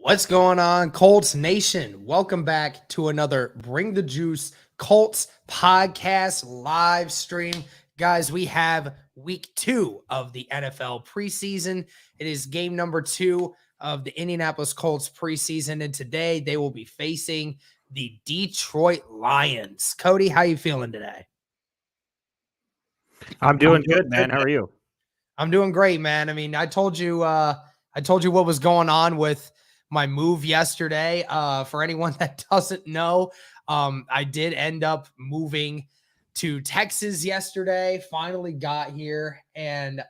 What's going on, Colts Nation? Welcome back to another Bring the Juice Colts podcast live stream. Guys, we have week 2 of the NFL preseason. It is game number 2 of the Indianapolis Colts preseason, and today they will be facing the Detroit Lions. Cody, how you feeling today? I'm doing good, man. How are you? I'm doing great, man. I mean, I told you what was going on with my move yesterday. For anyone that doesn't know, I did end up moving to Texas yesterday. Finally got here and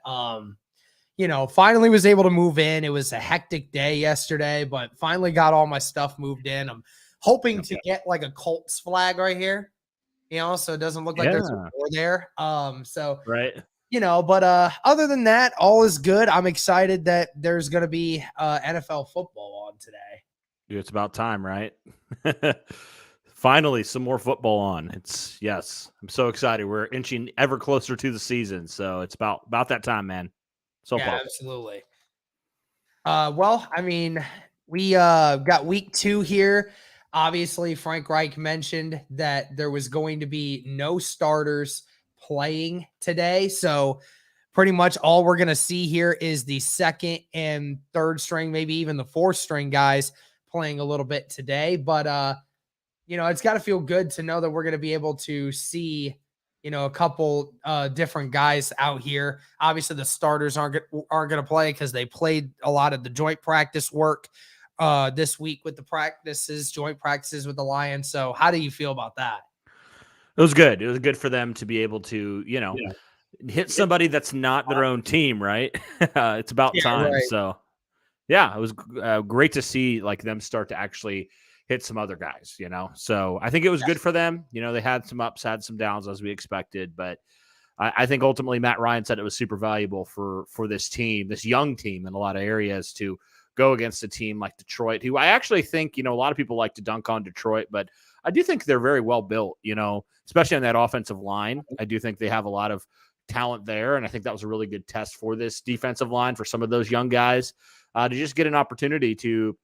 finally was able to move in. It was a hectic day yesterday, but finally got all my stuff moved in. I'm hoping to get like a Colts flag right here, so it doesn't look like there's a war there. Right. But other than that, all is good. I'm excited that there's going to be NFL football on today. Dude, it's about time, right? Finally, some more football on. I'm so excited. We're inching ever closer to the season, so it's about that time, man. So far. Absolutely. Well, I mean, we got week 2 here. Obviously, Frank Reich mentioned that there was going to be no starters playing today. So pretty much all we're going to see here is the second and third string, maybe even the fourth string guys playing a little bit today. But, it's got to feel good to know that we're going to be able to see, a couple different guys out here. Obviously, the starters aren't going to play because they played a lot of the joint practice work this week with the joint practices with the Lions. So how do you feel about that? It was good. It was good for them to be able to, hit somebody that's not their own team, right? It's about time. Right. So, yeah, it was great to see like them start to actually hit some other guys, So I think it was good for them. They had some ups, had some downs as we expected, but I think ultimately Matt Ryan said it was super valuable for this team, this young team in a lot of areas to go against a team like Detroit, who I actually think, a lot of people like to dunk on Detroit, but I do think they're very well built, especially on that offensive line. I do think they have a lot of talent there, and I think that was a really good test for this defensive line for some of those young guys to just get an opportunity to,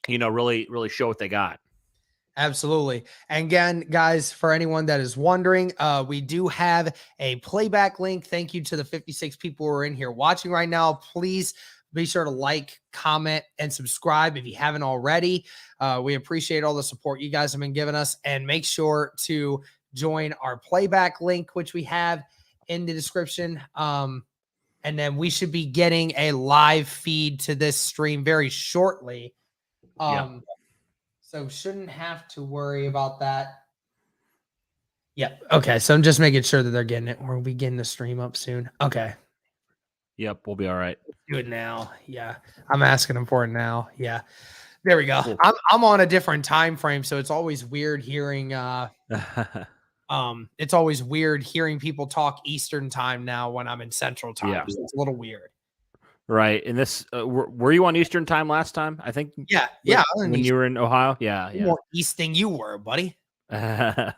really, really show what they got. Absolutely. And again, guys, for anyone that is wondering, we do have a playback link. Thank you to the 56 people who are in here watching right now. Please be sure to like, comment, and subscribe if you haven't already. We appreciate all the support you guys have been giving us, and make sure to join our playback link, which we have in the description. And then we should be getting a live feed to this stream very shortly. So shouldn't have to worry about that. Yep. Okay. So I'm just making sure that they're getting it. We'll be getting the stream up soon. Okay. Yep. We'll be all right. Do it now. Yeah. I'm asking them for it now. Yeah. There we go. Cool. I'm on a different time frame, so it's always weird hearing it's always weird hearing people talk Eastern time now when I'm in Central time. Yeah. So it's a little weird. Right. And this, were you on Eastern time last time? I think. Yeah. When you were in Ohio. Yeah. More East than you were, buddy. I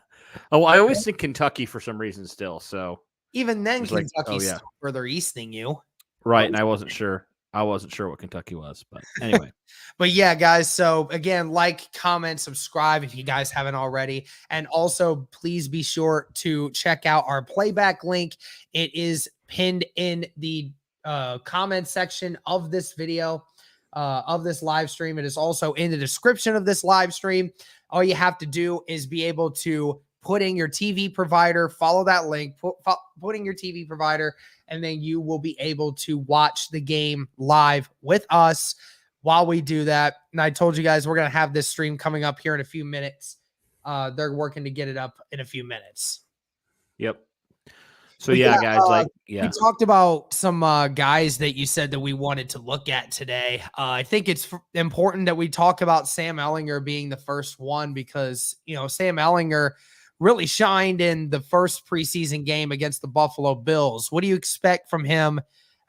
always think Kentucky for some reason still. So even then, Kentucky's still further east than you. Right. And I wasn't sure what Kentucky was, but anyway. But yeah, guys. So again, like, comment, subscribe if you guys haven't already. And also, please be sure to check out our playback link. It is pinned in the comment section of this video, of this live stream. It is also in the description of this live stream. All you have to do is be able to put in your TV provider, follow that link, put in your TV provider, and then you will be able to watch the game live with us while we do that. And I told you guys we're going to have this stream coming up here in a few minutes. They're working to get it up in a few minutes. Yep. So guys, we talked about some guys that you said that we wanted to look at today. I think it's important that we talk about Sam Ehlinger being the first one because, Sam Ehlinger really shined in the first preseason game against the Buffalo Bills. What do you expect from him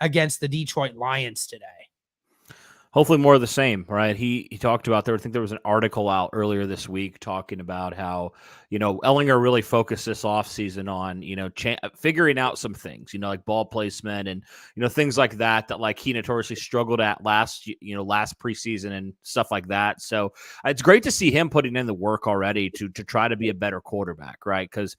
against the Detroit Lions today? Hopefully more of the same, right? He talked about there. I think there was an article out earlier this week talking about how, Ellinger really focused this offseason on, figuring out some things, like ball placement and, things like that like he notoriously struggled at last preseason and stuff like that. So it's great to see him putting in the work already to try to be a better quarterback, right? Because,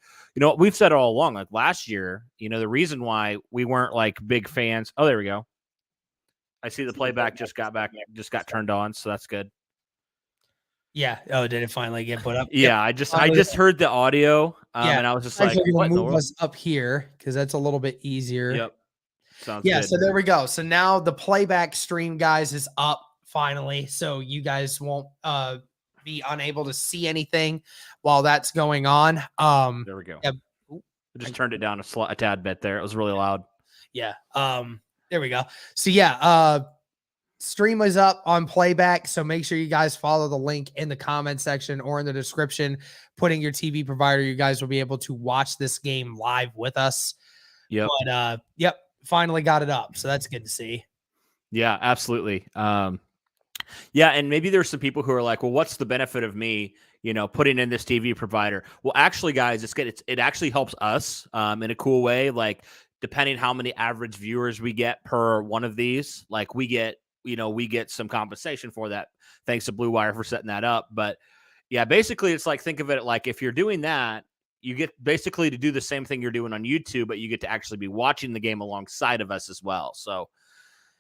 we've said all along, like last year, the reason why we weren't like big fans. Oh, there we go. I see the playback just got turned on, so that's good. Yeah. Oh, did it finally get put up? Yeah, Yep. I just heard the audio, Yeah. and I was just like, Actually, "What going in to the move world?" us up here because that's a little bit easier. Yep, sounds Yeah. good. So there we go. So now the playback stream, guys, is up finally. So you guys won't be unable to see anything while that's going on. There we go. Yeah. I just turned it down a tad bit there. It was really loud. Yeah. There we go. So yeah, stream is up on playback. So make sure you guys follow the link in the comment section or in the description, putting your TV provider. You guys will be able to watch this game live with us. Yep. But yep, finally got it up. So that's good to see. Yeah, absolutely. Yeah, and maybe there's some people who are like, well, what's the benefit of me, putting in this TV provider? Well, actually, guys, it's good. It actually helps us in a cool way. Like, depending how many average viewers we get per one of these, like we get some compensation for that. Thanks to Blue Wire for setting that up. But yeah, basically, it's like, think of it like if you're doing that, you get basically to do the same thing you're doing on YouTube, but you get to actually be watching the game alongside of us as well. So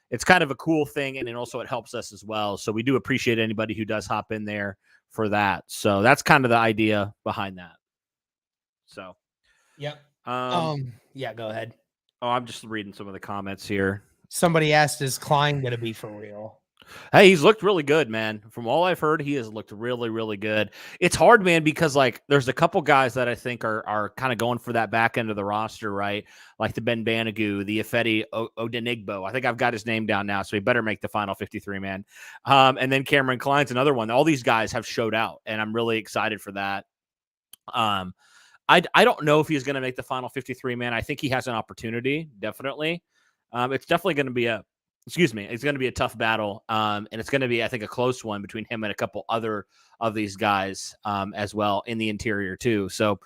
it's kind of a cool thing, and then also it helps us as well. So we do appreciate anybody who does hop in there for that. So that's kind of the idea behind that. So, yep. Yeah, go ahead. Oh, I'm just reading some of the comments here. Somebody asked, is Klein going to be for real? Hey, he's looked really good, man. From all I've heard, he has looked really, really good. It's hard, man, because like there's a couple guys that I think are kind of going for that back end of the roster, right? Like the Ben Banogu, the Ifedi Odenigbo. I think I've got his name down now, so he better make the final 53, man. And then Cameron Klein's another one. All these guys have showed out, and I'm really excited for that. I don't know if he's going to make the final 53, man. I think he has an opportunity, definitely. It's definitely going to be it's going to be a tough battle. And it's going to be, I think, a close one between him and a couple other of these guys as well in the interior too. So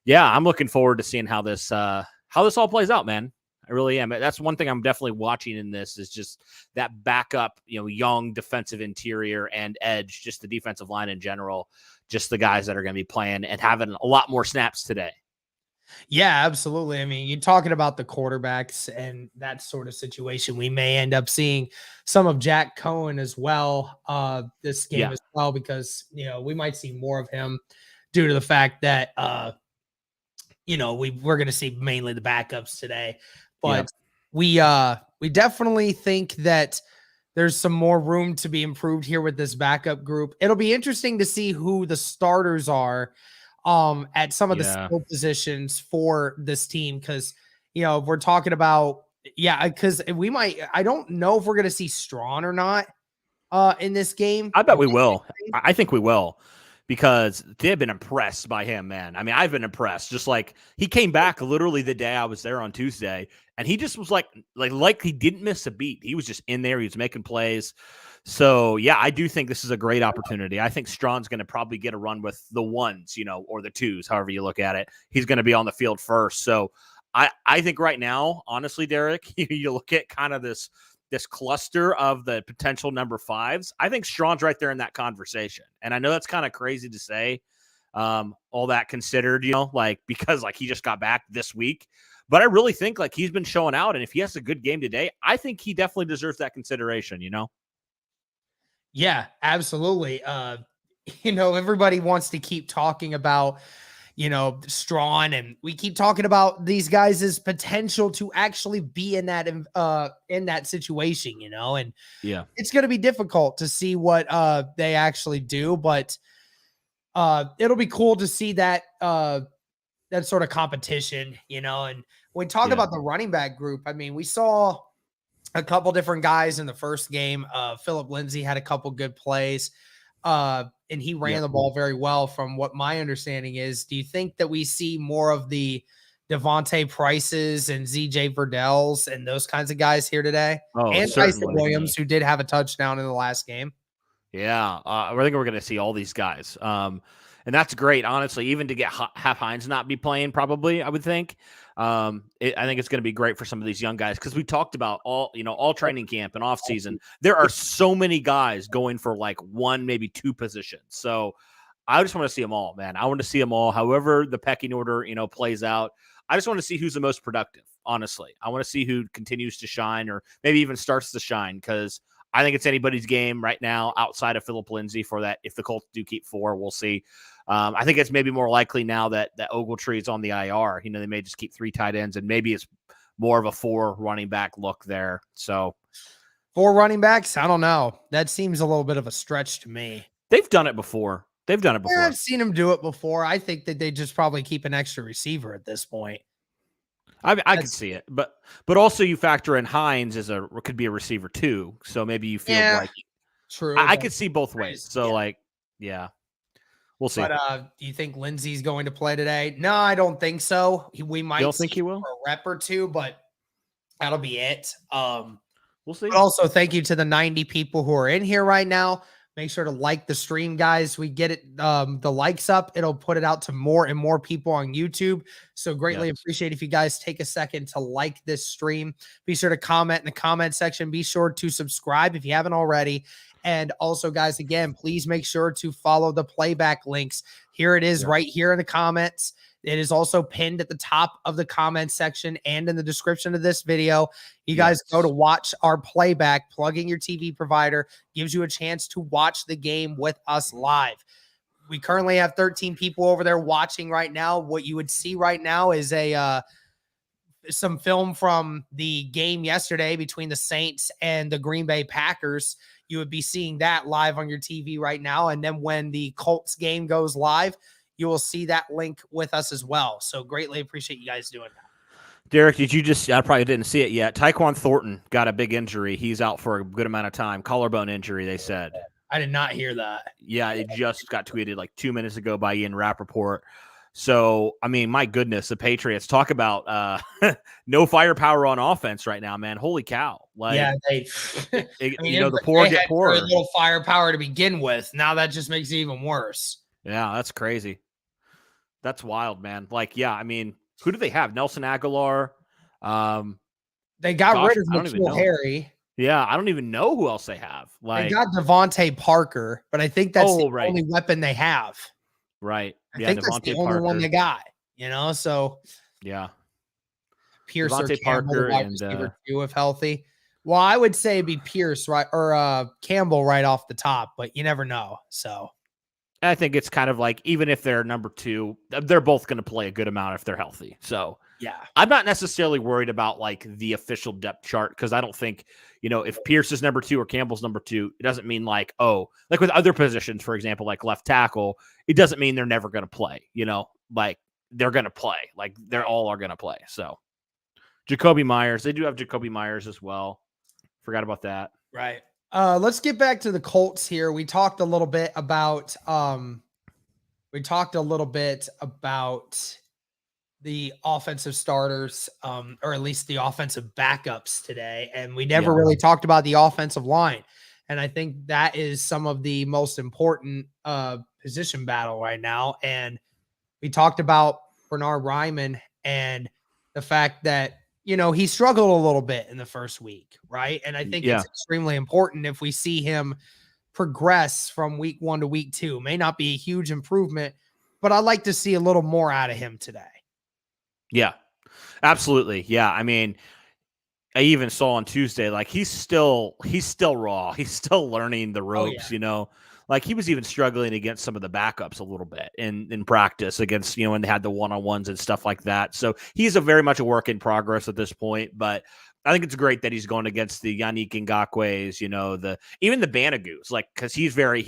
yeah, I'm looking forward to seeing how this all plays out, man. I really am. That's one thing I'm definitely watching in this is just that backup, young defensive interior and edge, just the defensive line in general, just the guys that are going to be playing and having a lot more snaps today. Yeah, absolutely. I mean, you're talking about the quarterbacks and that sort of situation. We may end up seeing some of Jack Cohen as well this game as well, because, we might see more of him due to the fact that, we're going to see mainly the backups today. But we definitely think that there's some more room to be improved here with this backup group. It'll be interesting to see who the starters are at some of the skill positions for this team. Cause if we're talking about, cause I don't know if we're going to see Strawn or not in this game. I bet we will. I think we will, because they've been impressed by him, man. I mean, I've been impressed. Just like he came back literally the day I was there on Tuesday, and he just was like he didn't miss a beat. He was just in there. He was making plays. So yeah, I do think this is a great opportunity. I think Strawn's going to probably get a run with the ones, or the twos, however you look at it. He's going to be on the field first. So I think right now, honestly, Derek, you look at kind of this cluster of the potential number fives. I think Strawn's right there in that conversation. And I know that's kind of crazy to say, all that considered, because like he just got back this week. But I really think like he's been showing out. And if he has a good game today, I think he definitely deserves that consideration, Yeah, absolutely. Everybody wants to keep talking about, Strawn, and we keep talking about these guys' potential to actually be in that situation, and it's going to be difficult to see what they actually do, but it'll be cool to see that sort of competition, and when we talk about the running back group, I mean, we saw a couple different guys in the first game. Philip Lindsay had a couple good plays, and he ran the ball very well from what my understanding is. Do you think that we see more of the Devontae Prices and ZJ Verdells and those kinds of guys here today. Oh, And Tyson certainly. Williams, who did have a touchdown in the last game. Yeah, I think we're going to see all these guys. And that's great, honestly, even to get Hap Hines not be playing, probably, I would think. I think it's going to be great for some of these young guys because we talked about all training camp and off season. There are so many guys going for like one, maybe two positions. So I just want to see them all, man. I want to see them all. However, the pecking order, plays out. I just want to see who's the most productive. Honestly, I want to see who continues to shine or maybe even starts to shine because I think it's anybody's game right now outside of Phillip Lindsay for that. If the Colts do keep 4, we'll see. I think it's maybe more likely now that Ogletree is on the IR. They may just keep 3 tight ends, and maybe it's more of a 4 running back look there. So 4 running backs? I don't know. That seems a little bit of a stretch to me. They've done it before. Yeah, I've seen them do it before. I think that they just probably keep an extra receiver at this point. I could see it, but also you factor in Hines could be a receiver too. So maybe you feel like true. I could see both ways. So we'll see. But do you think Lindsey's going to play today? No, I don't think so. We might. You don't think he will? For a rep or two, but that'll be it. We'll see. But also, thank you to the 90 people who are in here right now. Make sure to like the stream, guys. We get it, the likes up. It'll put it out to more and more people on YouTube. So greatly appreciate if you guys take a second to like this stream. Be sure to comment in the comment section. Be sure to subscribe if you haven't already. And also, guys, again, please make sure to follow the playback links. Here it is right here in the comments. It is also pinned at the top of the comment section and in the description of this video. You guys go to watch our playback. Plugging your TV provider gives you a chance to watch the game with us live. We currently have 13 people over there watching right now. What you would see right now is some film from the game yesterday between the Saints and the Green Bay Packers. You would be seeing that live on your TV right now. And then when the Colts game goes live, you will see that link with us as well. So greatly appreciate you guys doing that. Derek, I probably didn't see it yet. Tyquan Thornton got a big injury. He's out for a good amount of time. Collarbone injury, they said. I did not hear that. Yeah, it just got tweeted like 2 minutes ago by Ian Rappaport. So, I mean, my goodness, the Patriots talk about no firepower on offense right now, man. Holy cow. The poor get poorer. A little firepower to begin with. Now that just makes it even worse. Yeah, that's crazy. That's wild, man. Who do they have? Nelson Aguilar. They got rid of N'Keal Harry. Yeah, I don't even know who else they have. They got Devontae Parker, but I think that's the only weapon they have. Right. I think that's the only one they got. So yeah. Pierce Devontae or Campbell, wide receiver 2 if healthy. Well, I would say it'd be Pierce or Campbell right off the top, but you never know. So I think it's kind of like, even if they're number 2, they're both going to play a good amount if they're healthy. So yeah, I'm not necessarily worried about the official depth chart because I don't think, if Pierce is number 2 or Campbell's number 2, it doesn't mean like with other positions, for example, like left tackle, it doesn't mean they're never going to play, they're going to play, they're all are going to play. So Jacoby Myers, they do have Jacoby Myers as well. Forgot about that. Right. Let's get back to the Colts here. We talked a little bit about the offensive starters, or at least the offensive backups today, and we never really talked about the offensive line. And I think that is some of the most important position battle right now. And we talked about Bernard Ryman and the fact that he struggled a little bit in the first week, right? And I think it's extremely important if we see him progress from week 1 to week 2. May not be a huge improvement, but I'd like to see a little more out of him today. Yeah, absolutely. Yeah, I mean, I even saw on Tuesday, he's still raw. He's still learning the ropes, he was even struggling against some of the backups a little bit in practice against, when they had the one-on-ones and stuff like that. So he's very much a work in progress at this point, but I think it's great that he's going against the Yannick Ngakwe's, even the Banagoos, like, because he's very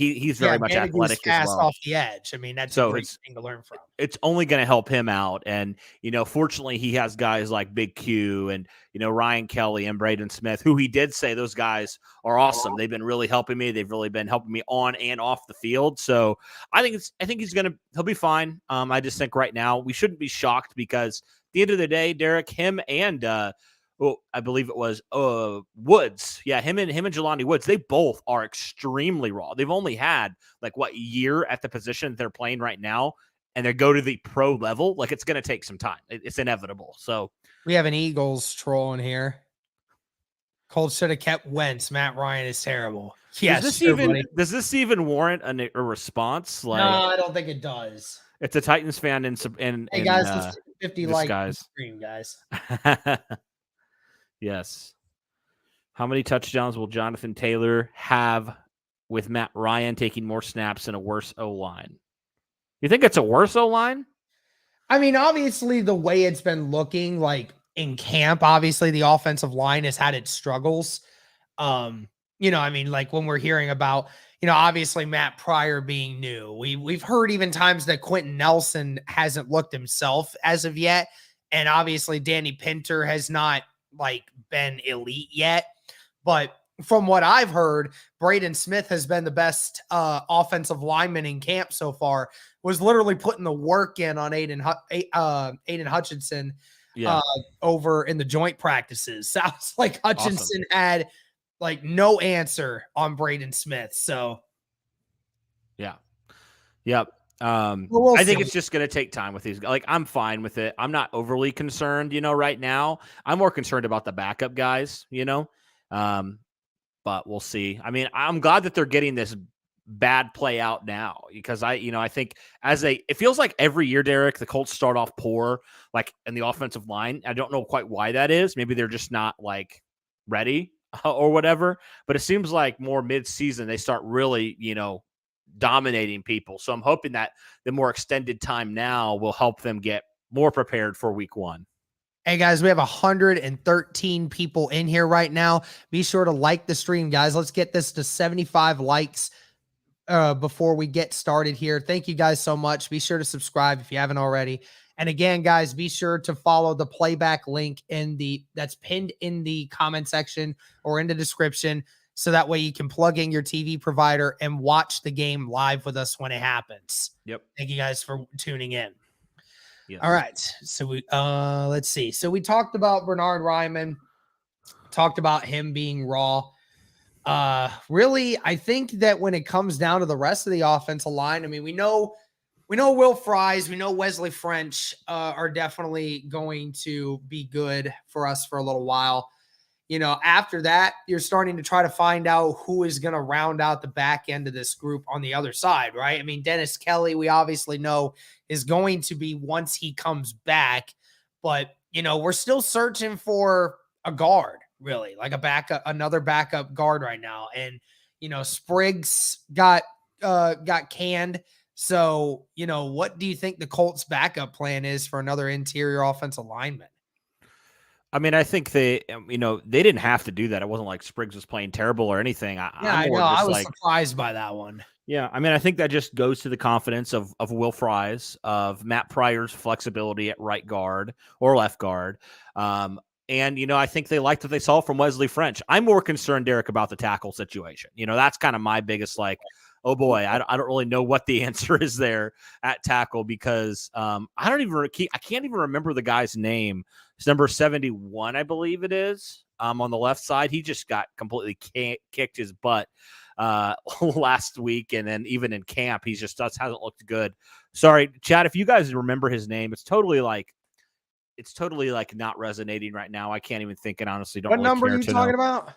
much athletic as well. Off the edge. I mean, that's a great thing to learn from. It's only going to help him out, and fortunately, he has guys like Big Q and Ryan Kelly and Braden Smith, who he did say those guys are awesome. They've been really helping me. They've really been helping me on and off the field. So I think he'll be fine. I just think right now we shouldn't be shocked because at the end of the day, Derek, him and I believe it was Woods. Yeah, him and Jelani Woods, they both are extremely raw. They've only had year at the position they're playing right now, and they go to the pro level. Like, it's going to take some time. It's inevitable. So we have an Eagles troll in here. Colts should have kept Wentz. Matt Ryan is terrible. Yes. Does this even warrant a response? No, I don't think it does. It's a Titans fan hey guys, let's 50 likes stream, guys. Yes. How many touchdowns will Jonathan Taylor have with Matt Ryan taking more snaps and a worse O-line? You think it's a worse O-line? I mean, obviously, the way it's been looking in camp, obviously the offensive line has had its struggles. I mean, when we're hearing about, obviously Matt Pryor being new, we've heard even times that Quentin Nelson hasn't looked himself as of yet. And obviously Danny Pinter has not been elite yet, but from what I've heard, Braden Smith has been the best offensive lineman in camp so far, was literally putting the work in on Aiden Hutchinson over in the joint practices. Sounds like Hutchinson had no answer on Braden Smith. So yeah. Yep. I think it's just going to take time with these. I'm fine with it. I'm not overly concerned, right now. I'm more concerned about the backup guys, but we'll see. I mean, I'm glad that they're getting this bad play out now because I think it feels like every year, Derek, the Colts start off poor, in the offensive line. I don't know quite why that is. Maybe they're just not ready or whatever, but it seems like more mid-season, they start really, dominating people. So I'm hoping that the more extended time now will help them get more prepared for week 1. Hey guys, we have 113 people in here right now. Be sure to like the stream, guys. Let's get this to 75 likes before we get started here. Thank you guys so much. Be sure to subscribe if you haven't already. And again, guys, be sure to follow the playback link that's pinned in the comment section or in the description. So that way you can plug in your TV provider and watch the game live with us when it happens. Yep. Thank you guys for tuning in. Yes. All right. So let's see. So we talked about Bernhard Raimann, talked about him being raw. Really, I think that when it comes down to the rest of the offensive line, I mean, we know Will Fries, we know Wesley French are definitely going to be good for us for a little while. After that, you're starting to try to find out who is going to round out the back end of this group on the other side, right? I mean, Dennis Kelly, we obviously know is going to be once he comes back, but, we're still searching for a guard, really, another backup guard right now. And, Spriggs got canned. So, what do you think the Colts backup plan is for another interior offensive lineman? I mean, I think they didn't have to do that. It wasn't like Spriggs was playing terrible or anything. I know. I was surprised by that one. Yeah, I mean, I think that just goes to the confidence of Will Fries, of Matt Pryor's flexibility at right guard or left guard. And, I think they liked what they saw from Wesley French. I'm more concerned, Derek, about the tackle situation. That's kind of my biggest, oh boy, I don't really know what the answer is there at tackle because I can't even remember the guy's name. It's number 71, I believe it is, on the left side. He just got completely kicked his butt last week, and then even in camp, he just hasn't looked good. Sorry, Chad, if you guys remember his name, it's totally not resonating right now. I can't even think it, honestly. What number are you talking about?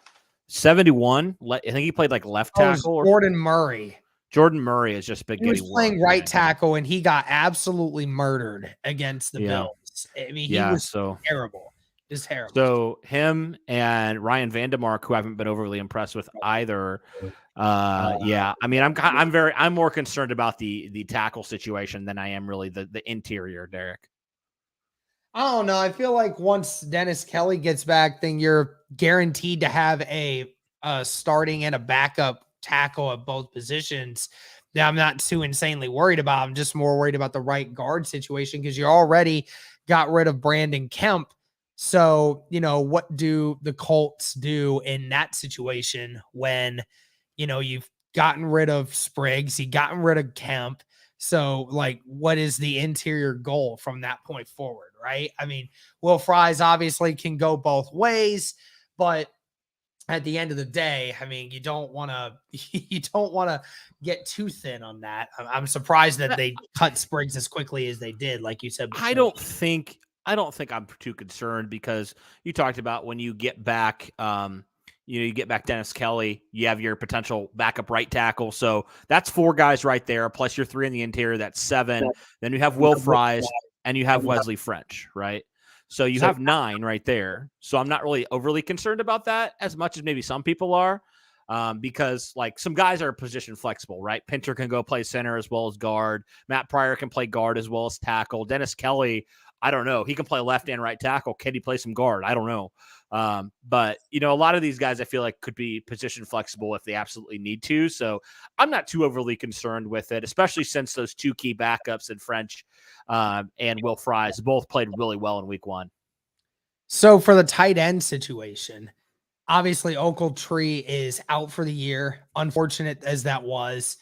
71. I think he played left tackle. Jordan Murray. Jordan Murray has just been getting playing right tackle, and he got absolutely murdered against the Bills. I mean, he was terrible. Just terrible. So him and Ryan Vandemark, who I haven't been overly impressed with either. I mean, I'm more concerned about the tackle situation than I am really the interior, Derek. I don't know. I feel like once Dennis Kelly gets back, then you're guaranteed to have a starting and a backup tackle at both positions. That I'm not too insanely worried about. I'm just more worried about the right guard situation because you already got rid of Brandon Kemp. So, what do the Colts do in that situation when, you've gotten rid of Spriggs, you gotten rid of Kemp? So, like, what is the interior goal from that point forward, right? I mean, Will Fries obviously can go both ways, but at the end of the day, I mean, you don't want to you don't want to get too thin on that. I'm surprised that they cut Spriggs as quickly as they did, like you said before. I don't think I'm too concerned because you talked about when you get back, you get back Dennis Kelly, you have your potential backup right tackle. So that's 4 guys right there, plus your 3 in the interior. That's 7. Then you have Will Fries and you have Wesley French, right? So you have 9 right there. So I'm not really overly concerned about that as much as maybe some people are. Because like some guys are position flexible, right? Pinter can go play center as well as guard. Matt Pryor can play guard as well as tackle. Dennis Kelly, I don't know. He can play left and right tackle. Can he play some guard? I don't know. But a lot of these guys I feel like could be position flexible if they absolutely need to. So I'm not too overly concerned with it, especially since those 2 key backups in French and Will Fries both played really well in week 1. So for the tight end situation, obviously Ogletree is out for the year, unfortunate as that was.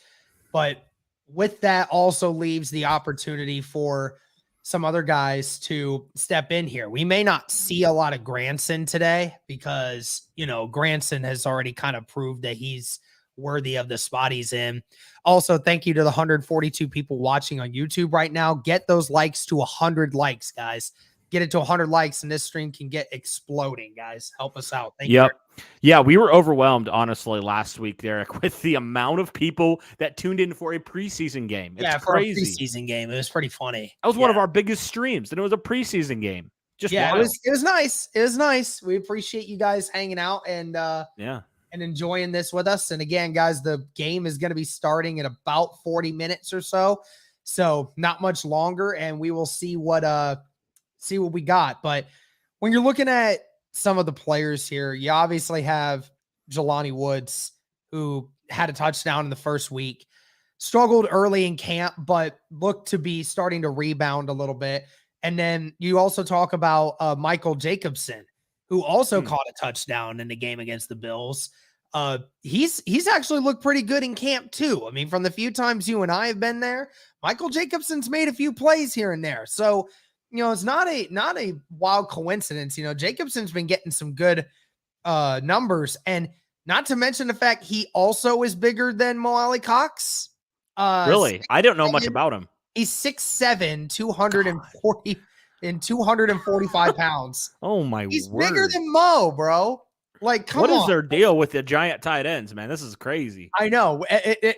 But with that also leaves the opportunity for some other guys to step in here. We may not see a lot of Granson today because, Granson has already kind of proved that he's worthy of the spot he's in. Also, thank you to the 142 people watching on YouTube right now. Get those likes to 100 likes, guys. Get it to 100 likes and this stream can get exploding, guys. Help us out. Thank you. Yeah, we were overwhelmed, honestly, last week, Derek, with the amount of people that tuned in for a preseason game. It's crazy. For a preseason game. It was pretty funny. That was one of our biggest streams, and it was a preseason game. Just wild. It was nice. It was nice. We appreciate you guys hanging out and enjoying this with us. And again, guys, the game is going to be starting in about 40 minutes or so. So not much longer, and we will see what we got. But when you're looking at some of the players here, you obviously have Jelani Woods, who had a touchdown in the first week, struggled early in camp, but looked to be starting to rebound a little bit. And then you also talk about Michael Jacobson, who also caught a touchdown in the game against the Bills. He's actually looked pretty good in camp too. I mean, from the few times you and I have been there, Michael Jacobson's made a few plays here and there. So, it's not a wild coincidence. Jacobson's been getting some good numbers, and not to mention the fact he also is bigger than Mo Alley-Cox. Really? I don't know much about him. He's 6'7", 240 and 245 pounds. Oh my He's word. bigger than Mo, bro. Like, come on. What is their deal with the giant tight ends, man? This is crazy. I know.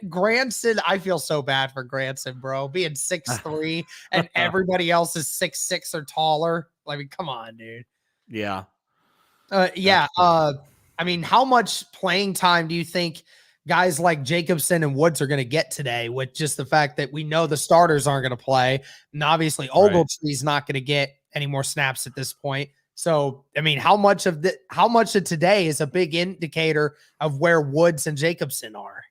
Granson, I feel so bad for Granson, bro. Being 6'3", and everybody else is 6'6" or taller. Like, come on, dude. Yeah. I mean, how much playing time do you think guys like Jacobson and Woods are going to get today, with just the fact that we know the starters aren't going to play? And obviously Ogletree's not going to get any more snaps at this point. So, I mean, how much of today is a big indicator of where Woods and Jacobson are?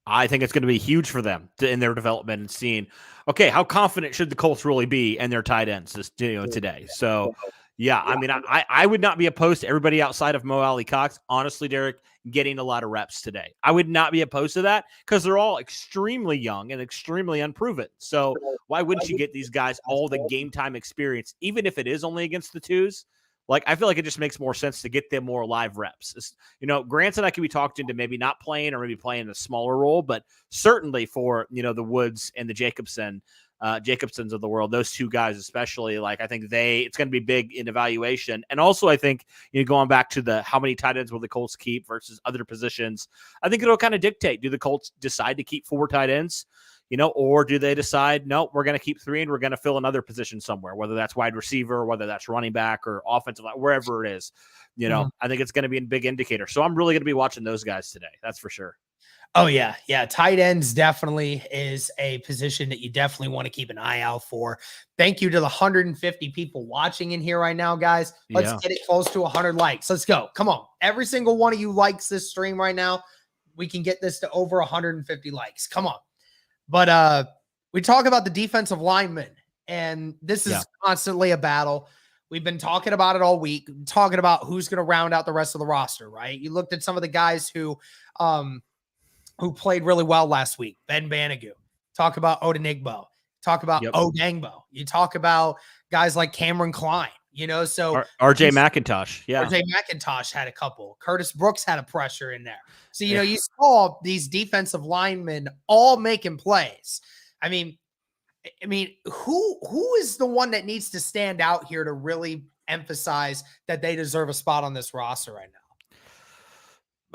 I think it's going to be huge for them in their development and seeing, okay, how confident should the Colts really be in their tight ends today? So, yeah, I mean, I would not be opposed to everybody outside of Mo Alley-Cox, honestly, Derek, getting a lot of reps today. I would not be opposed to that because they're all extremely young and extremely unproven. So why wouldn't you get these guys all the game time experience, even if it is only against the twos? Like, I feel like it just makes more sense to get them more live reps. Granted, I could be talked into maybe not playing or maybe playing a smaller role, but certainly for, the Woods and the Jacobsons of the world, those 2 guys especially, like, I think it's going to be big in evaluation. And also, I think, going back to how many tight ends will the Colts keep versus other positions, I think it'll kind of dictate, do the Colts decide to keep 4 tight ends? Or do they decide, no, we're going to keep 3 and we're going to fill another position somewhere, whether that's wide receiver, whether that's running back or offensive, wherever it is. I think it's going to be a big indicator. So I'm really going to be watching those guys today. That's for sure. Oh, yeah. Yeah. Tight ends definitely is a position that you definitely want to keep an eye out for. Thank you to the 150 people watching in here right now, guys. Let's Yeah. get it close to 100 likes. Let's go. Come on. Every single one of you likes this stream right now. We can get this to over 150 likes. Come on. But we talk about the defensive linemen, and this is constantly a battle. We've been talking about it all week, talking about who's going to round out the rest of the roster, right? You looked at some of the guys who played really well last week. Ben Banigou. Talk about Odenigbo. Talk about Odangbo. You talk about guys like Cameron Klein, so RJ McIntosh. Yeah. RJ McIntosh had a couple. Curtis Brooks had a pressure in there. So, you saw these defensive linemen all making plays. I mean, who is the one that needs to stand out here to really emphasize that they deserve a spot on this roster right now?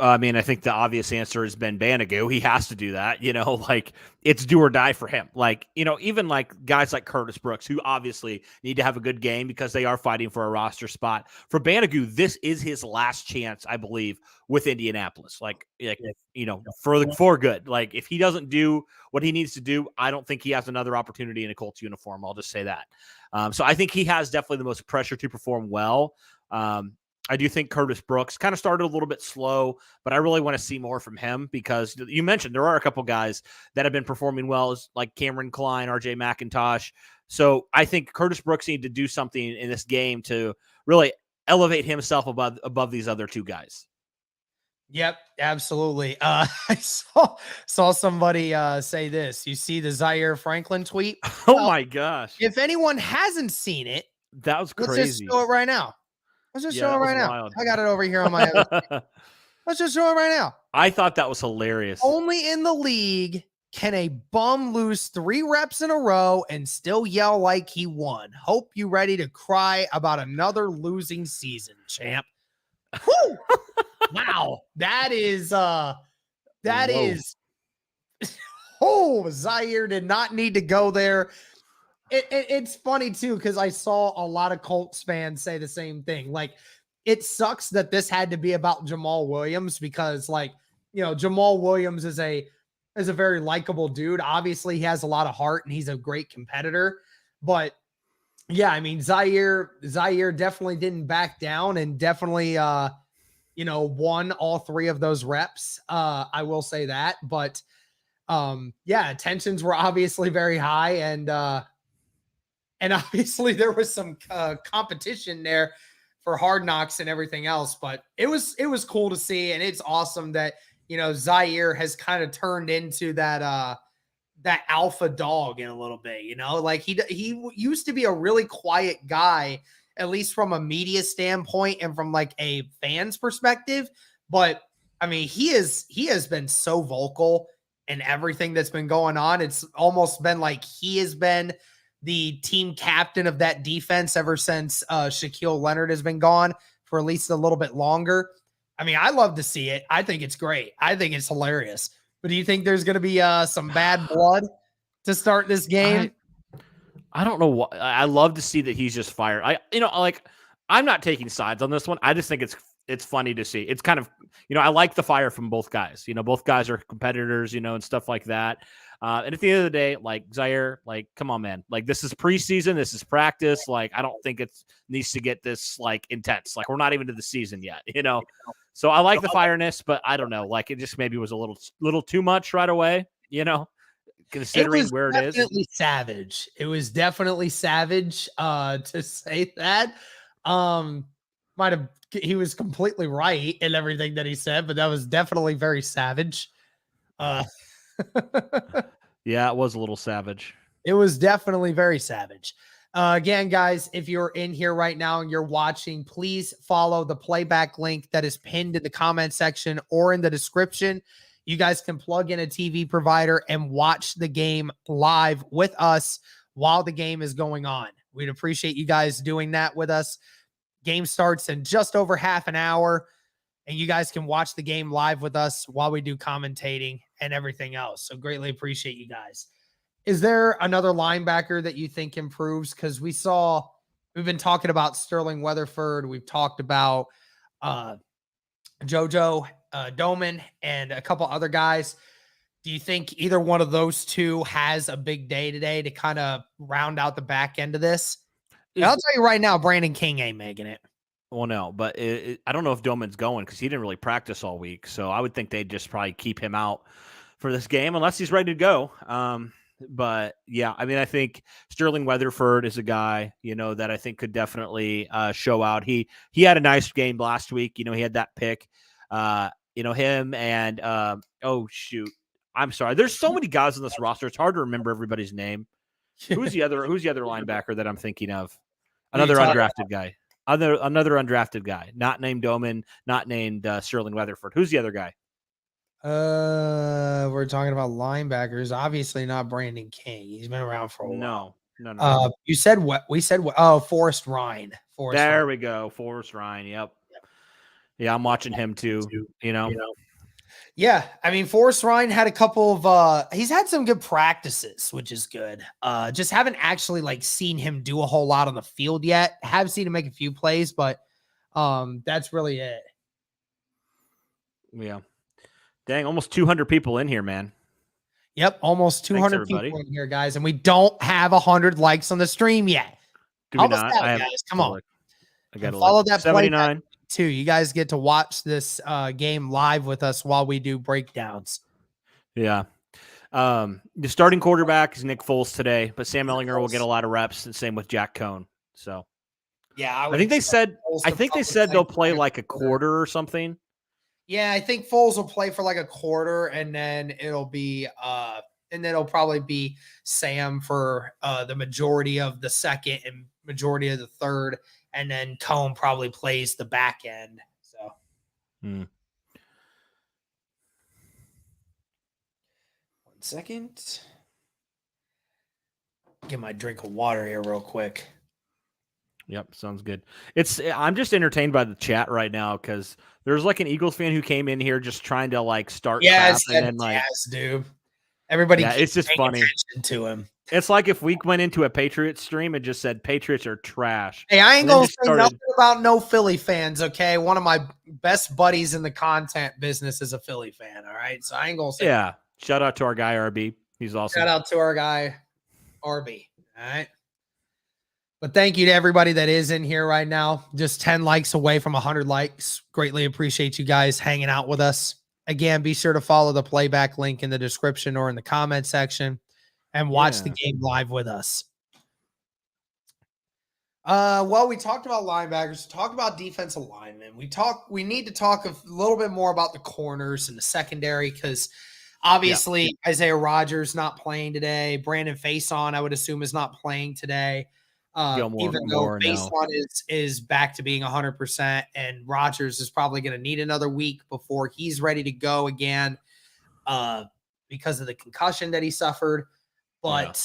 I mean, I think the obvious answer has been Banigou. He has to do that, like it's do or die for him. Like, even like guys like Curtis Brooks, who obviously need to have a good game because they are fighting for a roster spot. For Banigou, this is his last chance, I believe, with Indianapolis. For good. Like, if he doesn't do what he needs to do, I don't think he has another opportunity in a Colts uniform. I'll just say that. So I think he has definitely the most pressure to perform well. I do think Curtis Brooks kind of started a little bit slow, but I really want to see more from him because you mentioned there are a couple guys that have been performing well, like Cameron Klein, RJ McIntosh. So I think Curtis Brooks needed to do something in this game to really elevate himself above these other two guys. Yep, absolutely. I saw somebody say this. You see the Zaire Franklin tweet? Oh my gosh. If anyone hasn't seen it, that was crazy. Let's just show it right now. Let's just show it right now. Wild. I got it over here on my other Let's just show it right now. I thought that was hilarious. Only in the league can a bum lose 3 reps in a row and still yell like he won. Hope you ready to cry about another losing season, champ. Whew. Wow. That is Zaire did not need to go there. It's funny too, because I saw a lot of Colts fans say the same thing. Like, it sucks that this had to be about Jamal Williams because, Jamal Williams is a very likable dude. Obviously, he has a lot of heart and he's a great competitor. But yeah, I mean, Zaire definitely didn't back down and definitely won all 3 of those reps. I will say that. But tensions were obviously very high, and obviously there was some competition there for Hard Knocks and everything else, but it was cool to see. And it's awesome that, Zaire has kind of turned into that alpha dog in a little bit, like he used to be a really quiet guy, at least from a media standpoint and from like a fan's perspective. But I mean, he has been so vocal in everything that's been going on. It's almost been like he has been the team captain of that defense ever since Shaquille Leonard has been gone for at least a little bit longer. I mean, I love to see it. I think it's great. I think it's hilarious. But do you think there's going to be some bad blood to start this game? I don't know what. I love to see that he's just fired. I'm not taking sides on this one. I just think it's funny to see. It's kind of, I like the fire from both guys. Both guys are competitors, and stuff like that. And at the end of the day, like, Zaire, like, come on, man. Like, this is preseason. This is practice. Like, I don't think it needs to get this, like, intense. Like, we're not even to the season yet, So I like the fireness, but I don't know. Like, it just maybe was a little too much right away, considering where it is. Definitely savage. It was definitely savage to say that. He was completely right in everything that he said, but that was definitely very savage. Yeah, it was a little savage. It was definitely very savage. Again, guys, if you're in here right now and you're watching, please follow the playback link that is pinned in the comment section or in the description. You guys can plug in a TV provider and watch the game live with us while the game is going on. We'd appreciate you guys doing that with us. Game starts in just over half an hour, and you guys can watch the game live with us while we do commentating and everything else. So greatly appreciate you guys. Is there another linebacker that you think improves? Because we've been talking about Sterling Weatherford. We've talked about JoJo Doman and a couple other guys. Do you think either one of those two has a big day today to kind of round out the back end of this? And I'll tell you right now, Brandon King ain't making it. Well, no, but I don't know if Doman's going because he didn't really practice all week. So I would think they'd just probably keep him out for this game unless he's ready to go. But yeah, I mean, I think Sterling Weatherford is a guy, that I think could definitely show out. He had a nice game last week. He had that pick. Him and oh shoot, I'm sorry. There's so many guys on this roster. It's hard to remember everybody's name. Who's the other linebacker that I'm thinking of? Another undrafted guy. Another undrafted guy, not named Doman, not named Sterling Weatherford. Who's the other guy? We're talking about linebackers. Obviously not Brandon King. He's been around for a while. No. You said what? We said what? Oh, Forrest Ryan. There we go. Forrest Ryan. Yep. Yeah, I'm watching him too. Yeah, I mean, Forrest Ryan had a couple of he's had some good practices, which is good. Just haven't actually seen him do a whole lot on the field yet. Have seen him make a few plays, but that's really it. Yeah. Dang, almost 200 people in here, man. Yep, almost 200 people in here, guys, and we don't have 100 likes on the stream yet. Do we not? Guys, come on. I got to follow that 79 too. You guys get to watch this game live with us while we do breakdowns. Yeah. The starting quarterback is Nick Foles today, but Sam Ehlinger will get a lot of reps, and same with Jack Cohn. So yeah, I think they said they'll play like a quarter or something. Yeah, I think Foles will play for like a quarter, and then it'll probably be Sam for the majority of the second and majority of the third, and then Cohn probably plays the back end. So, 1 second. Get my drink of water here real quick. Yep, sounds good. I'm just entertained by the chat right now because there's an Eagles fan who came in here just trying to start crap and then dude. Everybody, it's just funny to him. It's like if we went into a Patriots stream and just said Patriots are trash. Hey, I ain't gonna say nothing about no Philly fans, okay? One of my best buddies in the content business is a Philly fan, all right? So I ain't gonna say yeah. Shout out to our guy RB. He's awesome. Shout out to our guy RB. All right. But thank you to everybody that is in here right now. Just 10 likes away from 100 likes. Greatly appreciate you guys hanging out with us. Again, be sure to follow the playback link in the description or in the comment section and watch the game live with us. Well, we talked about linebackers, talked about defensive linemen. We need to talk a little bit more about the corners and the secondary because obviously Isaiah Rodgers not playing today. Brandon Faison, I would assume, is not playing today. Even though Faison is back to being 100%, and Rodgers is probably going to need another week before he's ready to go again because of the concussion that he suffered. But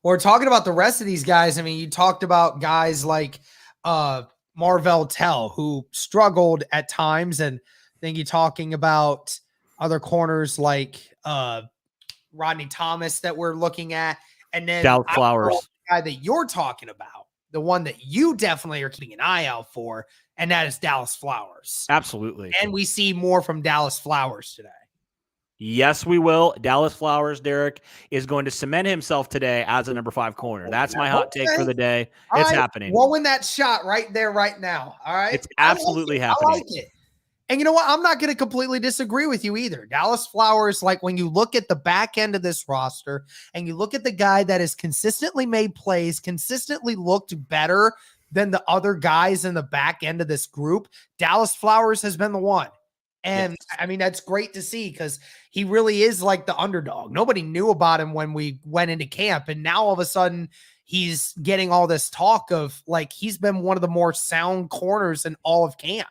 we're talking about the rest of these guys. I mean, you talked about guys like Marvell Tell, who struggled at times, and I think you're talking about other corners like Rodney Thomas that we're looking at. And then Dallas Flowers, the guy that you're talking about, the one that you definitely are keeping an eye out for, and that is Dallas Flowers. Absolutely. And we see more from Dallas Flowers today. Yes, we will. Dallas Flowers, Derek, is going to cement himself today as a number 5 corner. That's my hot take for the day. It's happening. Blowing that shot right there, right now. All right. It's absolutely happening. I like it. And you know what? I'm not going to completely disagree with you either. Dallas Flowers, when you look at the back end of this roster and you look at the guy that has consistently made plays, consistently looked better than the other guys in the back end of this group, Dallas Flowers has been the one. And I mean, that's great to see because he really is like the underdog. Nobody knew about him when we went into camp. And now all of a sudden he's getting all this talk of he's been one of the more sound corners in all of camp.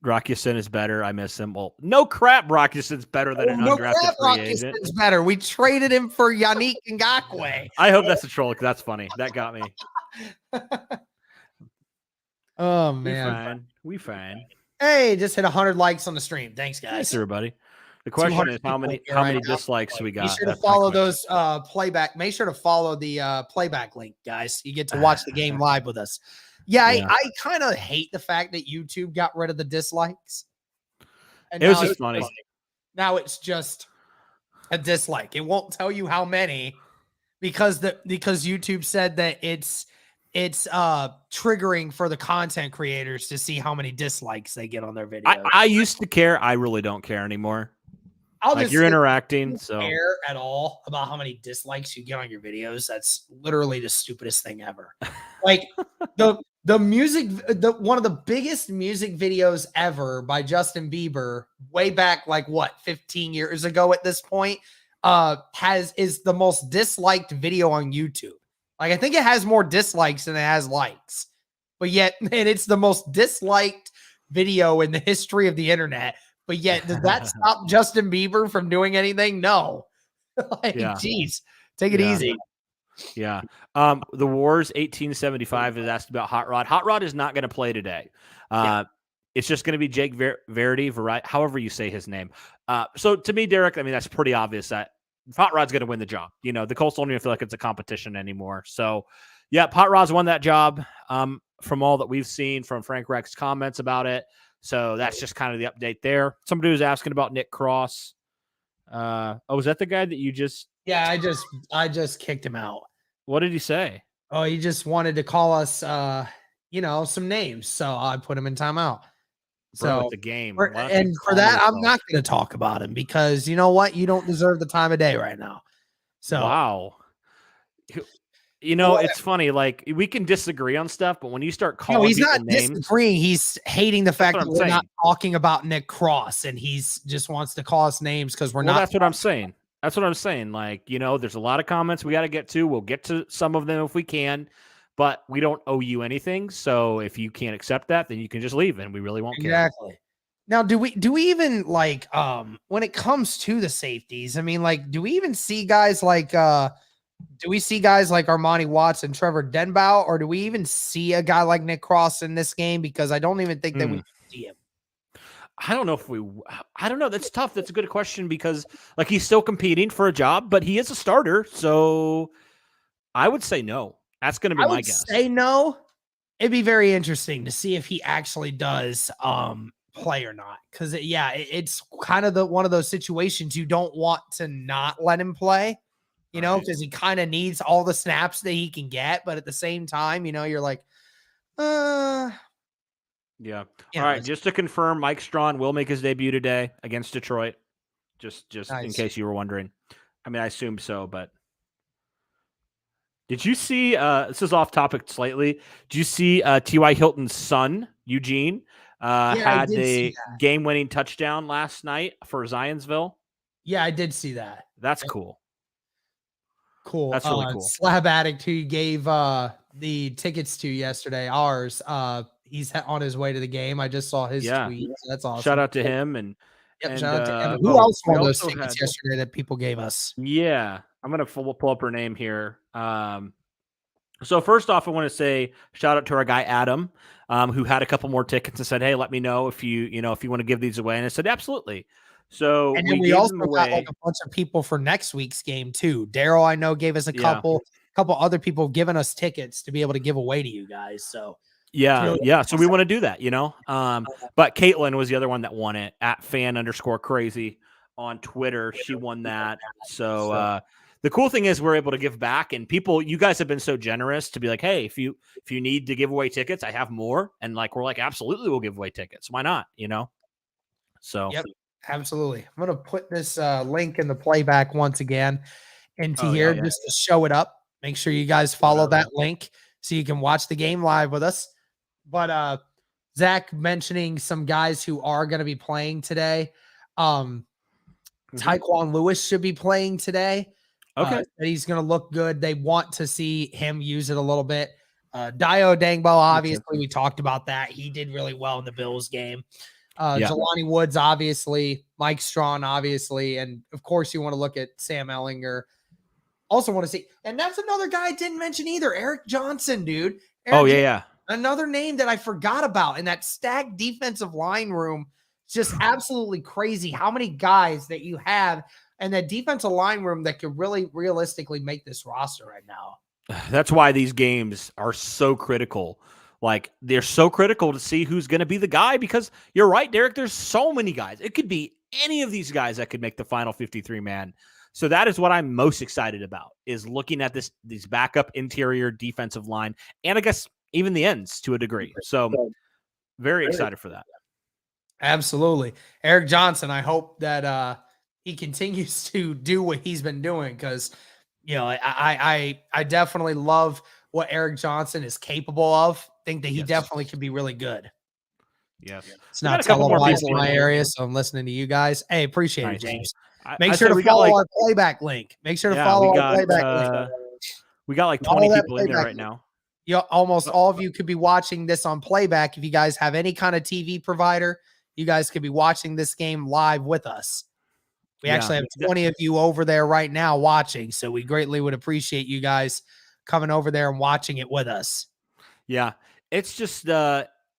Rockison is better. I miss him. Well, no crap. Rockison's better than an undrafted free agent. Rockison's better. We traded him for Yannick Ngakoue. I hope that's a troll because that's funny. That got me. Oh man, we fine. Hey, just hit 100 likes on the stream. Thanks, guys. Thanks, everybody. The question is how many dislikes we got. Be sure to follow those playback. Make sure to follow the playback link, guys. You get to watch the game live with us. Yeah. I kind of hate the fact that YouTube got rid of the dislikes. And it was just funny. Now it's just a dislike. It won't tell you how many because YouTube said that it's triggering for the content creators to see how many dislikes they get on their videos. I used to care. I really don't care anymore. You're interacting, so care at all about how many dislikes you get on your videos. That's literally the stupidest thing ever. Like the music, one of the biggest music videos ever by Justin Bieber, way back 15 years ago at this point, is the most disliked video on YouTube. I think it has more dislikes than it has likes, but yet, and it's the most disliked video in the history of the internet. But yet, does that stop Justin Bieber from doing anything? No. Geez, take it easy. Yeah. The Wars 1875 is asked about Hot Rod. Hot Rod is not going to play today. It's just going to be Jake Verity, however you say his name. So to me, Derek, I mean, that's pretty obvious that Hot Rod's going to win the job. The Colts don't even feel like it's a competition anymore. So, yeah, Hot Rod's won that job from all that we've seen from Frank Reich's comments about it. So that's just kind of the update there. Somebody was asking about Nick Cross. Was that the guy that you just? Yeah, I just kicked him out. What did he say? Oh, he just wanted to call us, some names. So I put him in timeout. So it's a game. And for that, I'm not going to talk about him because you know what? You don't deserve the time of day right now. So wow. It's funny. We can disagree on stuff, but when you start calling he's people not names, disagreeing. He's hating the fact that we're not talking about Nick Cross, and he's just wants to call us names because we're not. That's what I'm saying. That's what I'm saying. There's a lot of comments we got to get to. We'll get to some of them if we can, but we don't owe you anything. So if you can't accept that, then you can just leave, and we really won't care. Exactly. Now, do we even when it comes to the safeties? I mean, do we even see guys do we see guys like Armani Watts and Trevor Denbow, or do we even see a guy like Nick Cross in this game? Because I don't even think that we see him. I don't know I don't know. That's tough. That's a good question because he's still competing for a job, but he is a starter. So I would say no. That's going to be my guess. Say no. It'd be very interesting to see if he actually does play or not. Cause it's kind of one of those situations you don't want to not let him play. Because he kind of needs all the snaps that he can get, but at the same time, you're like, yeah. All right. Just to confirm, Mike Strawn will make his debut today against Detroit. Just nice. In case you were wondering. I mean, I assume so, but did you see? This is off topic slightly. Did you see T.Y. Hilton's son, Eugene, had the game-winning touchdown last night for Zionsville? Yeah, I did see that. That's cool. Cool. That's really cool. Slab Addict, who gave the tickets to yesterday, ours, he's on his way to the game. I just saw his tweet. So that's awesome. Shout out to him. And shout out to him. Who else won those tickets yesterday that people gave us? Yeah. I'm going to pull up her name here. So first off, I want to say shout out to our guy, Adam, who had a couple more tickets and said, hey, let me know if you want to give these away. And I said, absolutely. So and then we also got a bunch of people for next week's game too. Daryl, I know, gave us a couple other people giving us tickets to be able to give away to you guys. So yeah. So we want to do that, but Caitlin was the other one that won it at _crazy on Twitter. She won that. So the cool thing is we're able to give back, and you guys have been so generous to be like, hey, if you need to give away tickets, I have more. And we're like, absolutely, we'll give away tickets. Why not? So yep. Absolutely. I'm going to put this link in the playback once again into here just to show it up. Make sure you guys follow that link so you can watch the game live with us. But Zach mentioning some guys who are going to be playing today. Tyquan Lewis should be playing today. Okay. He's going to look good. They want to see him use it a little bit. Dio Dangbo, obviously, we talked about that. He did really well in the Bills game. Jelani Woods, obviously, Mike Strawn, obviously, and of course you want to look at Sam Ellinger. Also want to see, and that's another guy I didn't mention either, Eric Johnson, dude. Another name that I forgot about in that stacked defensive line room. It's just absolutely crazy how many guys that you have in that defensive line room that could really realistically make this roster right now. That's why these games are so critical. Like, they're so critical to see who's going to be the guy, because you're right, Derek, there's so many guys. It could be any of these guys that could make the final 53-man. So that is what I'm most excited about, is looking at these backup interior defensive line, and I guess even the ends to a degree. So very excited for that. Absolutely. Eric Johnson, I hope that he continues to do what he's been doing, because I definitely love what Eric Johnson is capable of. Think that he definitely could be really good. Yes. It's not televised in my area, so I'm listening to you guys. Hey, appreciate it, James. Make sure to follow our playback link. Make sure to follow our playback link. We got like 20 people in there right now. Almost all of you could be watching this on playback. If you guys have any kind of TV provider, you guys could be watching this game live with us. We actually have 20 of you over there right now watching, so we greatly would appreciate you guys coming over there and watching it with us. Yeah, it's just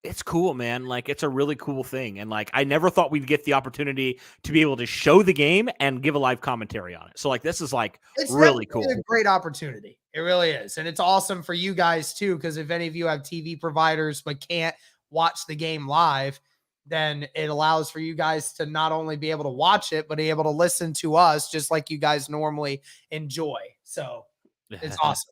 it's cool, man. Like, it's a really cool thing, and like, I never thought we'd get the opportunity to be able to show the game and give a live commentary on it. So like, this is like really cool. It's a great opportunity. It really is, and it's awesome for you guys too, because if any of you have TV providers but can't watch the game live, then it allows for you guys to not only be able to watch it, but be able to listen to us just like you guys normally enjoy. So it's awesome.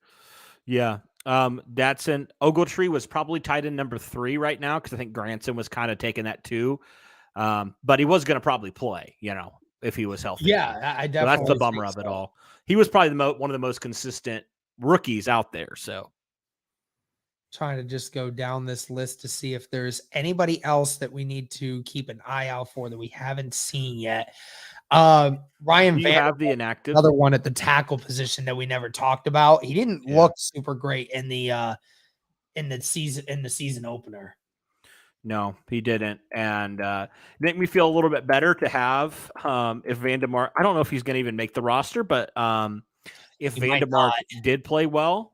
Yeah. Datsun Ogletree was probably tied in number 3 right now, because I think Granson was kind of taking that too. But he was going to probably play, if he was healthy. Yeah, I definitely. So that's the bummer of it all. He was probably one of the most consistent rookies out there. So trying to just go down this list to see if there's anybody else that we need to keep an eye out for that we haven't seen yet. Ryan Van, have the inactive, another one at the tackle position that we never talked about. He didn't look super great in the season opener. No, he didn't, and it made me feel a little bit better to have if Vandermark. I don't know if he's going to even make the roster, but if Vandermark did play well,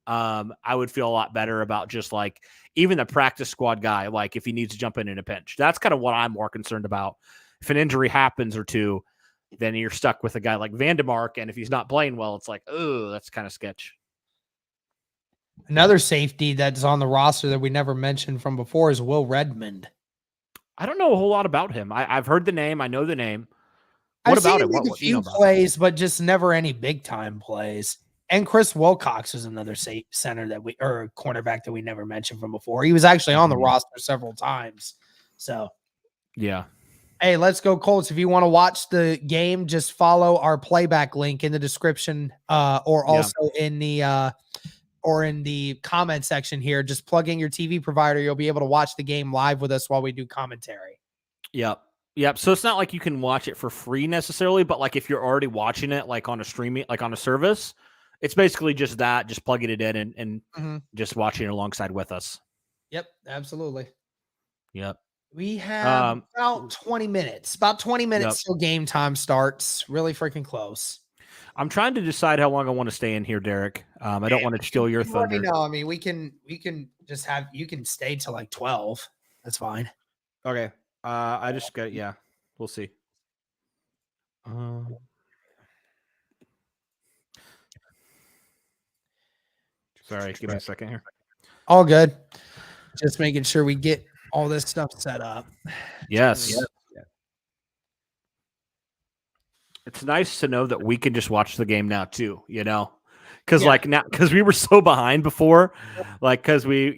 I would feel a lot better about just like even the practice squad guy, like if he needs to jump in a pinch. That's kind of what I'm more concerned about. If an injury happens or two, then you're stuck with a guy like Vandermark, and if he's not playing well, it's like, oh, that's kind of sketch. Another safety that's on the roster that we never mentioned from before is Will Redmond. I don't know a whole lot about him. I've heard the name. I know the name. What about him? A few plays, but just never any big time plays. And Chris Wilcox is another center or cornerback that we never mentioned from before. He was actually on the roster several times. So, yeah. Hey, let's go Colts. If you want to watch the game, just follow our playback link in the description, or also in the comment section here. Just plug in your TV provider. You'll be able to watch the game live with us while we do commentary. Yep. So it's not like you can watch it for free necessarily, but like if you're already watching it, like on a streaming, like on a service, it's basically just that, just plugging it in and just watching it alongside with us. Yep, absolutely. Yep. We have about 20 minutes. About 20 minutes till game time starts. Really freaking close. I'm trying to decide how long I want to stay in here, Derek. I don't want to steal your thunder. No, I mean we can just have you can stay till like 12. That's fine. Okay. I just got we'll see. Sorry, give me a second here. All good. Just making sure we get all this stuff set up. Yes. It's nice to know that we can just watch the game now too, because because we were so behind before, like, because we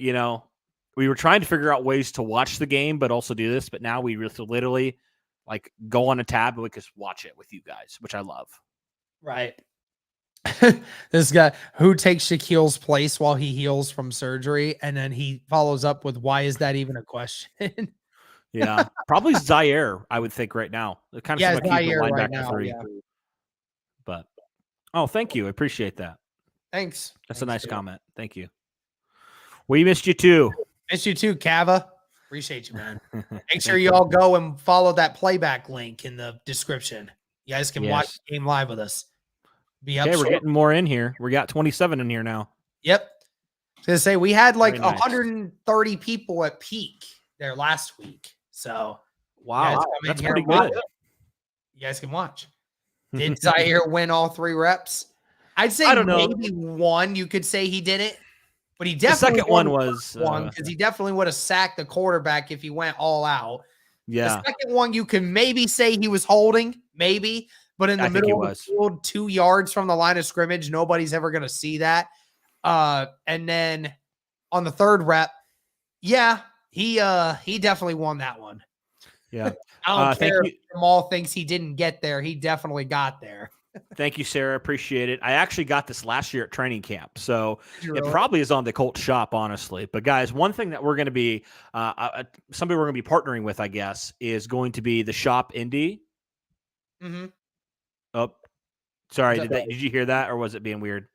were trying to figure out ways to watch the game, but also do this. But now we literally like go on a tab and we can watch it with you guys, which I love. Right. This guy who takes Shaquille's place while he heals from surgery, and then he follows up with, "Why is that even a question?" Yeah, probably Zaire. I would think right now. It kind of Zaire right now. 3. Yeah. But thank you. I appreciate that. Thanks. That's a nice comment. Thank you. We missed you too. Missed you too, Kava. Appreciate you, man. Make sure you all go and follow that playback link in the description. You guys can watch the game live with us. Okay, we're getting more in here. We got 27 in here now. Yep. I was gonna say we had like 130 people at peak there last week. So wow, that's pretty good. You guys can watch. Did Zaire win all 3 reps? I'd say maybe 1. You could say he did it, But he definitely the second one was because he definitely would have sacked the quarterback if he went all out. Yeah. The second one, you can maybe say he was holding, maybe, but in the middle of the field, 2 yards from the line of scrimmage, nobody's ever going to see that. And then on the third rep, yeah, he definitely won that one. Yeah. I don't care if Jamal thinks he didn't get there. He definitely got there. Thank you, Sarah. Appreciate it. I actually got this last year at training camp, so it probably is on the Colts shop, honestly. But guys, one thing that we're going to be, somebody we're going to be partnering with, I guess, is going to be the Shop Indy. Mm-hmm. Oh, sorry. Did you hear that, or was it being weird?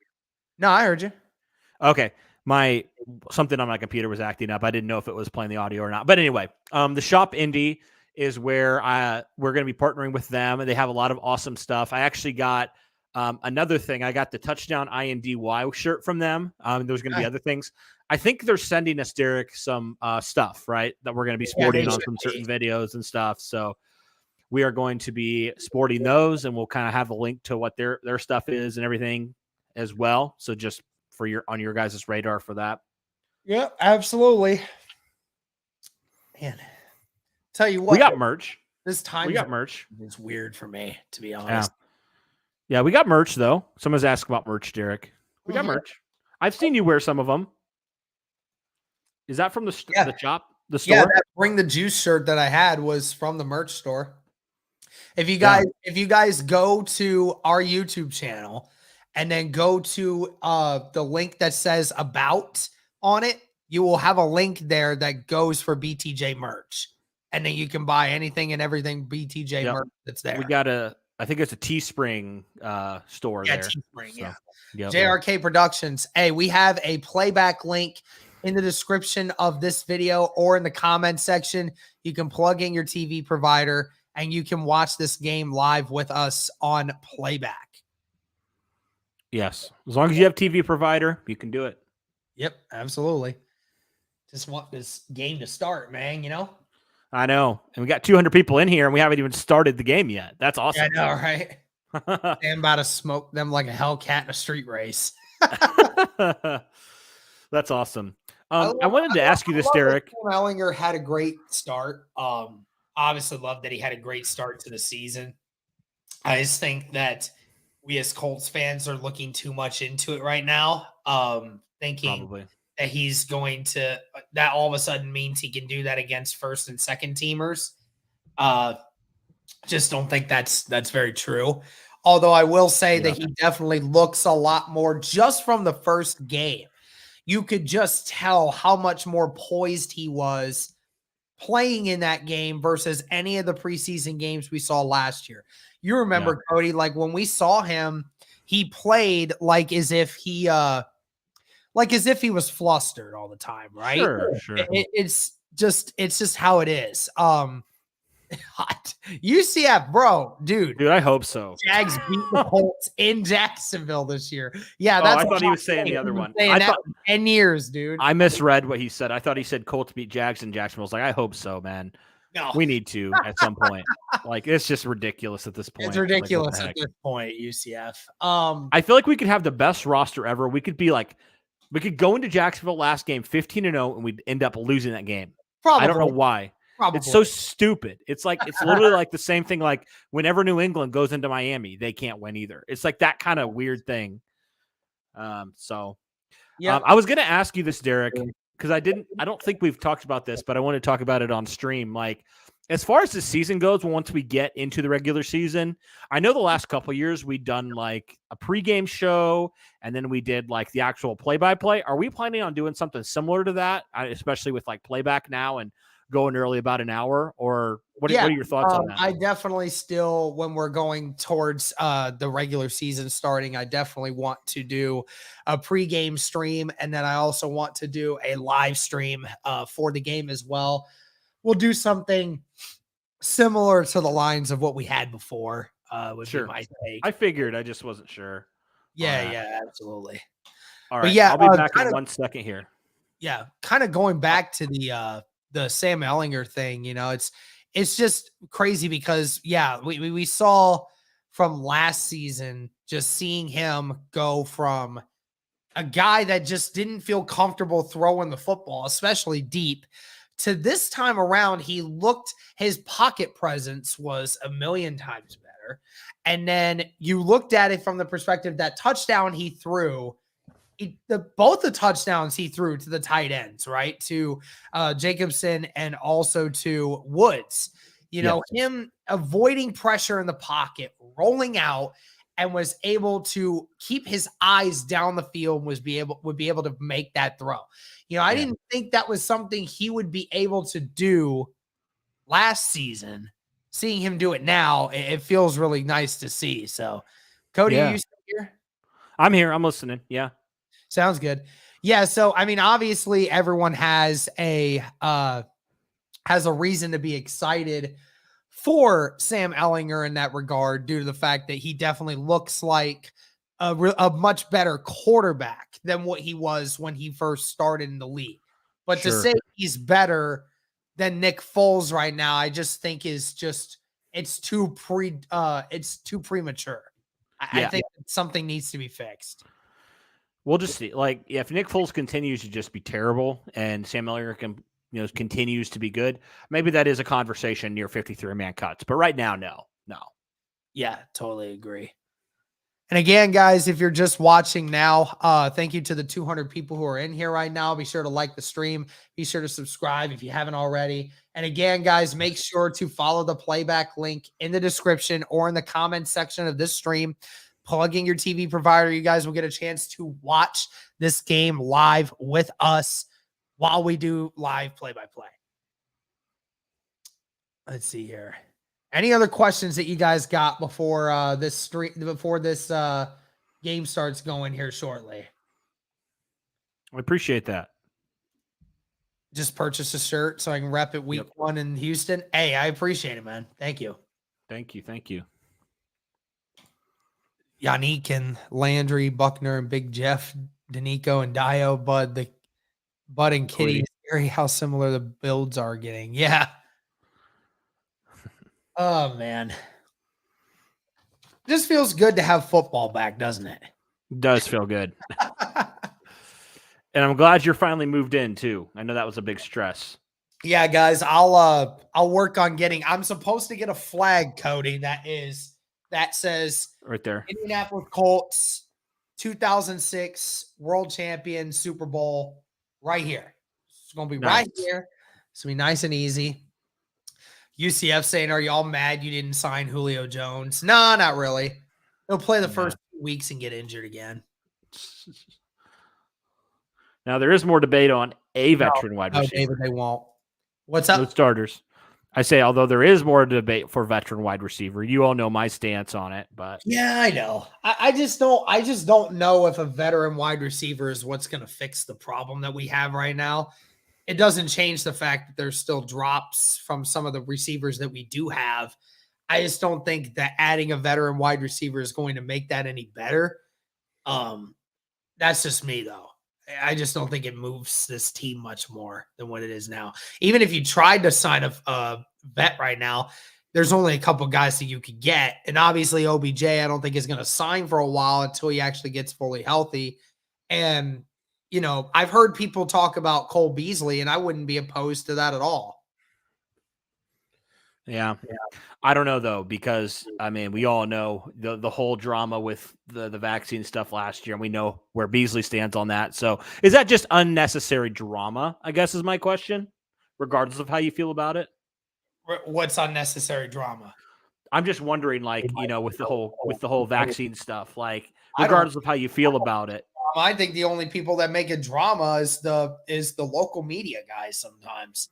No, I heard you. Okay. Something on my computer was acting up. I didn't know if it was playing the audio or not. But anyway, the Shop Indy is where we're going to be partnering with them, and they have a lot of awesome stuff. I actually got another thing. I got the Touchdown INDY shirt from them. There's going to be other things. I think they're sending us, Derek, some stuff, right, that we're going to be sporting on some certain videos and stuff. So we are going to be sporting those, and we'll kind of have a link to what their stuff is and everything as well. So just on your guys' radar for that. Yeah, absolutely. Man. Tell you what, we got merch. This time we got merch. It's weird for me, to be honest. Yeah, we got merch though. Someone's asking about merch, Derek. We got merch. I've seen you wear some of them. Is that from the shop? The store? Yeah, that Bring the Juice shirt that I had was from the merch store. If you guys go to our YouTube channel and then go to the link that says About on it, you will have a link there that goes for BTJ merch. And then you can buy anything and everything BTJ merch that's there. We got I think it's a Teespring store there. Teespring, so, yeah. JRK Productions. Hey, we have a playback link in the description of this video or in the comment section. You can plug in your TV provider and you can watch this game live with us on playback. Yes. As long as you have TV provider, you can do it. Yep, absolutely. Just want this game to start, man, I know. And we got 200 people in here, and we haven't even started the game yet. That's awesome. Yeah, I know, right? I'm about to smoke them like a Hellcat in a street race. That's awesome. I wanted to ask you this, Derek. Ellinger had a great start. Obviously love that he had a great start to the season. I just think that we as Colts fans are looking too much into it right now, thinking Probably that he's going to – that all of a sudden means he can do that against first and second teamers. Just don't think that's very true. Although I will say that he definitely looks a lot more just from the first game. You could just tell how much more poised he was playing in that game versus any of the preseason games we saw last year. You remember, Cody, like when we saw him, he played like as if he was flustered all the time, right? Sure. It's just how it is. UCF, bro, dude, I hope so. Jags beat the Colts in Jacksonville this year. Yeah, I thought he was saying the other one. I thought 10 years, dude. I misread what he said. I thought he said Colts beat Jags in Jacksonville. I was like, I hope so, man. No. We need to at some point. Like, it's just ridiculous at this point. It's ridiculous at this point, UCF. I feel like we could have the best roster ever. We could go into Jacksonville last game 15-0, and we'd end up losing that game. Probably. I don't know why. Probably. It's so stupid. It's literally like the same thing. Like whenever New England goes into Miami, they can't win either. It's like that kind of weird thing. I was going to ask you this, Derek, because I don't think we've talked about this, but I want to talk about it on stream. Like, as far as the season goes, once we get into the regular season, I know the last couple of years we've done like a pregame show, and then we did like the actual play-by-play. Are we planning on doing something similar to that, especially with like playback now and going early about an hour? Or what are your thoughts on that? I definitely still, when we're going towards the regular season starting, I definitely want to do a pregame stream, and then I also want to do a live stream for the game as well. We'll do something similar to the lines of what we had before. Would be my take. I figured. I just wasn't sure. Yeah, absolutely. All right. I'll be back in 1 second here. Yeah, kind of going back to the Sam Ellinger thing. It's just crazy because we saw from last season just seeing him go from a guy that just didn't feel comfortable throwing the football, especially deep. To this time around, his pocket presence was a million times better. And then you looked at it from the perspective that touchdown he threw, both the touchdowns he threw to the tight ends, right? To Jacobson and also to Woods. Him avoiding pressure in the pocket, rolling out, and was able to keep his eyes down the field, would be able to make that throw. I didn't think that was something he would be able to do last season. Seeing him do it now, it feels really nice to see. So, Cody, are you still here? I'm here. I'm listening. Yeah. Sounds good. Yeah. So, I mean, obviously everyone has a reason to be excited for Sam Ehlinger in that regard, due to the fact that he definitely looks like a much better quarterback than what he was when he first started in the league. But to say he's better than Nick Foles right now, I just think it's too premature. I think something needs to be fixed. We'll just see. Like, if Nick Foles continues to just be terrible and Sam Ehlinger continues to be good, maybe that is a conversation near 53-man cuts. But right now, no. Yeah, totally agree. And again, guys, if you're just watching now, thank you to the 200 people who are in here right now. Be sure to like the stream. Be sure to subscribe if you haven't already. And again, guys, make sure to follow the Playback link in the description or in the comment section of this stream. Plug in your TV provider. You guys will get a chance to watch this game live with us while we do live play-by-play. Let's see here. Any other questions that you guys got before this game starts going here shortly? I appreciate that. Just purchase a shirt so I can rep it week 1 in Houston. Hey, I appreciate it, man. Thank you. Thank you. Yannick and Landry, Buckner and Big Jeff, Danico and Dio, Bud and Kitty. Scary how similar the builds are getting. Yeah. Oh, man. This feels good to have football back, doesn't it? It does feel good. And I'm glad you're finally moved in, too. I know that was a big stress. Yeah, guys, I'll work on getting – I'm supposed to get a flag, Cody, that says right there, Indianapolis Colts 2006 World Champion Super Bowl right here. It's going to be right here. It's going to be nice and easy. UCF saying, are y'all mad you didn't sign Julio Jones? No, not really. He'll play the first 2 weeks and get injured again. Now, there is more debate on a veteran wide receiver. David, they won't. What's up? No starters. I say, although there is more debate for veteran wide receiver, you all know my stance on it. But yeah, I know. I just don't know if a veteran wide receiver is what's going to fix the problem that we have right now. It doesn't change the fact that there's still drops from some of the receivers that we do have. I just don't think that adding a veteran wide receiver is going to make that any better. That's just me, though. I just don't think it moves this team much more than what it is now. Even if you tried to sign a vet right now, there's only a couple guys that you could get. And obviously OBJ, I don't think is going to sign for a while until he actually gets fully healthy. And, I've heard people talk about Cole Beasley, and I wouldn't be opposed to that at all. Yeah. I don't know, though, because, I mean, we all know the whole drama with the vaccine stuff last year, and we know where Beasley stands on that. So is that just unnecessary drama, I guess is my question, regardless of how you feel about it? What's unnecessary drama? I'm just wondering, with the whole vaccine stuff, regardless of how you feel about it. I think the only people that make it drama is the local media guys sometimes.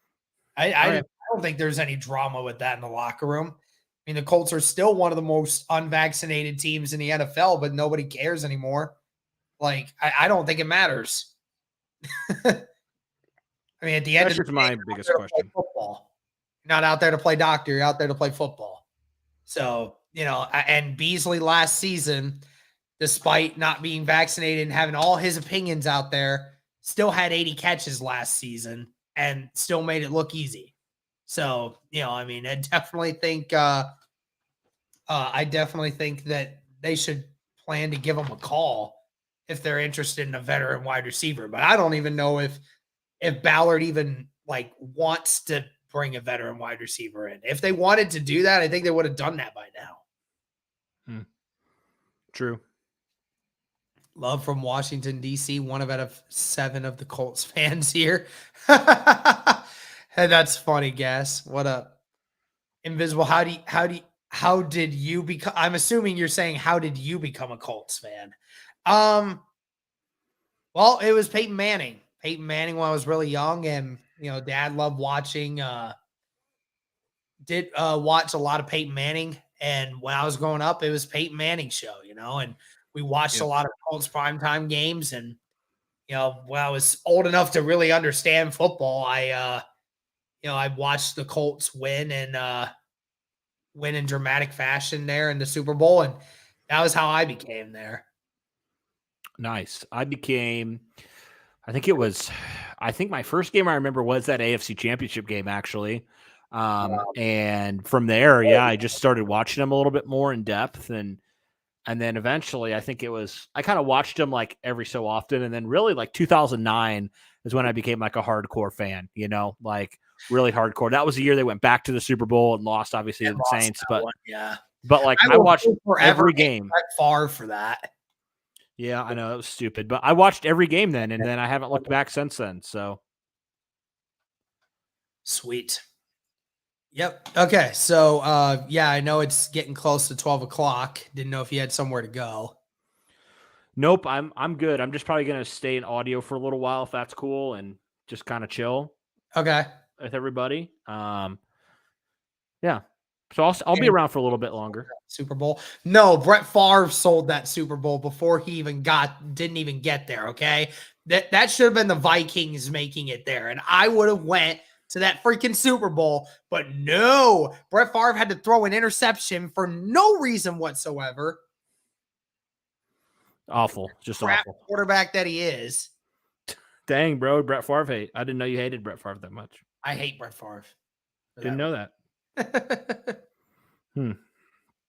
I don't think there's any drama with that in the locker room. I mean, the Colts are still one of the most unvaccinated teams in the NFL, but nobody cares anymore. I don't think it matters. I mean, at the end of the day, my biggest question. Football. You're not out there to play doctor. You're out there to play football. So, and Beasley last season, despite not being vaccinated and having all his opinions out there, still had 80 catches last season and still made it look easy. So, I definitely think that they should plan to give him a call if they're interested in a veteran wide receiver. But I don't even know if Ballard even like wants to bring a veteran wide receiver in. If they wanted to do that, I think they would have done that by now. True. Love from Washington, D.C., one out of 7 of the Colts fans here. That's funny, Gas. What up? Invisible, how did you become? I'm assuming you're saying, how did you become a Colts fan? Well, it was Peyton Manning. Peyton Manning when I was really young, and Dad loved watching. Did watch a lot of Peyton Manning, and when I was growing up, it was Peyton Manning show, and we watched a lot of Colts primetime games, and when I was old enough to really understand football, I watched the Colts win and win in dramatic fashion there in the Super Bowl, and that was how I became there. Nice. I think my first game I remember was that AFC Championship game, actually. And from there, I just started watching them a little bit more in depth, and then eventually I kind of watched them like every so often, and then really like 2009 is when I became like a hardcore fan, like really hardcore. That was the year they went back to the Super Bowl and lost, obviously, to the Saints, but like I watched every game. Far for that. Yeah, I know, that was stupid, but I watched every game then, and then I haven't looked back since then. So sweet. Yep. Okay. So, I know it's getting close to 12 o'clock. Didn't know if you had somewhere to go. Nope. I'm good. I'm just probably going to stay in audio for a little while, if that's cool, and just kind of chill. Okay. With everybody. Yeah. So I'll be around for a little bit longer. Super Bowl. No, Brett Favre sold that Super Bowl before he didn't even get there. Okay. That should have been the Vikings making it there. And I would have went to that freaking Super Bowl, but no, Brett Favre had to throw an interception for no reason whatsoever. Awful. Just awful. Quarterback that he is. Dang, bro. Brett Favre hate. I didn't know you hated Brett Favre that much. I hate Brett Favre. Didn't know that.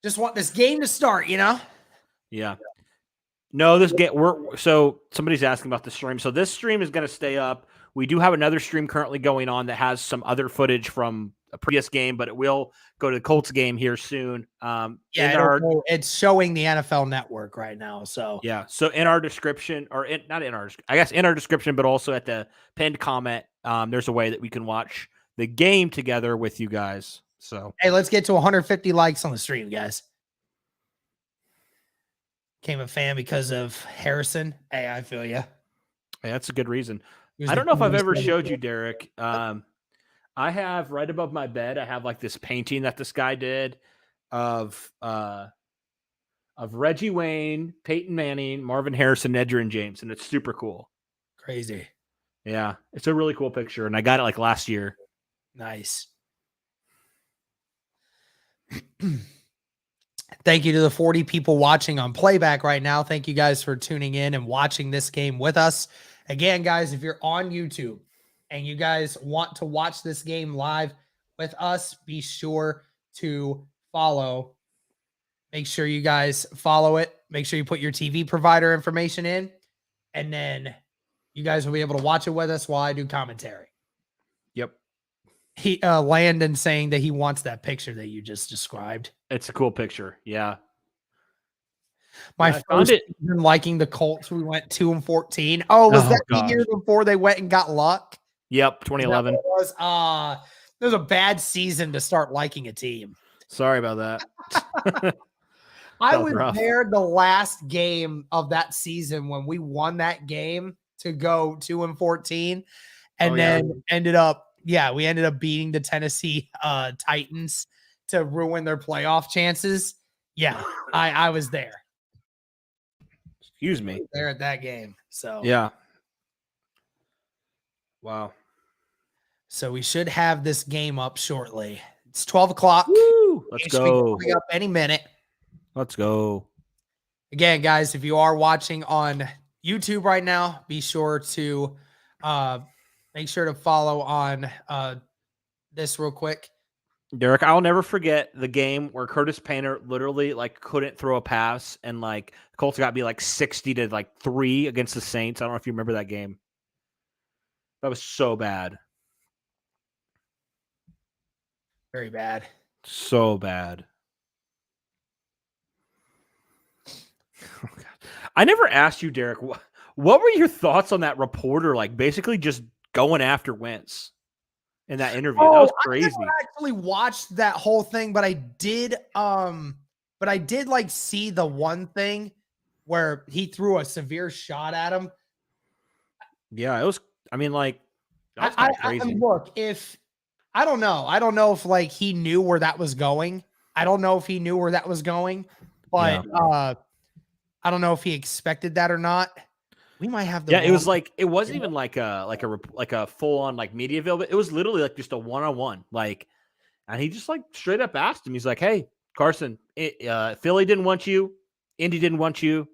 Just want this game to start, Yeah. No, so somebody's asking about the stream. So this stream is going to stay up. We do have another stream currently going on that has some other footage from a previous game, but it will go to the Colts game here soon. It's showing the NFL Network right now. So yeah. So in our description, in our description, but also at the pinned comment, there's a way that we can watch the game together with you guys. So hey, let's get to 150 likes on the stream, guys. Became a fan because of Harrison. Hey, I feel you. Hey, that's a good reason. I don't know if I've ever showed you, Derek. I have right above my bed, I have like this painting that this guy did of Reggie Wayne, Peyton Manning, Marvin Harrison, Edgerrin James, and it's super cool. Crazy. Yeah, it's a really cool picture, and I got it like last year. Nice. Thank you to the 40 people watching on Playback right now. Thank you guys for tuning in and watching this game with us. Again, guys, if you're on YouTube and you guys want to watch this game live with us, be sure to follow. Make sure you guys follow it. Make sure you put your TV provider information in, and then you guys will be able to watch it with us while I do commentary. Yep. Landon saying that he wants that picture that you just described. It's a cool picture. Yeah. My first season liking the Colts, we went 2-14. Oh, was that the year before they went and got Luck? Yep, 2011. It was a bad season to start liking a team. Sorry about that. I was there the last game of that season when we won that game to go 2-14, and then ended up beating the Tennessee Titans to ruin their playoff chances. Yeah, I was there. Excuse me. There at that game. So yeah. Wow. So we should have this game up shortly. It's 12 o'clock. Woo! Let's go. Coming up any minute. Let's go. Again, guys, if you are watching on YouTube right now, be sure to make sure to follow on this real quick. Derek, I'll never forget the game where Curtis Painter literally like couldn't throw a pass, and like Colts got to be like 60-3 against the Saints. I don't know if you remember that game. That was so bad. Very bad. So bad. Oh, God. I never asked you, Derek, what were your thoughts on that reporter like basically just going after Wentz in that interview? That was crazy. I never actually watched that whole thing, but I did like see the one thing where he threw a severe shot at him. Yeah, it was, I mean, like, that was kind of crazy. Look, if I don't know if like he knew where that was going. I don't know if he knew where that was going, but I don't know if he expected that or not. We might have the it was like it wasn't even like a full on like media available. It was literally like just a 1-on-1, like, and he just like straight up asked him. He's like, "Hey, Carson, Philly didn't want you, Indy didn't want you,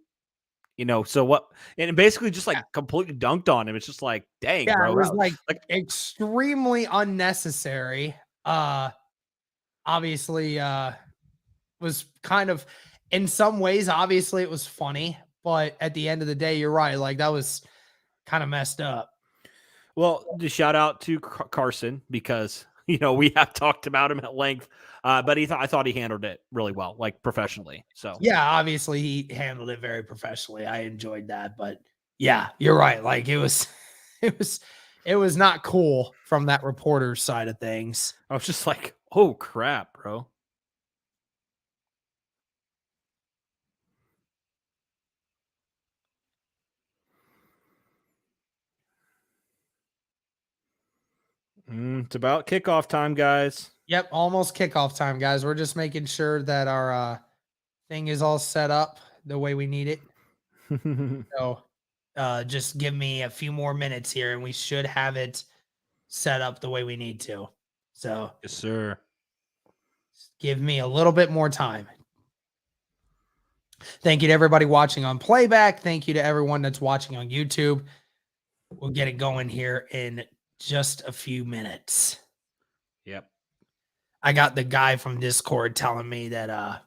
so what?" And basically just like completely dunked on him. It's just like, dang, bro, it was like extremely unnecessary. Obviously, was kind of in some ways. Obviously, it was funny. But at the end of the day, you're right. Like, that was kind of messed up. Well, just shout out to Carson because, we have talked about him at length, but I thought he handled it really well, like professionally. So, yeah, obviously he handled it very professionally. I enjoyed that. But yeah, you're right. Like, it was not cool from that reporter's side of things. I was just like, oh, crap, bro. It's about kickoff time, guys. Yep, almost kickoff time, guys. We're just making sure that our thing is all set up the way we need it. So just give me a few more minutes here and we should have it set up the way we need to. So yes, sir. Give me a little bit more time. Thank you to everybody watching on Playback. Thank you to everyone that's watching on YouTube. We'll get it going here in just a few minutes. Yep. I got the guy from Discord telling me that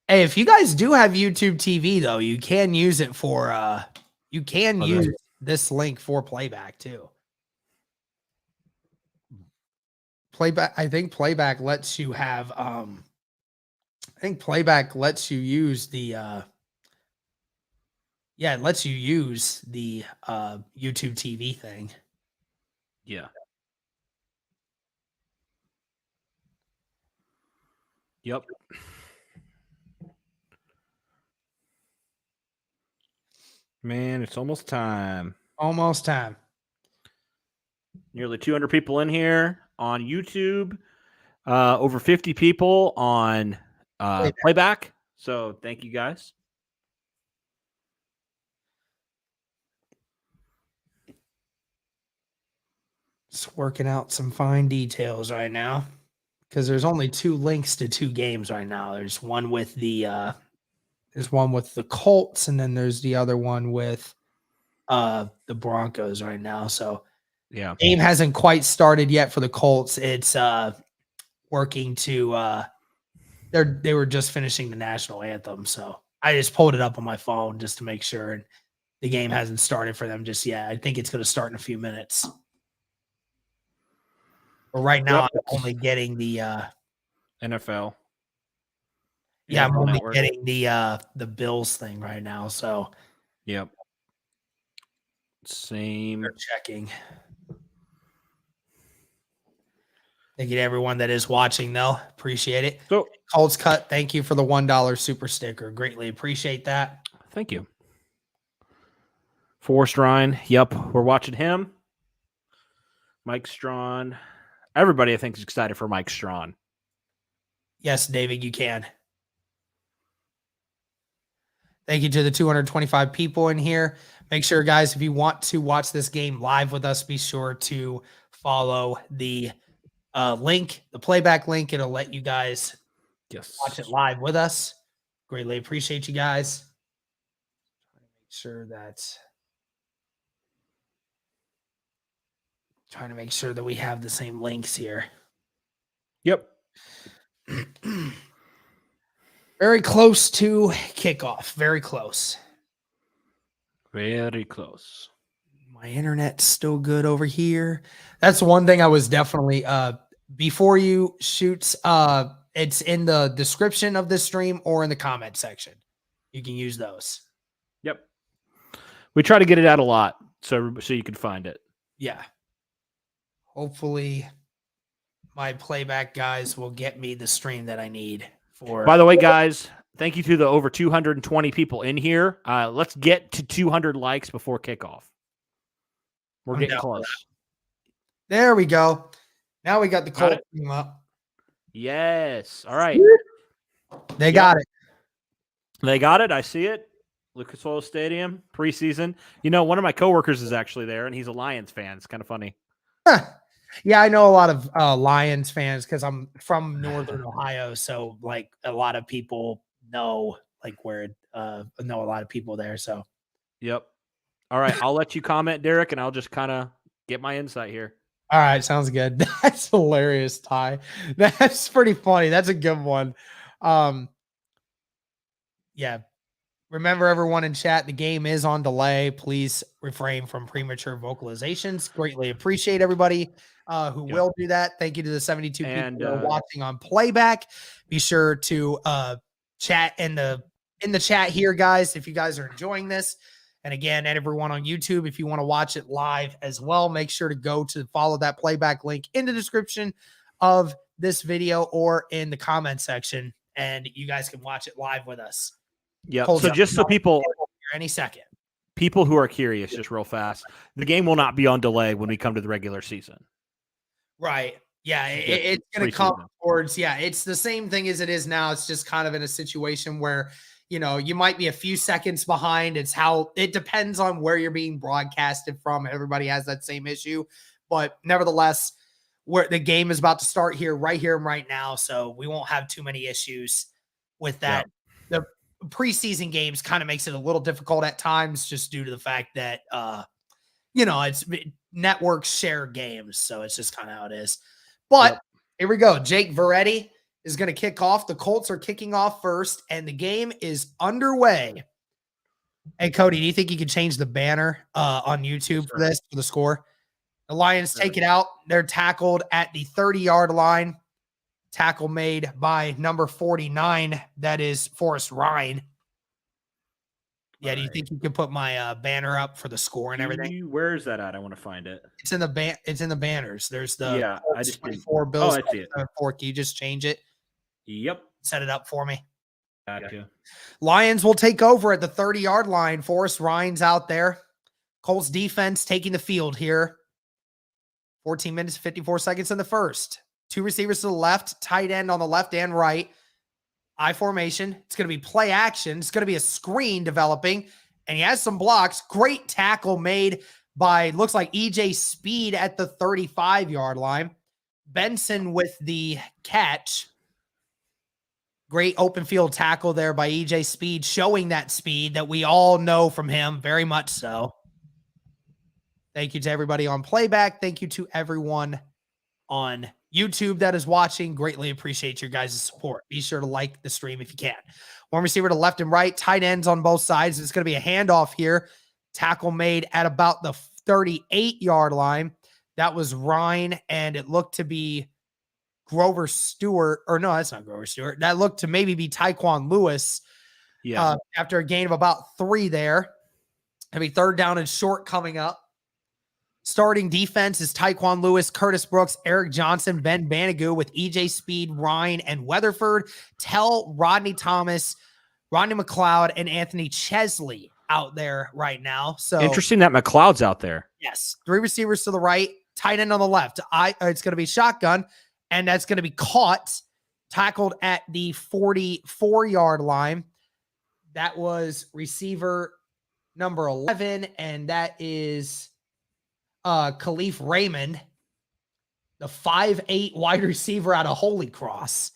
hey, if you guys do have YouTube TV though, you can use it for you can use this link for Playback too. Playback, I think Playback lets you have I think Playback lets you use the it lets you use the YouTube TV thing. Yeah. Yep. Man, it's almost time. Almost time. Nearly 200 people in here on YouTube. Over 50 people on Playback. So thank you guys. Just working out some fine details right now because there's only 2 links to 2 games right now. There's one with the Colts and then there's the other one with the Broncos right now. So yeah, game hasn't quite started yet for the Colts. It's working to they were just finishing the national anthem. So I just pulled it up on my phone just to make sure, and the game hasn't started for them just yet. I think it's going to start in a few minutes. But right now, I'm only getting the NFL. Yeah, I'm only getting the Bills thing right now. So yep. Same. They're checking. Thank you to everyone that is watching, though. Appreciate it. So Colts Cut, thank you for the $1 super sticker. Greatly appreciate that. Thank you. Forrest Ryan. Yep, we're watching him. Mike Strawn. Everybody, I think, is excited for Mike Strawn. Yes, David, you can. Thank you to the 225 people in here. Make sure, guys, if you want to watch this game live with us, be sure to follow the link, the Playback link. It'll let you guys watch it live with us. Greatly appreciate you guys. Make sure that Trying to make sure that we have the same links here. Yep. Very close to kickoff. Very close. Very close. My internet's still good over here. That's one thing I was definitely before you shoots, it's in the description of this stream or in the comment section. You can use those. Yep. We try to get it out a lot so you can find it. Yeah. Hopefully my playback guys will get me the stream that I need for. By the way, guys, thank you to the over 220 people in here. Let's get to 200 likes before kickoff. We're getting close. There we go. Now we got the Colts team up. Yes. All right. They got it. They got it. I see it. Lucas Oil Stadium, preseason. You know, one of my coworkers is actually there, and he's a Lions fan. It's kind of funny. Yeah, I know a lot of Lions fans because I'm from Northern Ohio, so like a lot of people know like where know a lot of people there. So, yep. All right, I'll let you comment, Derek, and I'll just kind of get my insight here. All right, sounds good. That's hilarious, Ty. That's pretty funny. That's a good one. Yeah. Remember, everyone in chat, the game is on delay. Please refrain from premature vocalizations. Greatly appreciate everybody who will do that. Thank you to the 72 people who are watching on playback. Be sure to chat in the chat here, guys, if you guys are enjoying this. And again, and everyone on YouTube, if you want to watch it live as well, make sure to go to follow that playback link in the description of this video or in the comment section, and you guys can watch it live with us. Yeah. So just so people, any second, people who are curious, just real fast, the game will not be on delay when we come to the regular season. Right. Yeah. It's going to come towards, it's the same thing as it is now. It's just kind of in a situation where, you know, you might be a few seconds behind. It's how it depends on where you're being broadcasted from. Everybody has that same issue, but nevertheless, where the game is about to start here and right now. So we won't have too many issues with that. Yep. The preseason games kind of makes it a little difficult at times just due to the fact that, you know, it's networks share games. So it's just kind of how it is. But here we go. Jake Veretti is going to kick off. The Colts are kicking off first, and the game is underway. Hey, Cody, do you think you could change the banner on YouTube for this, for the score? The Lions take it out. They're tackled at the 30-yard line. Tackle made by number 49. That is Forrest Ryan. Yeah, do you think you can put my banner up for the score and everything? Where is that at? I want to find it. It's in the It's in the banners. There's the I just 24 Bills. I see it. 4. Can you just change it? Yep. Set it up for me. Gotcha. Lions will take over at the 30-yard line. Forrest Ryan's out there. Colts defense taking the field here. 14 minutes, 54 seconds in the first. 2 receivers to the left, tight end on the left and right. I formation. It's going to be play action. It's going to be a screen developing, and he has some blocks. Great tackle made by, looks like EJ Speed at the 35-yard line. Benson with the catch. Great open field tackle there by EJ Speed, showing that speed that we all know from him, very much so. Thank you to everybody on playback. Thank you to everyone on YouTube that is watching. Greatly appreciate your guys' support. Be sure to like the stream if you can. One receiver to left and right, tight ends on both sides. It's going to be a handoff here. Tackle made at about the 38-yard line. That was Ryan, and it looked to be Grover Stewart. Or no, that's not Grover Stewart. That looked to maybe be Tyquan Lewis. Yeah. After a gain of about 3 there. It'll be 3rd down and short coming up. Starting defense is Tyquan Lewis, Curtis Brooks, Eric Johnson, Ben Banigou with EJ Speed, Ryan, and Weatherford. Tell Rodney Thomas, Rodney McLeod, and Anthony Chesley out there right now. So interesting that McLeod's out there. Yes. 3 receivers to the right, tight end on the left. It's going to be shotgun, and that's going to be caught, tackled at the 44-yard line. That was receiver number 11, and that is Khalif Raymond, the 5'8" wide receiver out of Holy Cross.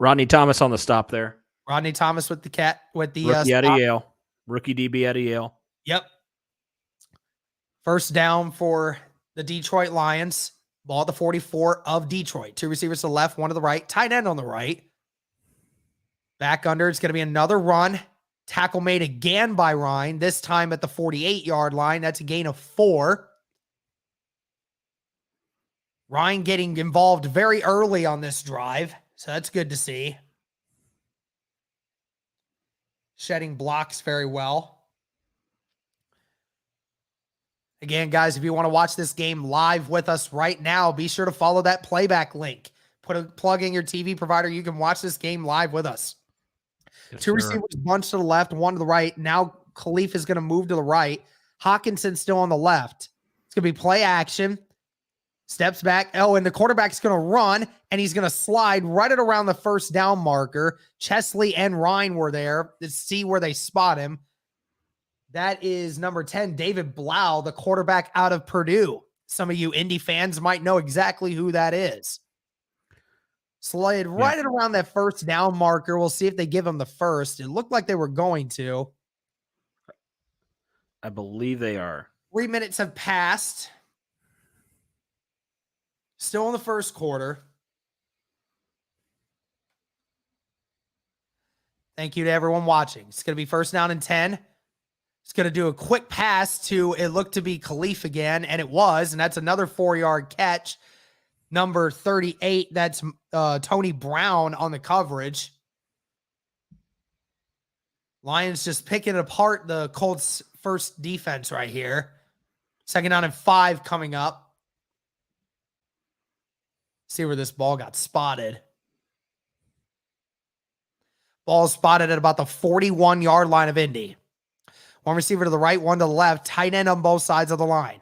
Rodney Thomas on the stop there. Rodney Thomas with the rookie out of Yale. Rookie DB out of Yale. Yep. First down for the Detroit Lions. Ball at the 44 of Detroit. 2 receivers to the left, 1 to the right. Tight end on the right. Back under. It's going to be another run. Tackle made again by Ryan, this time at the 48-yard line. That's a gain of 4. Ryan getting involved very early on this drive, so that's good to see. Shedding blocks very well. Again, guys, if you want to watch this game live with us right now, be sure to follow that Playback link. Plug in your TV provider. You can watch this game live with us. Yes, 2 receivers bunched to the left, 1 to the right. Now Khalif is going to move to the right. Hawkinson still on the left. It's going to be play action. Steps back. Oh, and the quarterback's going to run, and he's going to slide right at around the first down marker. Chesley and Ryan were there to see where they spot him. That is number 10, David Blau, the quarterback out of Purdue. Some of you Indy fans might know exactly who that is. Slid right at around that first down marker. We'll see if they give him the first. It looked like they were going to. I believe they are. 3 minutes have passed. Still in the first quarter. Thank you to everyone watching. It's going to be first down and 10. It's going to do a quick pass to, it looked to be Khalif again, and it was, and that's another 4-yard catch. Number 38, that's Tony Brown on the coverage. Lions just picking apart the Colts' first defense right here. Second down and 5 coming up. See where this ball got spotted. Ball spotted at about the 41-yard line of Indy. 1 receiver to the right, 1 to the left. Tight end on both sides of the line.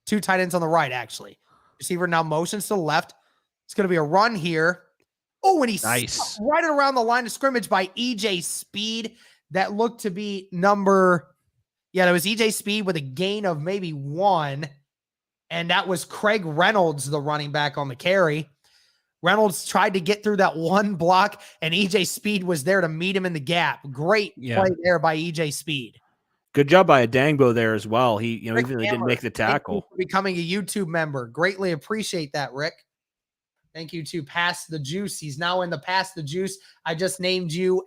2 tight ends on the right, actually. Receiver now motions to the left. It's going to be a run here. Oh, and he's nice. Right around the line of scrimmage by EJ Speed. That looked to be number, that was EJ Speed with a gain of maybe 1. And that was Craig Reynolds, the running back on the carry. Reynolds tried to get through that one block, and EJ Speed was there to meet him in the gap. Great play there by EJ Speed. Good job by Adangbo there as well. He, even though he didn't make the tackle. Thank you for becoming a YouTube member. Greatly appreciate that, Rick. Thank you to Pass the Juice. He's now in the Pass the Juice. I just named you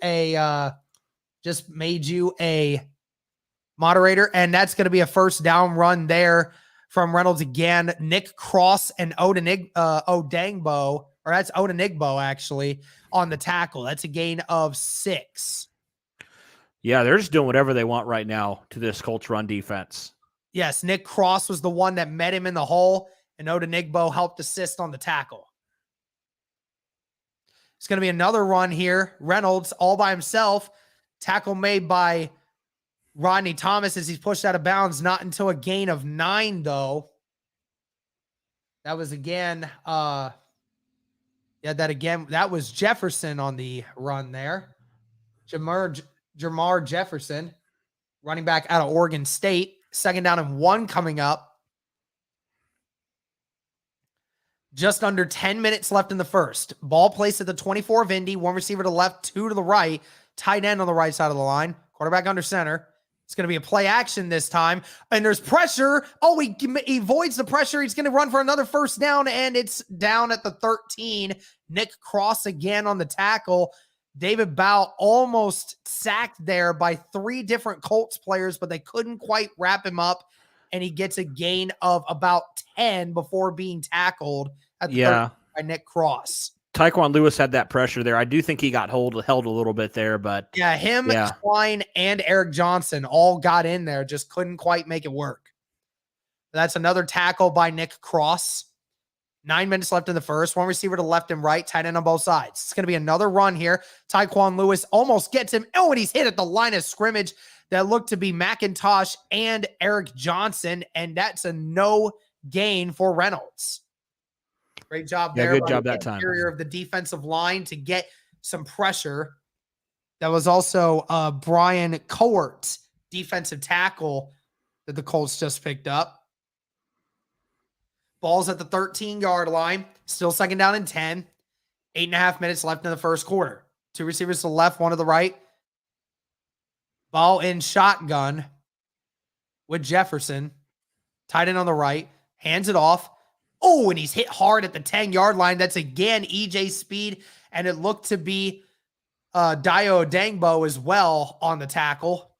just made you a moderator, and that's going to be a first down run there from Reynolds again. Nick Cross and Odangbo, or that's Odenigbo actually, on the tackle. That's a gain of 6. Yeah, they're just doing whatever they want right now to this Colts run defense. Yes, Nick Cross was the one that met him in the hole, and Odenigbo helped assist on the tackle. It's going to be another run here. Reynolds all by himself. Tackle made by Rodney Thomas as he's pushed out of bounds. Not until a gain of 9, though. That was again, that was Jefferson on the run there. Jamar Jefferson, running back out of Oregon State. Second down and 1 coming up. Just under 10 minutes left in the first. Ball placed at the 24 of Indy. 1 receiver to the left, 2 to the right. Tight end on the right side of the line. Quarterback under center. It's going to be a play action this time. And there's pressure. Oh, he avoids the pressure. He's going to run for another first down, and it's down at the 13. Nick Cross again on the tackle. David Bow almost sacked there by 3 different Colts players, but they couldn't quite wrap him up, and he gets a gain of about 10 before being tackled at the 30 by Nick Cross. Tyquan Lewis had that pressure there. I do think he got held a little bit there, but him, Klein, and Eric Johnson all got in there, just couldn't quite make it work. That's another tackle by Nick Cross. 9 minutes left in the first. 1 receiver to left and right, tight end on both sides. It's going to be another run here. Tyquan Lewis almost gets him. Oh, and he's hit at the line of scrimmage. That looked to be McIntosh and Eric Johnson, and that's a no gain for Reynolds. Great job there. Good job that time. Interior of the defensive line to get some pressure. That was also Brian Coert, defensive tackle that the Colts just picked up. Ball's at the 13-yard line. Still second down and 10. 8.5 minutes left in the first quarter. 2 receivers to the left, 1 to the right. Ball in shotgun with Jefferson. Tight end on the right. hands it off. Oh, and he's hit hard at the 10-yard line. That's again EJ Speed, and it looked to be Dio Dangbo as well on the tackle.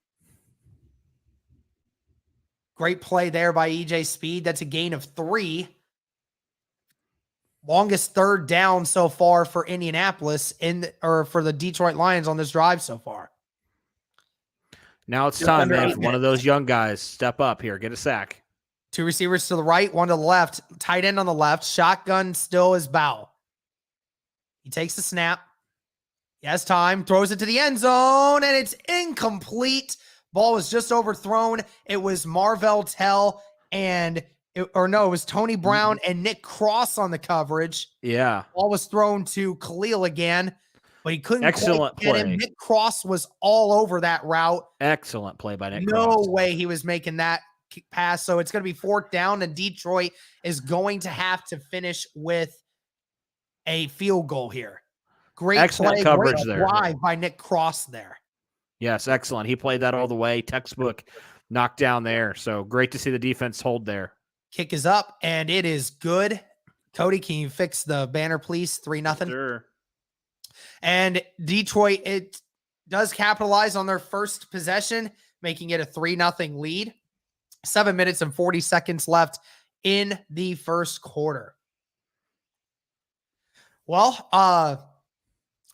Great play there by EJ Speed. That's a gain of 3. Longest third down so far for Indianapolis or for the Detroit Lions on this drive so far. Now it's time, man, for one of those young guys. Step up here. Get a sack. 2 receivers to the right, 1 to the left. Tight end on the left. Shotgun still is Bow. He takes the snap. He has time. Throws it to the end zone, and it's incomplete. Ball was just overthrown. It was Marvell Tell it was Tony Brown and Nick Cross on the coverage. Yeah. Ball was thrown to Khalil again, but he couldn't Excellent get play. him. Nick Cross was all over that route. Excellent play by Nick Cross. No way he was making that pass. So it's going to be 4th down, and Detroit is going to have to finish with a field goal here. Great excellent play, coverage great there. Drive by Nick Cross there. Yes, excellent. He played that all the way. Textbook knockdown there. So great to see the defense hold there. Kick is up, and it is good. Cody, can you fix the banner, please? 3-0. Sure. And Detroit, it does capitalize on their first possession, making it a 3-0 lead. 7 minutes and 40 seconds left in the first quarter. Well,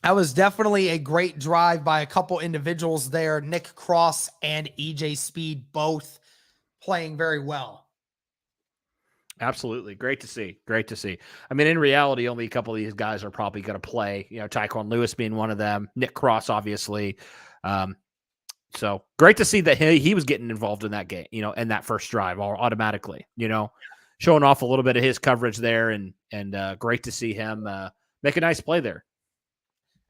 that was definitely a great drive by a couple individuals there. Nick Cross and EJ Speed both playing very well. Absolutely. Great to see. Great to see. I mean, in reality, only a couple of these guys are probably going to play, Tyquan Lewis being one of them, Nick Cross, obviously. So great to see that he was getting involved in that game, in that first drive automatically, showing off a little bit of his coverage there and great to see him make a nice play there.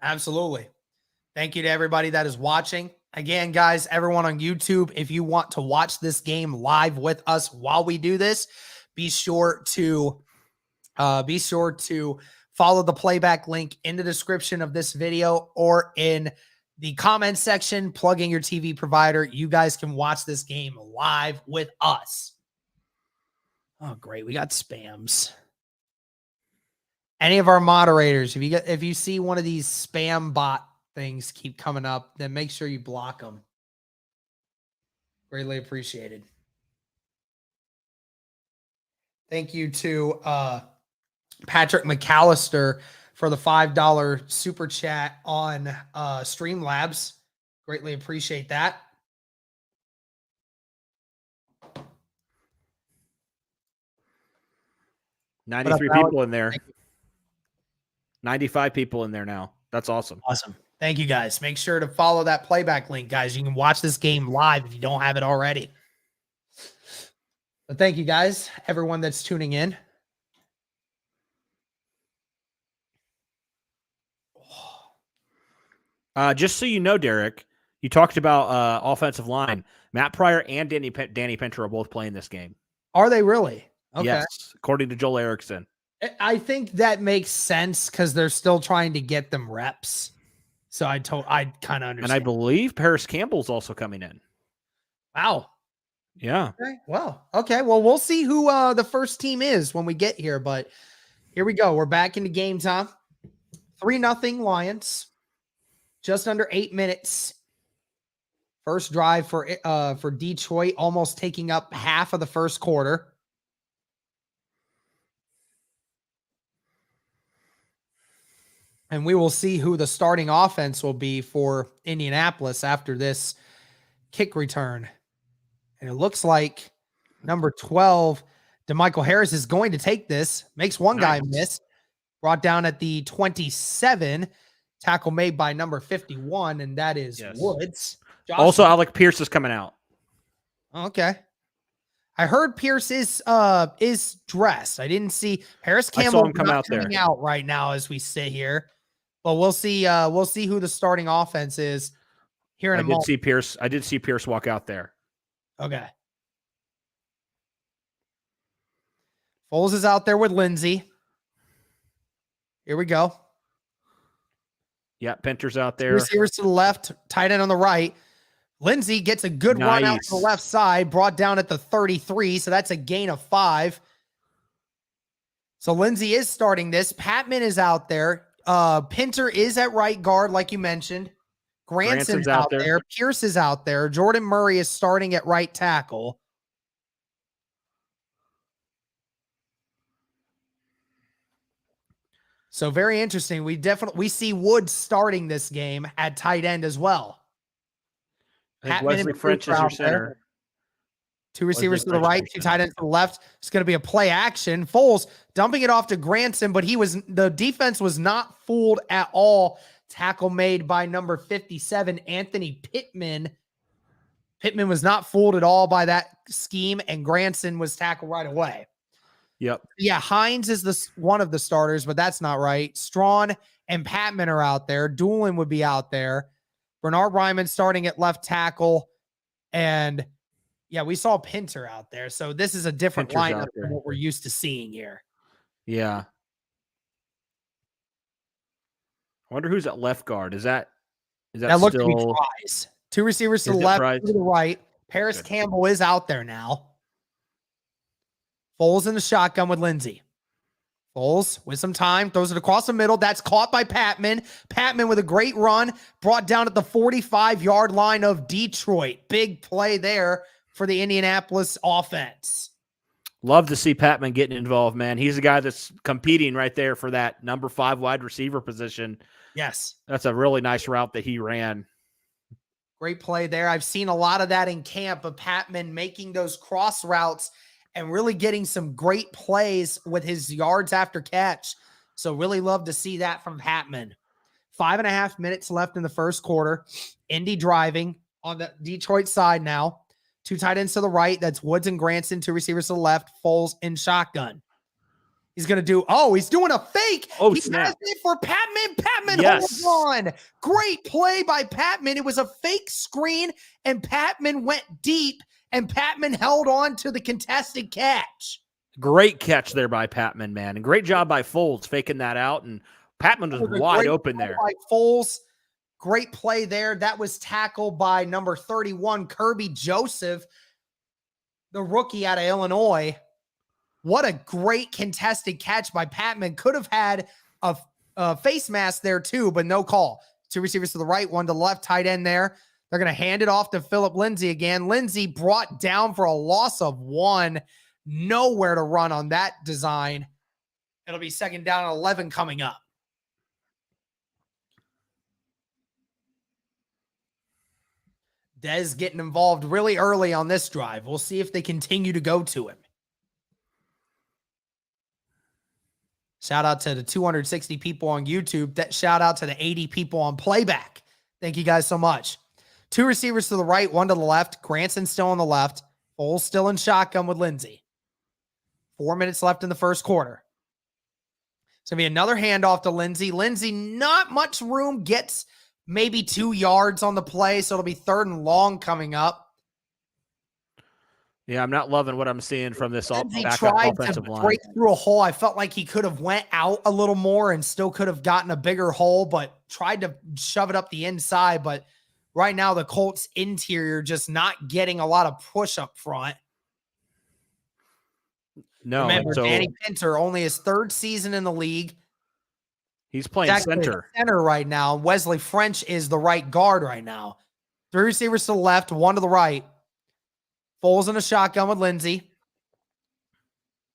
Absolutely. Thank you to everybody that is watching. Again, guys, everyone on YouTube, if you want to watch this game live with us while we do this, be sure to follow the playback link in the description of this video or in the comment section. Plug in your TV provider. You guys can watch this game live with us. Oh, great. We got spams. Any of our moderators, if you see one of these spam bot things keep coming up, then make sure you block them. Greatly appreciated. Thank you to Patrick McAllister for the $5 super chat on Streamlabs. Greatly appreciate that. $93 people in there. 95 people in there now. That's awesome. Awesome. Thank you, guys. Make sure to follow that playback link, guys. You can watch this game live if you don't have it already. But thank you, guys, everyone that's tuning in. Just so you know, Derek, you talked about offensive line. Matt Pryor and Danny Pinter are both playing this game. Are they really? Okay. Yes, according to Joel Erickson. I think that makes sense because they're still trying to get them reps. So I kind of understand. And I believe Paris Campbell's also coming in. Wow. Yeah. Okay. Well, okay. Well, we'll see who the first team is when we get here. But here we go. We're back into game time. 3-0 Lions. Just under 8 minutes. First drive for Detroit, almost taking up half of the first quarter. And we will see who the starting offense will be for Indianapolis after this kick return. And it looks like number 12, DeMichael Harris, is going to take this. Makes one guy miss. Brought down at the 27. Tackle made by number 51, and that is Woods. Also, Alec Pierce is coming out. Okay. I heard Pierce is dressed. I didn't see Harris Campbell coming out right now as we sit here. But we'll see who the starting offense is here in a moment. I did see Pierce walk out there. Okay. Foles is out there with Lindsey. Here we go. Yeah, Pinter's out there. Receivers to the left, tight end on the right. Lindsey gets a good run out to the left side, brought down at the 33, so that's a gain of 5. So Lindsey is starting this. Patman is out there. Pinter is at right guard, like you mentioned. Granson's out there. Pierce is out there. Jordan Murray is starting at right tackle. So very interesting. We see Woods starting this game at tight end as well. I think Wesley French is your center. Two receivers to the right, two tight ends to the left. It's going to be a play action. Foles dumping it off to Granson, but the defense was not fooled at all. Tackle made by number 57, Anthony Pittman. Pittman was not fooled at all by that scheme, and Granson was tackled right away. Yep. Yeah, Hines is one of the starters, but that's not right. Strawn and Patman are out there. Doolin would be out there. Bernard Ryman starting at left tackle. And yeah, we saw Pinter out there. So this is a different lineup than what we're used to seeing here. Yeah. I wonder who's at left guard. Is that looks to be Price. Two receivers to the left, two to the right. Paris Campbell is out there now. Foles in the shotgun with Lindsey. Foles with some time, throws it across the middle. That's caught by Patman. Patman with a great run, brought down at the 45-yard line of Detroit. Big play there for the Indianapolis offense. Love to see Patman getting involved, man. He's a guy that's competing right there for that number 5 wide receiver position. Yes. That's a really nice route that he ran. Great play there. I've seen a lot of that in camp of Patman making those cross routes and really getting some great plays with his yards after catch. So really love to see that from Patman. 5.5 minutes left in the first quarter. Indy driving on the Detroit side now. Two tight ends to the right. That's Woods and Granson. Two receivers to the left. Foles in shotgun. He's going to do, he's doing a fake. Oh, he snap. has it for Patman. Patman Yes. holds on. Great play by Patman. It was a fake screen, and Patman went deep, and Patman held on to the contested catch. Great catch there by Patman, man. And great job by Foles faking that out. And Patman was wide open there. By Foles. Great play there. That was tackled by number 31, Kirby Joseph, the rookie out of Illinois. What a great contested catch by Patman. Could have had a face mask there too, but no call. Two receivers to the right, one to the left, tight end there. They're going to hand it off to Philip Lindsay again. Lindsay brought down for a loss of 1. Nowhere to run on that design. It'll be second down and 11 coming up. Dez getting involved really early on this drive. We'll see if they continue to go to him. Shout out to the 260 people on YouTube. Shout out to the 80 people on Playback. Thank you guys so much. Two receivers to the right, one to the left. Granson still on the left. Foles still in shotgun with Lindsey. 4 minutes left in the first quarter. It's going to be another handoff to Lindsey. Lindsey, not much room, gets maybe 2 yards on the play, so it'll be 3rd and long coming up. Yeah, I'm not loving what I'm seeing from this backup offensive line. Break through a hole. I felt like he could have went out a little more and still could have gotten a bigger hole, but tried to shove it up the inside. But right now, the Colts interior just not getting a lot of push up front. No, remember, Danny Pinter, only his 3rd season in the league. He's playing center right now. Wesley French is the right guard right now. 3 receivers to the left, 1 to the right. Foles in a shotgun with Lindsey.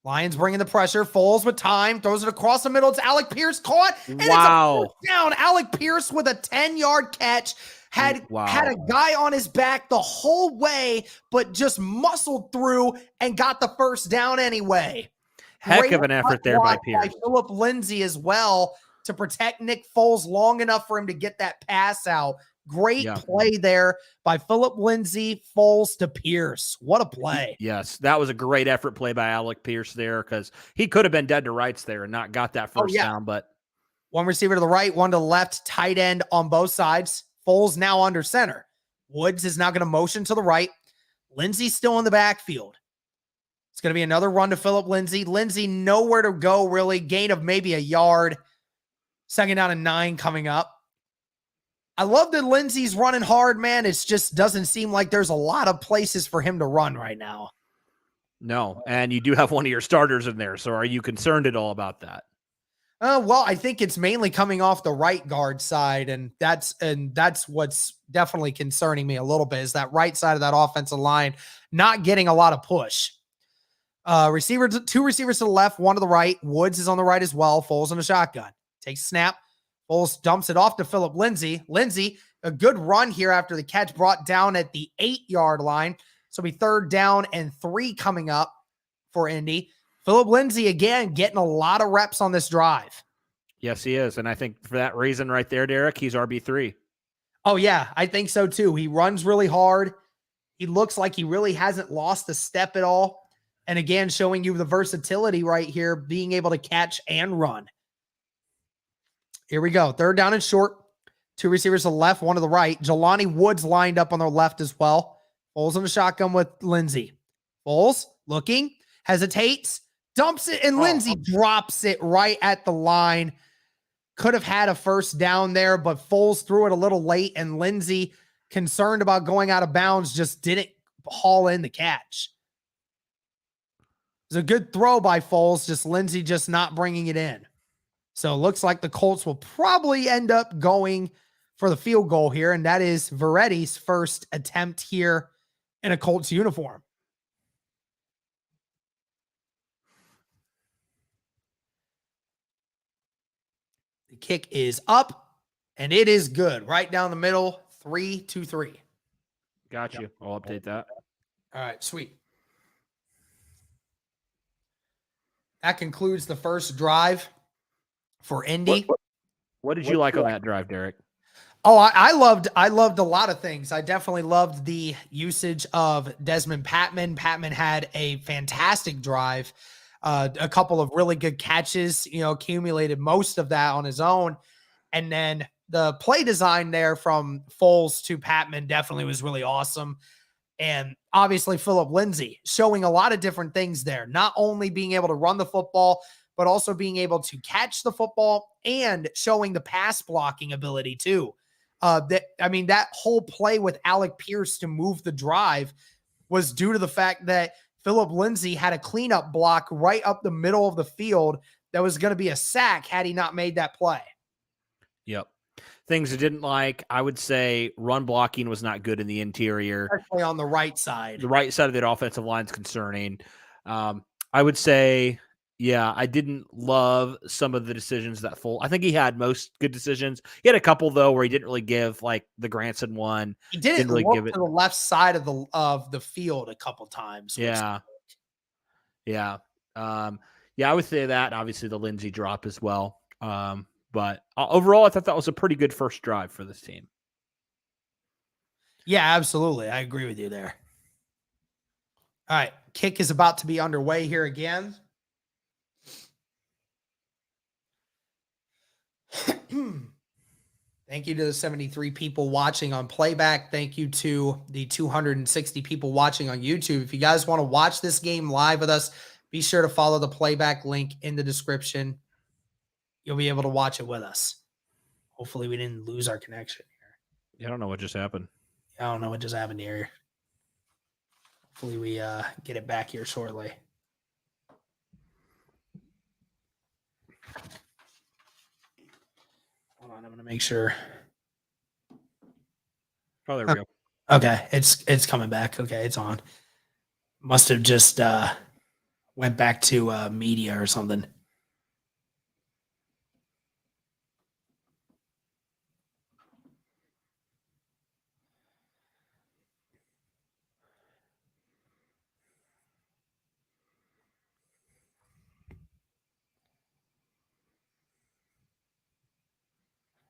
Lions bringing the pressure. Foles with time. Throws it across the middle. It's Alec Pierce caught. And it's a first down. Alec Pierce with a 10-yard catch. Had a guy on his back the whole way, but just muscled through and got the first down anyway. Heck of an effort there by Pierce. By Philip Lindsay as well to protect Nick Foles long enough for him to get that pass out. Great play there by Philip Lindsay, Foles to Pierce. What a play. Yes, that was a great effort play by Alec Pierce there because he could have been dead to rights there and not got that first down. But 1 receiver to the right, 1 to the left, tight end on both sides. Foles now under center. Woods is now going to motion to the right. Lindsay's still in the backfield. It's going to be another run to Philip Lindsay. Lindsay nowhere to go really. Gain of maybe a yard. 2nd down and 9 coming up. I love that Lindsey's running hard, man. It just doesn't seem like there's a lot of places for him to run right now. No, and you do have one of your starters in there. So are you concerned at all about that? Well, I think it's mainly coming off the right guard side, and that's what's definitely concerning me a little bit is that right side of that offensive line not getting a lot of push. Two receivers to the left, one to the right. Woods is on the right as well. Foles in a shotgun. Takes snap. Foles dumps it off to Philip Lindsay. Lindsay, a good run here after the catch brought down at the 8-yard line. So be 3rd down and 3 coming up for Indy. Philip Lindsay, again, getting a lot of reps on this drive. Yes, he is. And I think for that reason right there, Derek, he's RB3. Oh, yeah, I think so too. He runs really hard. He looks like he really hasn't lost a step at all. And again, showing you the versatility right here, being able to catch and run. Here we go. 3rd down and short. 2 receivers to the left, 1 to the right. Jelani Woods lined up on the left as well. Foles in the shotgun with Lindsay. Foles looking, hesitates, dumps it, and Lindsay drops it right at the line. Could have had a 1st down there, but Foles threw it a little late, and Lindsay, concerned about going out of bounds, just didn't haul in the catch. It was a good throw by Foles, just Lindsay just not bringing it in. So it looks like the Colts will probably end up going for the field goal here, and that is Veretti's first attempt here in a Colts uniform. The kick is up, and it is good. Right down the middle, 3-3. Got you. I'll update that. All right, sweet. That concludes the first drive for Indy. What did you like on that drive, Derek? Oh, I loved a lot of things. I definitely loved the usage of Desmond Patman. Patman had a fantastic drive, a couple of really good catches, accumulated most of that on his own. And then the play design there from Foles to Patman definitely was really awesome. And obviously Philip Lindsay showing a lot of different things there, not only being able to run the football, but also being able to catch the football and showing the pass blocking ability too. That whole play with Alec Pierce to move the drive was due to the fact that Philip Lindsay had a cleanup block right up the middle of the field that was going to be a sack had he not made that play. Yep. Things I didn't like, I would say run blocking was not good in the interior. Especially on the right side. The right side of that offensive line is concerning. I would say, yeah, I didn't love some of the decisions that I think he had most good decisions. He had a couple, though, where he didn't really give, like the Granson one. He didn't really give it to the left side of the field a couple times. Yeah. Yeah. I would say that. Obviously, the Lindsay drop as well. But overall, I thought that was a pretty good first drive for this team. Yeah, absolutely. I agree with you there. All right. Kick is about to be underway here again. Thank you to the 73 people watching on Playback. Thank you to the 260 people watching on YouTube. If you guys want to watch this game live with us, be sure to follow the Playback link in the description. You'll be able to watch it with us. Hopefully we didn't lose our connection here. I don't know what just happened. I don't know what just happened here. Hopefully we get it back here shortly. Hold on, I'm going to make sure. Oh, there we go. Okay, it's coming back. Okay, it's on. Must have just went back to media or something.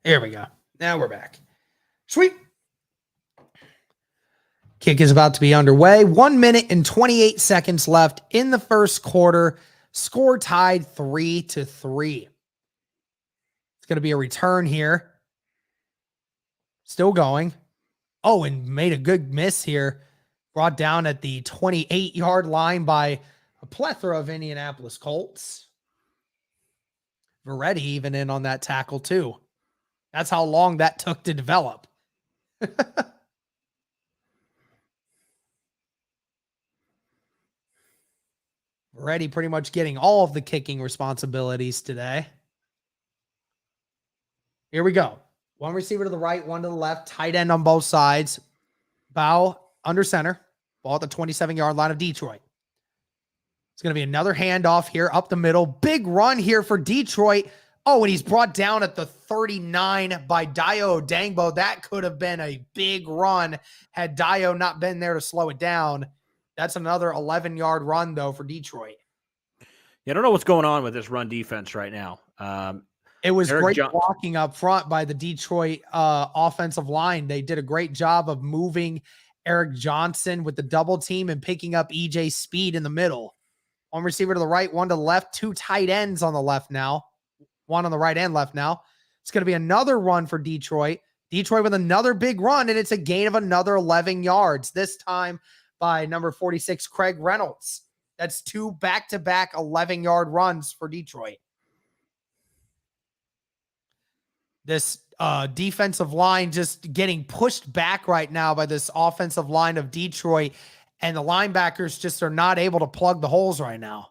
Here we go. Now we're back. Sweet. Kick is about to be underway. 1 minute and 28 seconds left in the first quarter. Score tied 3-3. It's going to be a return here. Still going. Oh, and made a good miss here. Brought down at the 28-yard line by a plethora of Indianapolis Colts. Veretti even in on that tackle too. That's how long that took to develop. Already pretty much getting all of the kicking responsibilities today. Here we go. One receiver to the right, one to the left, tight end on both sides. Bow under center. Ball at the 27-yard line of Detroit. It's going to be another handoff here up the middle. Big run here for Detroit. Oh, and he's brought down at the 39 by Dio Dangbo. That could have been a big run had Dio not been there to slow it down. That's another 11-yard run, though, for Detroit. Yeah, I don't know what's going on with this run defense right now. It was great blocking up front by the Detroit offensive line. They did a great job of moving Eric Johnson with the double team and picking up EJ Speed in the middle. One receiver to the right, one to the left, two tight ends on the left now. One on the right and left now. It's going to be another run for Detroit. Detroit with another big run, and it's a gain of another 11 yards, this time by number 46, Craig Reynolds. That's two back-to-back 11-yard runs for Detroit. This defensive line just getting pushed back right now by this offensive line of Detroit, and the linebackers just are not able to plug the holes right now.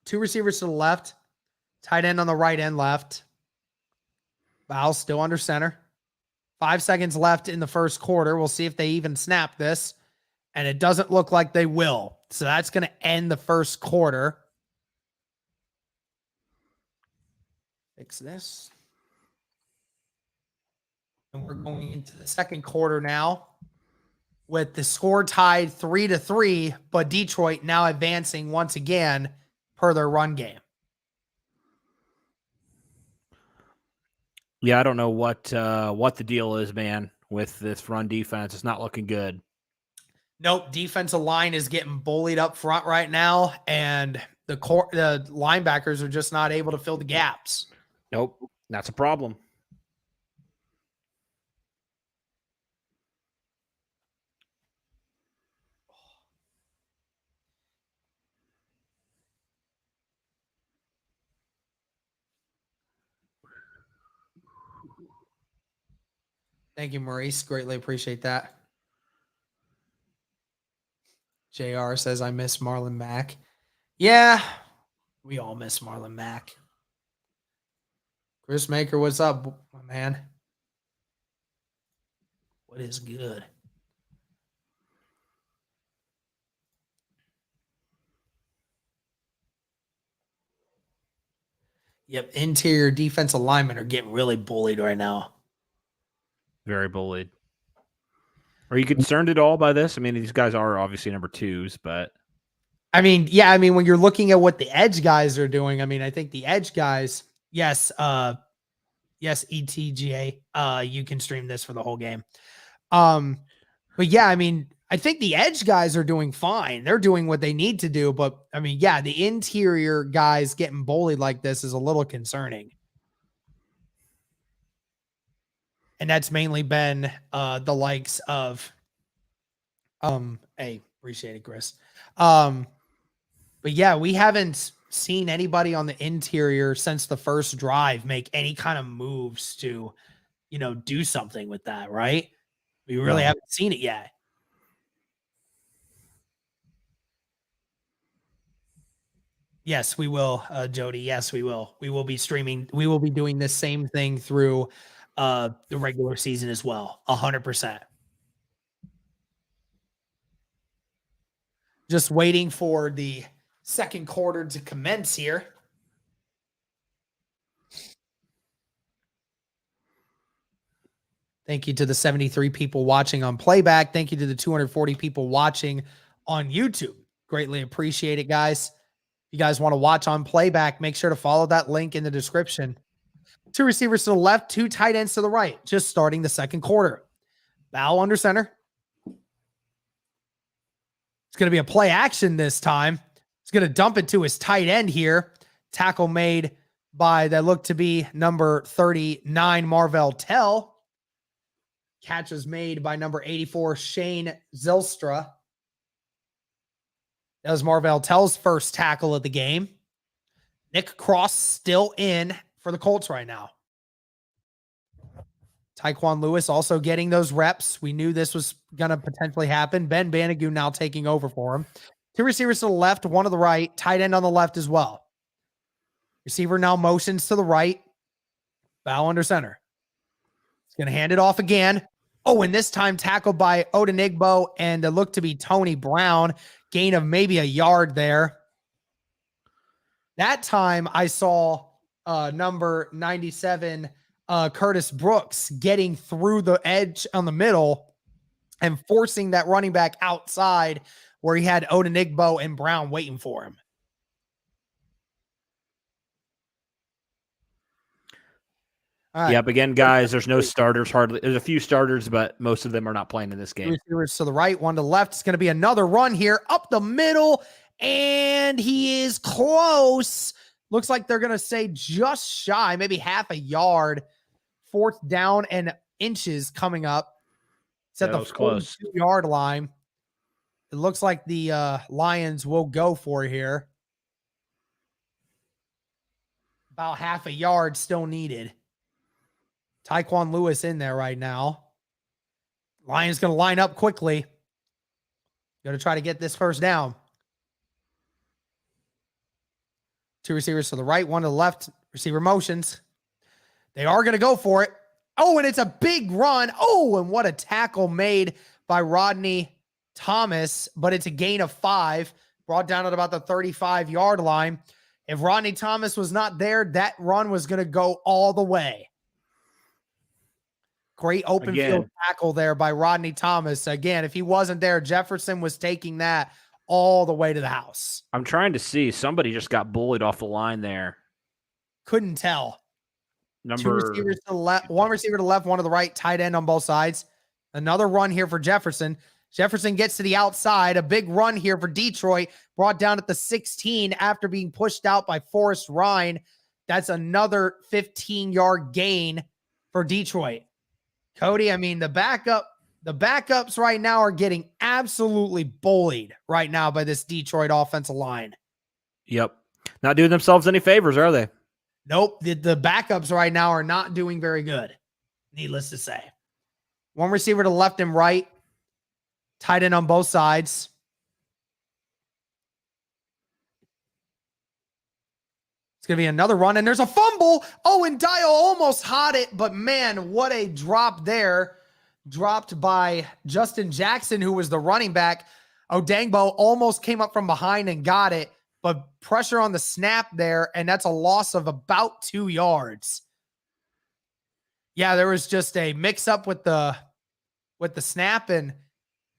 Two receivers to the left, tight end on the right and left. Bow still under center. 5 seconds left in the first quarter. We'll see if they even snap this, and it doesn't look like they will. So that's going to end the first quarter. Fix this. And we're going into the second quarter now with the score tied 3-3, but Detroit now advancing once again per their run game. Yeah, I don't know what the deal is, man, with this run defense. It's not looking good. Nope, defensive line is getting bullied up front right now, and the linebackers are just not able to fill the gaps. Nope, that's a problem. Thank you, Maurice. Greatly appreciate that. JR says, I miss Marlon Mack. Yeah, we all miss Marlon Mack. Chris Maker, what's up, my man? What is good? Yep, interior defensive linemen are getting really bullied right now. Very bullied. Are you concerned at all by this? I mean, these guys are obviously number twos, but I mean, yeah, I mean, when you're looking at what the edge guys are doing, I mean, I think the edge guys, yes, ETGA, you can stream this for the whole game. But yeah, I mean, I think the edge guys are doing fine. They're doing what they need to do, but I mean, yeah, the interior guys getting bullied like this is a little concerning. And that's mainly been the likes of hey, appreciate it, Chris. But yeah, we haven't seen anybody on the interior since the first drive make any kind of moves to, you know, do something with that, right? We really haven't seen it yet. Yes, we will, Jody. Yes, we will. We will be streaming. We will be doing the same thing through the regular season as well. 100%. Just waiting for the second quarter to commence here. Thank you to the 73 people watching on Playback. Thank you to the 240 people watching on YouTube. Greatly appreciate it, guys. If you guys want to watch on Playback, make sure to follow that link in the description. Two receivers to the left, two tight ends to the right, just starting the second quarter. Bow under center. It's going to be a play action this time. He's going to dump it to his tight end here. Tackle made by that looked to be number 39, Marvell Tell. Catch was made by number 84, Shane Zylstra. That was Marvell Tell's first tackle of the game. Nick Cross still in for the Colts right now. Tyquan Lewis also getting those reps. We knew this was going to potentially happen. Ben Bannigu now taking over for him. 2 receivers to the left, 1 to the right, tight end on the left as well. Receiver now motions to the right. Bow under center. He's going to hand it off again. Oh, and this time tackled by Odenigbo, and it looked to be Tony Brown. Gain of maybe a yard there. That time I saw number 97, Curtis Brooks, getting through the edge on the middle and forcing that running back outside where he had Odenigbo and Brown waiting for him. Yep. Again, guys, there's no starters hardly. There's a few starters, but most of them are not playing in this game. 2 receivers to the right, 1 to the left. It's going to be another run here up the middle, and he is close. Looks like they're going to say just shy, maybe half a yard. 4th down and inches coming up. It's at the 42-yard line. It looks like the Lions will go for it here. About half a yard still needed. Tyquan Lewis in there right now. Lions going to line up quickly. Going to try to get this first down. 2 receivers to the right, 1 to the left. Receiver motions. They are going to go for it. Oh, and it's a big run. Oh, and what a tackle made by Rodney Thomas, but it's a gain of 5, brought down at about the 35-yard line. If Rodney Thomas was not there, that run was going to go all the way. Great open field tackle there by Rodney Thomas. Again, if he wasn't there, Jefferson was taking that all the way to the house. I'm trying to see. Somebody just got bullied off the line there. Couldn't tell. 2 receivers to the left, 1 receiver to the left, 1 to the right, tight end on both sides. Another run here for Jefferson. Jefferson gets to the outside. A big run here for Detroit, brought down at the 16 after being pushed out by Forrest Ryan. That's another 15-yard gain for Detroit. Cody, I mean, the backups right now are getting absolutely bullied right now by this Detroit offensive line. Yep. Not doing themselves any favors, are they? Nope. The backups right now are not doing very good, needless to say. 1 receiver to left and right, tight end on both sides. It's going to be another run, and there's a fumble. Oh, and Dial almost had it, but man, what a drop there. Dropped by Justin Jackson, who was the running back. Odangbo almost came up from behind and got it, but pressure on the snap there, and that's a loss of about 2 yards. Yeah, there was just a mix-up with the snap, and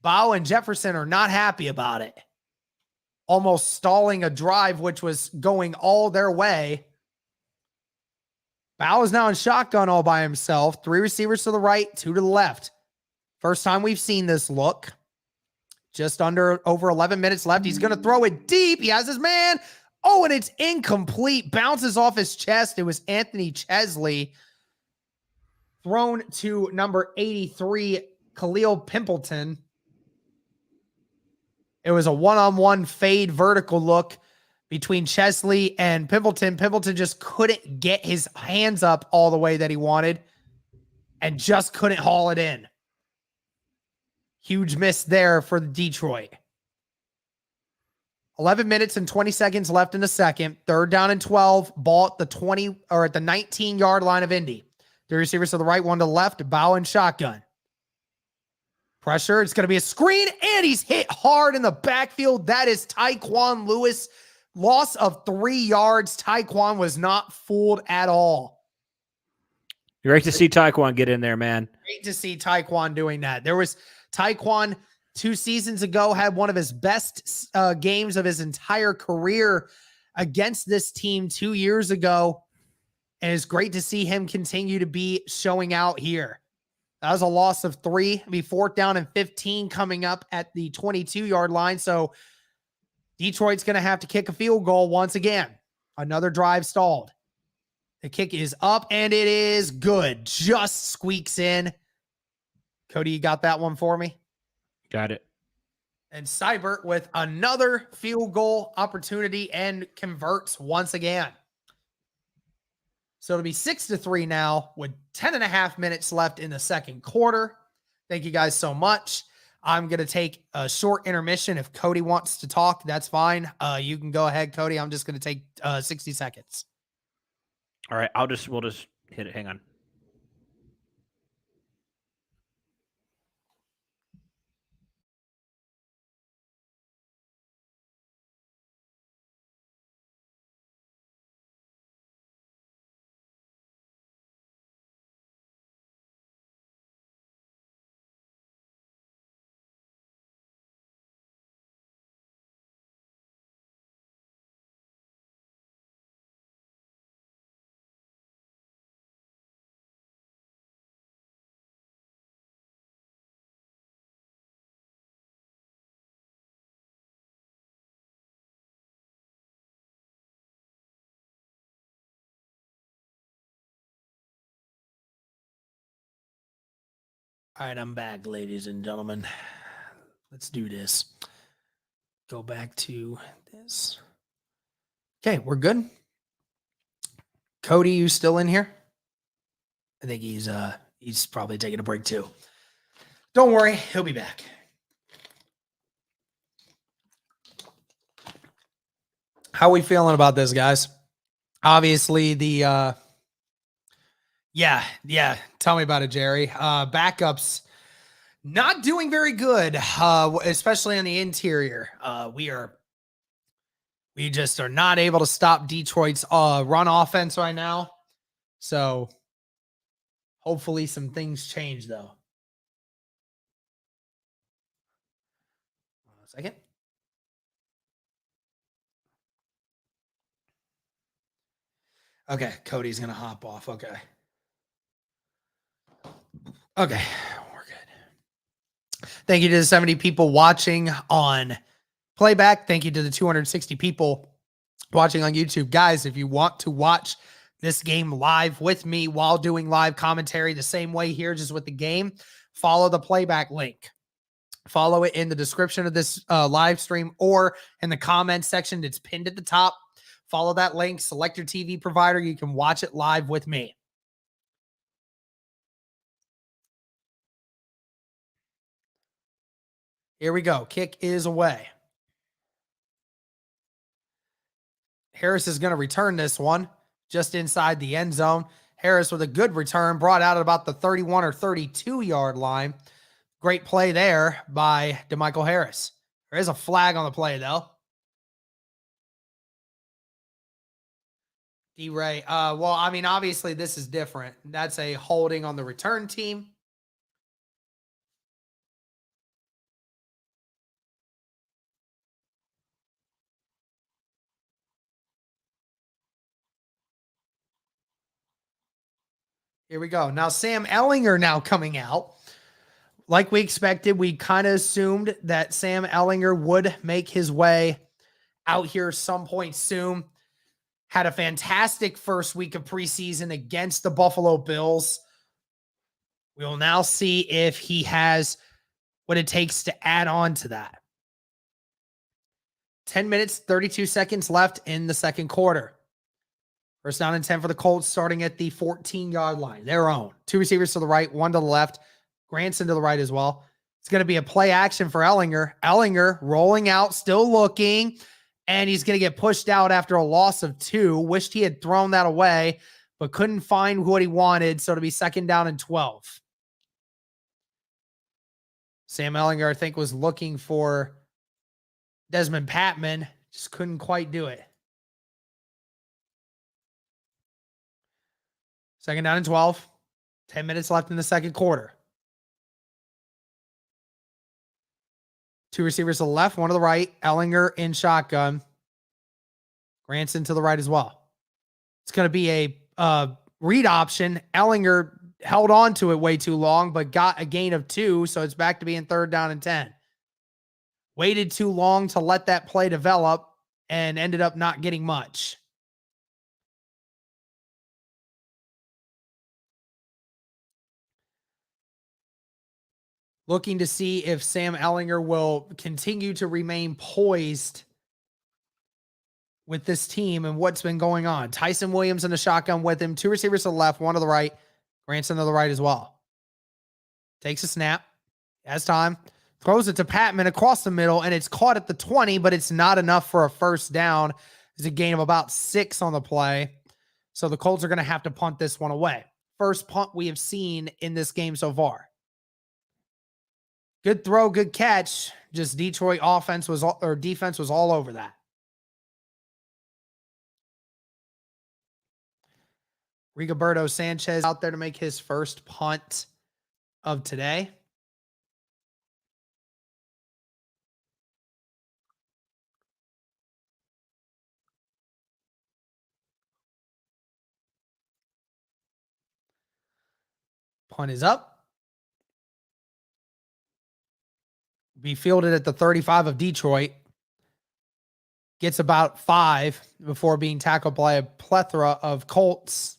Bow and Jefferson are not happy about it. Almost stalling a drive, which was going all their way. Bow is now in shotgun all by himself. 3 receivers to the right, 2 to the left. First time we've seen this look. Just over 11 minutes left. He's going to throw it deep. He has his man. Oh, and it's incomplete. Bounces off his chest. It was Anthony Chesley. Thrown to number 83, Khalil Pimpleton. It was a one-on-one fade vertical look between Chesley and Pimpleton. Pimpleton just couldn't get his hands up all the way that he wanted and just couldn't haul it in. Huge miss there for Detroit. 11 minutes and 20 seconds left in the second. 3rd down and 12. Ball at the 20 or at the 19-yard line of Indy. 3 receivers to the right, 1 to the left. Bow and shotgun. Pressure. It's going to be a screen, and he's hit hard in the backfield. That is Tyquan Lewis. Loss of 3 yards. Tyquan was not fooled at all. Great to see Tyquan get in there, man. Great to see Tyquan doing that. There was Tyquan 2 seasons ago had one of his best games of his entire career against this team 2 years ago. And it's great to see him continue to be showing out here. That was a loss of 3. It'll be 4th down and 15 coming up at the 22-yard line. So Detroit's going to have to kick a field goal once again. Another drive stalled. The kick is up, and it is good. Just squeaks in. Cody, you got that one for me? Got it. And Seibert with another field goal opportunity and converts once again. So it'll be 6-3 now with 10.5 minutes left in the second quarter. Thank you guys so much. I'm going to take a short intermission. If Cody wants to talk, that's fine. You can go ahead, Cody. I'm just going to take 60 seconds. All right. We'll just hit it. Hang on. All right, I'm back, ladies and gentlemen. Let's do this. Go back to this. Okay, we're good. Cody, you still in here? I think he's probably taking a break too. Don't worry, he'll be back. How are we feeling about this, guys? Obviously, the yeah. Tell me about it, Jerry. Backups not doing very good, especially on the interior. We just are not able to stop Detroit's run offense right now. So hopefully some things change, though. Hold on a second. Okay, Cody's going to hop off. Okay, we're good. Thank you to the 70 people watching on Playback. Thank you to the 260 people watching on YouTube. Guys, if you want to watch this game live with me while doing live commentary the same way here, just with the game, follow the Playback link. Follow it in the description of this live stream or in the comments section. It's pinned at the top. Follow that link. Select your TV provider. You can watch it live with me. Here we go. Kick is away. Harris is going to return this one just inside the end zone. Harris with a good return, brought out at about the 31 or 32 yard line. Great play there by DeMichael Harris. There is a flag on the play, though. D-Ray. Well, I mean, obviously this is different. That's a holding on the return team. Here we go. Now, Sam Ellinger now coming out. Like we expected, we kind of assumed that Sam Ellinger would make his way out here some point soon. Had a fantastic first week of preseason against the Buffalo Bills. We will now see if he has what it takes to add on to that. 10 minutes, 32 seconds left in the second quarter. First down and 10 for the Colts, starting at the 14-yard line. Their own. Two receivers to the right, one to the left. Granson to the right as well. It's going to be a play action for Ellinger. Ellinger rolling out, still looking, and he's going to get pushed out after a loss of 2. Wished he had thrown that away, but couldn't find what he wanted, so it'll be second down and 12. Sam Ellinger, I think, was looking for Desmond Patman. Just couldn't quite do it. Second down and 12. 10 minutes left in the second quarter. Two receivers to the left, one to the right. Ellinger in shotgun. Granson to the right as well. It's going to be a read option. Ellinger held on to it way too long, but got a gain of 2, so it's back to being third down and 10. Waited too long to let that play develop and ended up not getting much. Looking to see if Sam Ellinger will continue to remain poised with this team and what's been going on. Tyson Williams in the shotgun with him. 2 receivers to the left, 1 to the right. Granson to the right as well. Takes a snap. Has time. Throws it to Patman across the middle, and it's caught at the 20, but it's not enough for a first down. It's a gain of about 6 on the play. So the Colts are going to have to punt this one away. First punt we have seen in this game so far. Good throw, good catch. Just Detroit defense was all over that. Rigoberto Sanchez out there to make his first punt of today. Punt is up. Be fielded at the 35 of Detroit. Gets about 5 before being tackled by a plethora of Colts.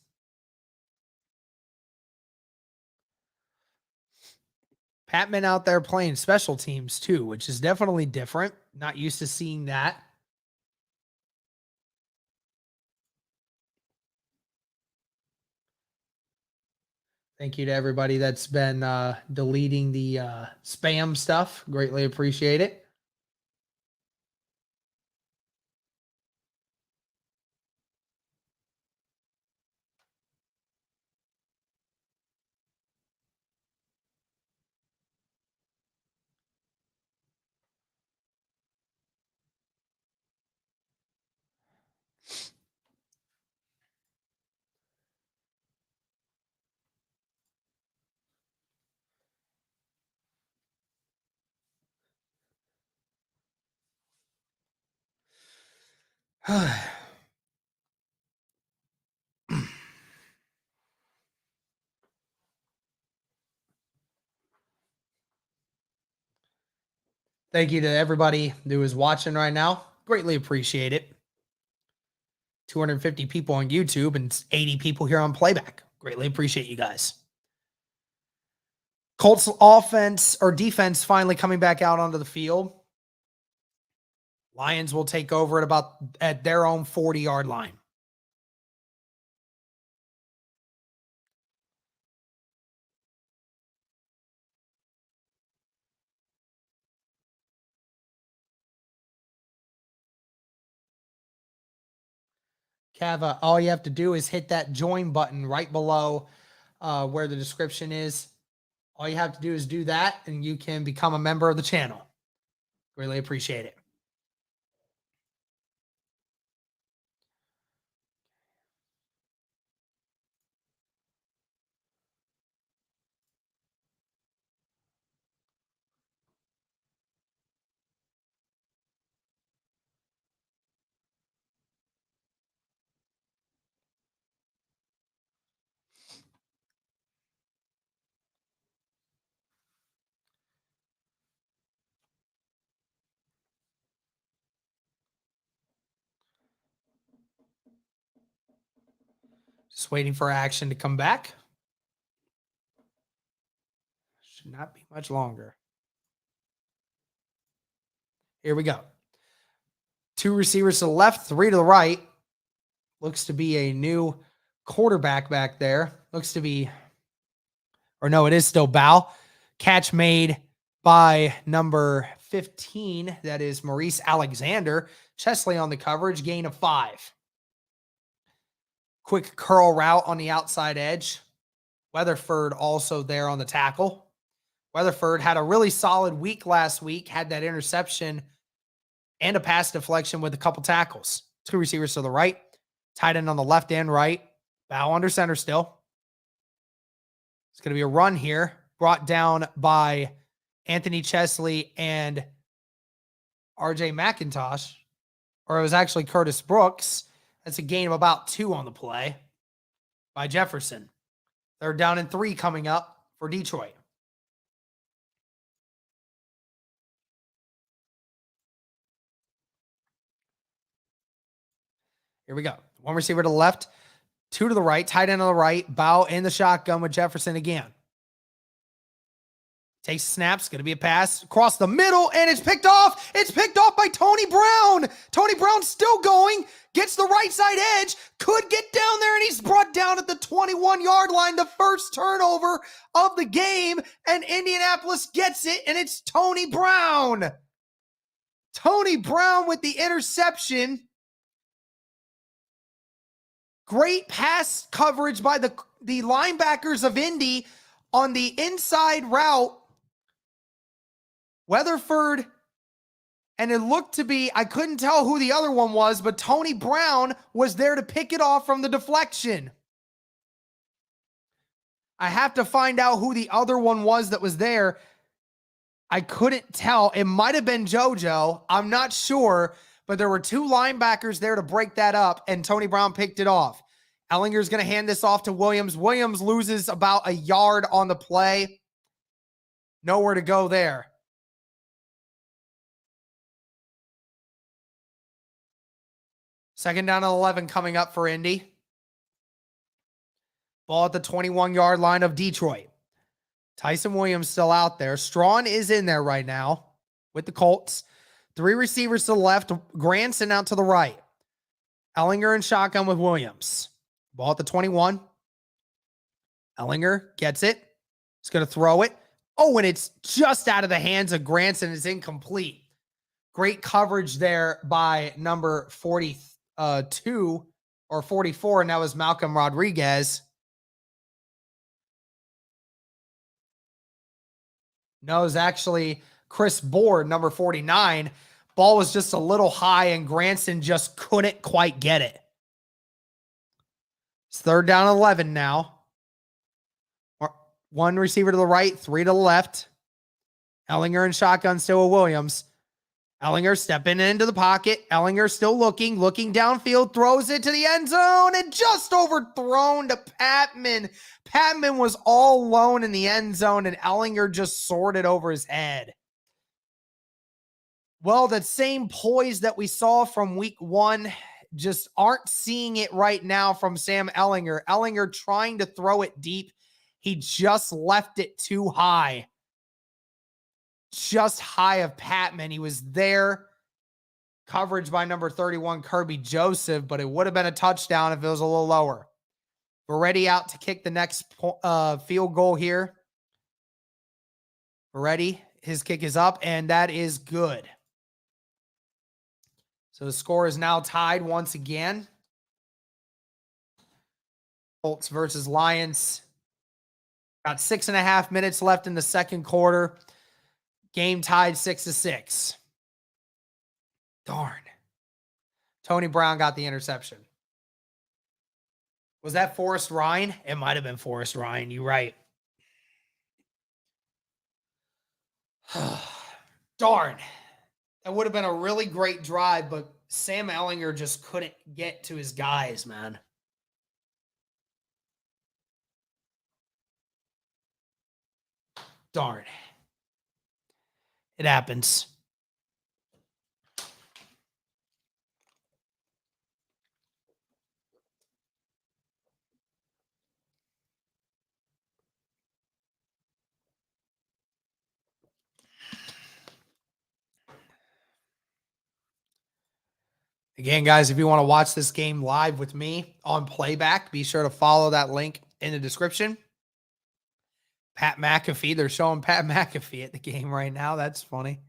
Patman out there playing special teams too, which is definitely different. Not used to seeing that. Thank you to everybody that's been deleting the spam stuff. Greatly appreciate it. Thank you to everybody who is watching right now. Greatly appreciate it. 250 people on YouTube and 80 people here on Playback. Greatly appreciate you guys. Colts offense or defense finally coming back out onto the field. Lions will take over at their own 40-yard line. Cava, all you have to do is hit that join button right below where the description is. All you have to do is do that, and you can become a member of the channel. Really appreciate it. Just waiting for action to come back. Should not be much longer. Here we go. 2 receivers to the left, 3 to the right. Looks to be a new quarterback back there. Looks to be, or no, it is still Bow. Catch made by number 15. That is Maurice Alexander. Chesley on the coverage, gain of 5. Quick curl route on the outside edge. Weatherford also there on the tackle. Weatherford had a really solid week last week, had that interception and a pass deflection with a couple tackles. 2 receivers to the right, tight end on the left and right. Bow under center still. It's going to be a run here, brought down by Anthony Chesley and RJ McIntosh, or it was actually Curtis Brooks. That's a gain of about 2 on the play by Jefferson. They're down in 3 coming up for Detroit. Here we go. 1 receiver to the left, 2 to the right, tight end on the right, Bow in the shotgun with Jefferson again. Takes snaps, going to be a pass across the middle, and it's picked off. It's picked off by Tony Brown. Tony Brown still going, gets the right side edge, could get down there, and he's brought down at the 21-yard line, the first turnover of the game, and Indianapolis gets it, and it's Tony Brown. Tony Brown with the interception. Great pass coverage by the linebackers of Indy on the inside route. Weatherford, and it looked to be, I couldn't tell who the other one was, but Tony Brown was there to pick it off from the deflection. I have to find out who the other one was that was there. I couldn't tell. It might have been JoJo. I'm not sure, but there were two linebackers there to break that up, and Tony Brown picked it off. Ellinger's going to hand this off to Williams. Williams loses about a yard on the play. Nowhere to go there. Second down and 11 coming up for Indy. Ball at the 21-yard line of Detroit. Tyson Williams still out there. Strawn is in there right now with the Colts. Three receivers to the left. Granson out to the right. Ellinger in shotgun with Williams. Ball at the 21. Ellinger gets it. He's going to throw it. Oh, and it's just out of the hands of Granson. It's incomplete. Great coverage there by number 42 or 44, and that was Malcolm Rodriguez. No, it was actually Chris Board, number 49. Ball was just a little high, and Granson just couldn't quite get it. It's third down 11 now. One receiver to the right, three to the left. Ellinger in shotgun still with Williams. Ellinger stepping into the pocket. Ellinger still looking downfield, throws it to the end zone, and just overthrown to Patman. Patman was all alone in the end zone, and Ellinger just sorted over his head. Well, that same poise that we saw from week one, just aren't seeing it right now from Sam Ellinger. Ellinger trying to throw it deep. He just left it too high. Just high of Patman. He was there. Coverage by number 31, Kirby Joseph, but it would have been a touchdown if it was a little lower. We're ready out to kick the next field goal here. We're ready. His kick is up, and that is good. So the score is now tied once again. Colts versus Lions. Got 6.5 minutes left in the second quarter. Game tied 6-6. Darn. Tony Brown got the interception. Was that Forrest Ryan? It might have been Forrest Ryan. You're right. Darn. That would have been a really great drive, but Sam Ellinger just couldn't get to his guys, man. Darn. It happens. Again, guys, if you want to watch this game live with me on Playback, be sure to follow that link in the description. Pat McAfee. They're showing Pat McAfee at the game right now. That's funny.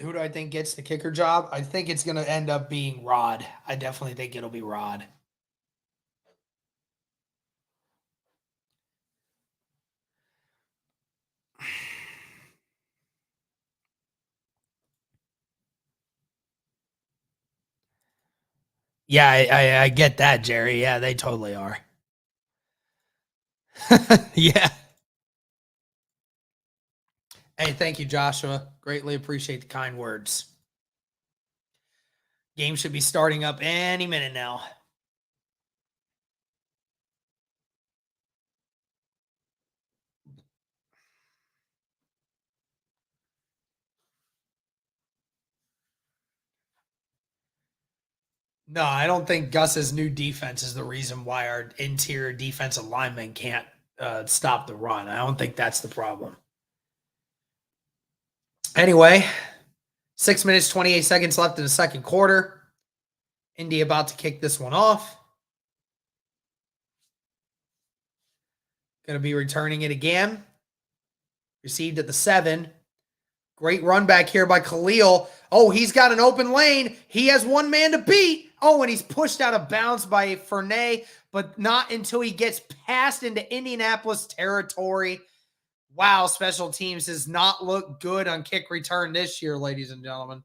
Who do I think gets the kicker job? I think it's going to end up being Rod. I definitely think it'll be Rod. Yeah, I get that, Jerry. Yeah, they totally are. Yeah. Hey, thank you, Joshua. Greatly appreciate the kind words. Game should be starting up any minute now. No, I don't think Gus's new defense is the reason why our interior defensive linemen can't stop the run. I don't think that's the problem. Anyway, 6 minutes, 28 seconds left in the second quarter. Indy about to kick this one off. Going to be returning it again. Received at the 7. Great run back here by Khalil. Oh, he's got an open lane. He has one man to beat. Oh, and he's pushed out of bounds by Fournette, but not until he gets passed into Indianapolis territory. Wow, special teams does not look good on kick return this year, ladies and gentlemen.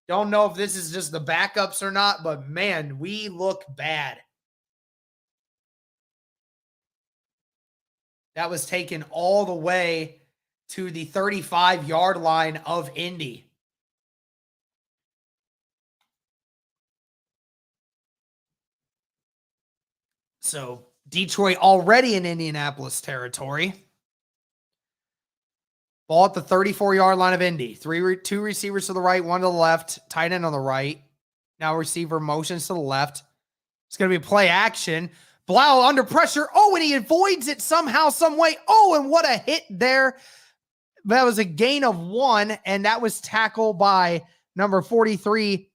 Don't know if this is just the backups or not, but man, we look bad. That was taken all the way to the 35-yard line of Indy. So Detroit already in Indianapolis territory. Ball at the 34-yard line of Indy. Two receivers to the right, one to the left, tight end on the right. Now receiver motions to the left. It's going to be play action. Blau under pressure. Oh, and he avoids it somehow, some way. Oh, and what a hit there. That was a gain of 1, and that was tackled by number 43.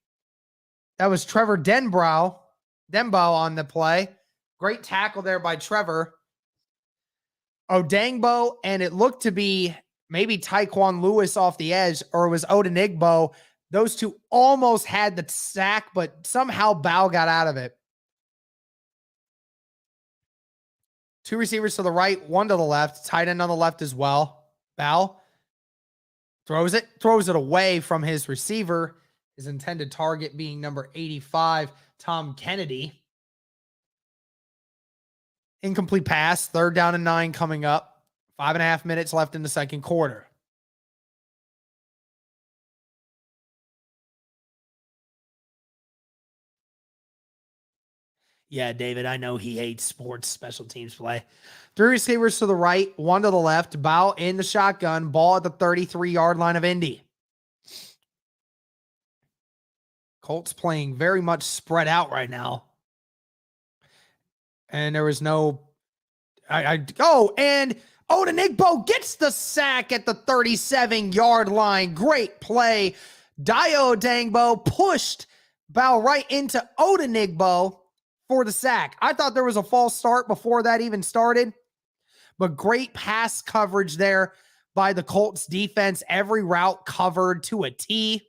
That was Trevor Denbow on the play. Great tackle there by Trevor. Odangbo, and it looked to be maybe Tyquan Lewis off the edge, or it was Odenigbo. Those two almost had the sack, but somehow Bow got out of it. Two receivers to the right, one to the left, tight end on the left as well. Bow throws it away from his receiver, his intended target being number 85, Tom Kennedy. Incomplete pass, 3rd down and 9 coming up. 5.5 minutes left in the second quarter. Yeah, David, I know he hates sports special teams play. 3 receivers to the right, 1 to the left. Bow in the shotgun. Ball at the 33-yard line of Indy. Colts playing very much spread out right now. And there was no... and Odenigbo gets the sack at the 37-yard line. Great play. Dio Dangbo pushed Bow right into Odenigbo for the sack. I thought there was a false start before that even started, but great pass coverage there by the Colts defense. Every route covered to a T.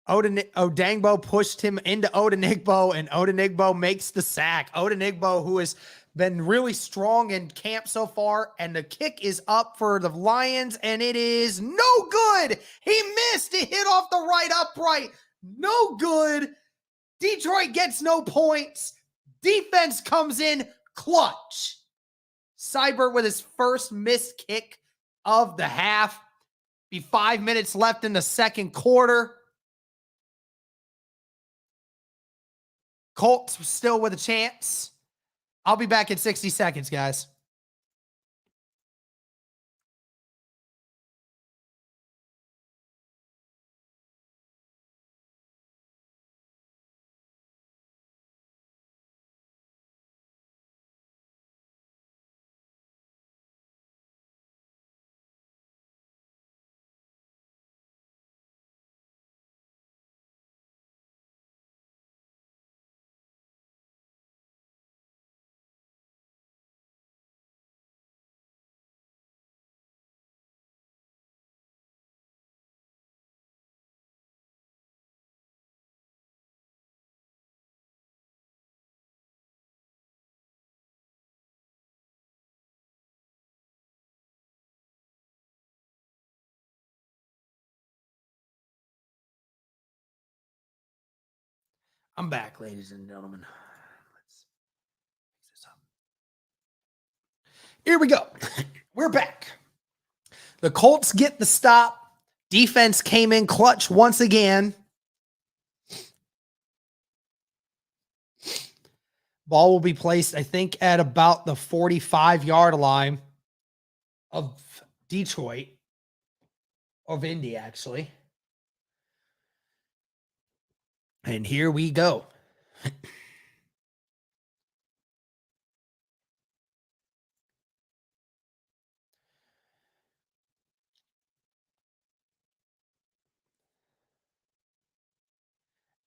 Odangbo pushed him into Odenigbo, and Odenigbo makes the sack. Odenigbo, who has been really strong in camp so far, and the kick is up for the Lions, and it is no good. He missed. It hit off the right upright. No good. Detroit gets no points. Defense comes in clutch. Seibert with his first missed kick of the half. Be 5 minutes left in the second quarter. Colts still with a chance. I'll be back in 60 seconds, guys. I'm back, ladies and gentlemen. Let's fix this up. Here we go. We're back. The Colts get the stop. Defense came in clutch once again. Ball will be placed, I think, at about the 45-yard line of Detroit. Of Indy, actually. And here we go.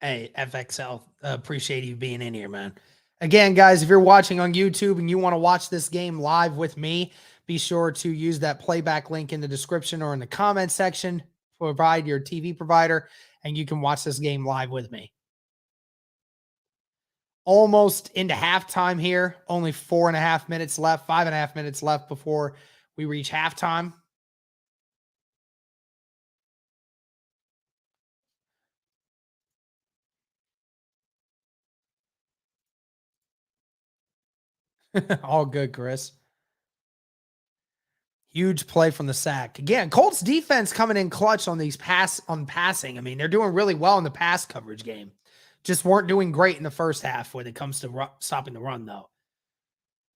Hey, FXL, appreciate you being in here, man. Again, guys, if you're watching on YouTube and you want to watch this game live with me, be sure to use that playback link in the description or in the comment section. Provide your TV provider, and you can watch this game live with me. Almost into halftime here. Only 4.5 minutes left, 5.5 minutes left before we reach halftime. All good, Chris. Huge play from the sack. Again, Colts defense coming in clutch on these passing. I mean, they're doing really well in the pass coverage game. Just weren't doing great in the first half when it comes to stopping the run, though.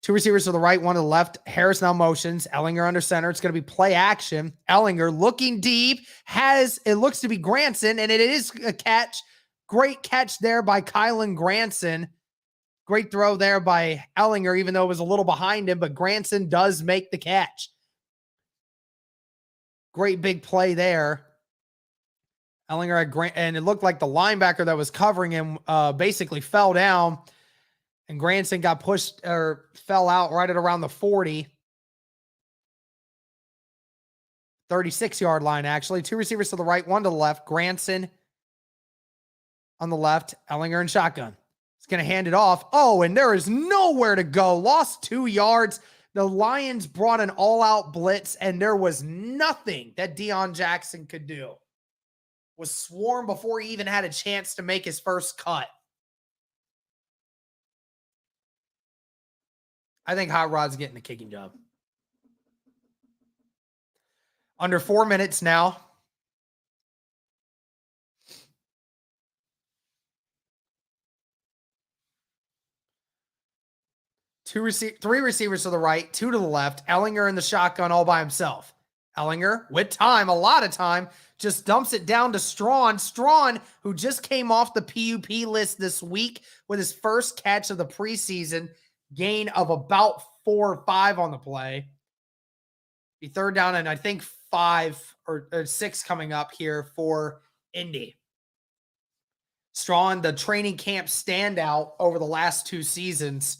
Two receivers to the right, one to the left. Harris now motions. Ellinger under center. It's going to be play action. Ellinger looking deep. It looks to be Granson, and it is a catch. Great catch there by Kylan Granson. Great throw there by Ellinger, even though it was a little behind him, but Granson does make the catch. Great big play there. Ellinger had and it looked like the linebacker that was covering him basically fell down, and Granson got pushed or fell out right at around the 40. 36-yard line, actually. Two receivers to the right, one to the left. Granson on the left. Ellinger in shotgun. He's going to hand it off. Oh, and there is nowhere to go. Lost 2 yards. The Lions brought an all-out blitz, and there was nothing that Deion Jackson could do. Was swarmed before he even had a chance to make his first cut. I think Hot Rod's getting a kicking job. Under 4 minutes now. Three receivers to the right, two to the left. Ellinger in the shotgun all by himself. Ellinger, with time, a lot of time, just dumps it down to Strawn. Strawn, who just came off the PUP list this week with his first catch of the preseason, gain of about 4 or 5 on the play. Be third down and I think 5 or 6 coming up here for Indy. Strawn, the training camp standout over the last 2 seasons,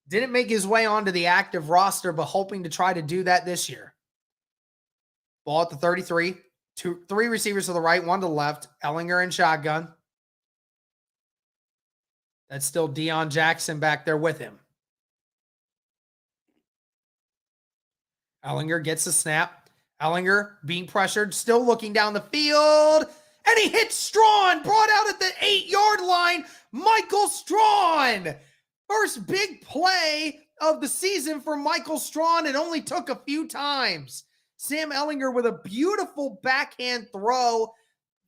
didn't make his way onto the active roster, but hoping to try to do that this year. Ball at the 33. 3 receivers to the right, 1 to the left. Ellinger in shotgun. That's still Deion Jackson back there with him. Ellinger gets the snap. Ellinger being pressured, still looking down the field. And he hits Strawn, brought out at the 8-yard line. Michael Strawn. First big play of the season for Michael Strawn. It only took a few times. Sam Ellinger with a beautiful backhand throw,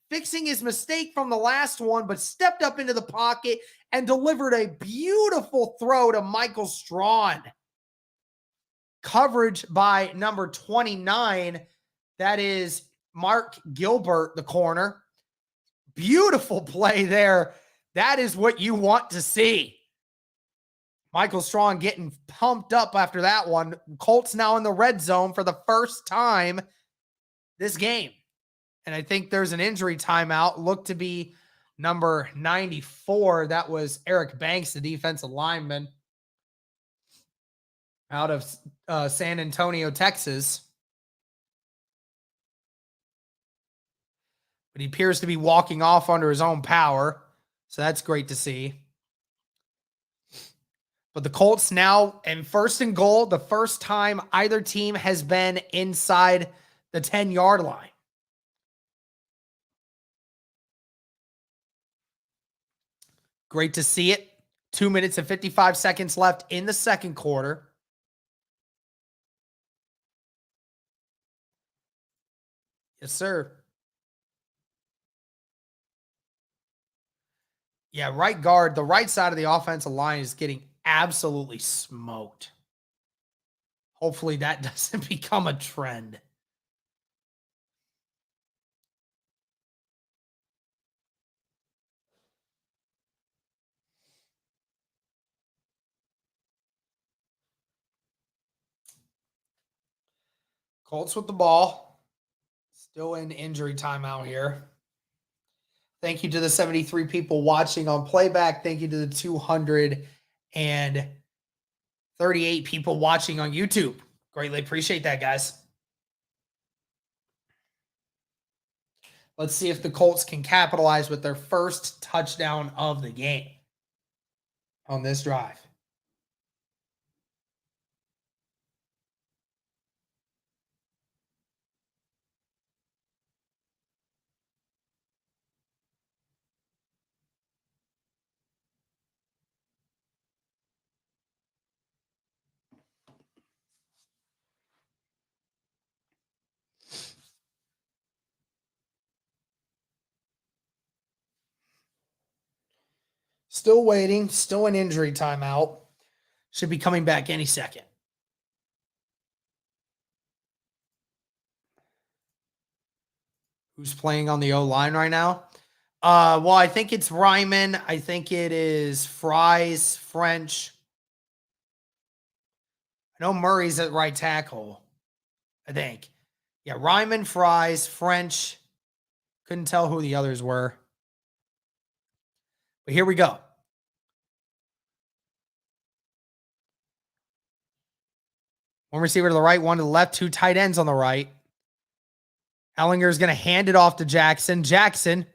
fixing his mistake from the last one, but stepped up into the pocket and delivered a beautiful throw to Michael Strawn. Coverage by number 29. That is Mark Gilbert, the corner. Beautiful play there. That is what you want to see. Michael Strawn getting pumped up after that one. Colts now in the red zone for the first time this game. And I think there's an injury timeout. Looked to be number 94. That was Eric Banks, the defensive lineman out of San Antonio, Texas. But he appears to be walking off under his own power. So that's great to see. But the Colts now in 1st and goal, the first time either team has been inside the 10-yard line. Great to see it. 2 minutes and 55 seconds left in the second quarter. Yes, sir. Yeah, right guard. The right side of the offensive line is getting absolutely smoked. Hopefully that doesn't become a trend. Colts with the ball. Still in injury timeout here. Thank you to the 73 people watching on Playback. Thank you to the 238 people watching on YouTube. Greatly appreciate that, guys. Let's see if the Colts can capitalize with their first touchdown of the game on this drive. Still waiting, still in injury timeout. Should be coming back any second. Who's playing on the O-line right now? Well, I think it's Ryman. I think it is Fries, French. I know Murray's at right tackle, I think. Yeah, Ryman, Fries, French. Couldn't tell who the others were. But here we go. One receiver to the right, one to the left, two tight ends on the right. Ellinger is going to hand it off to Jackson. Jackson,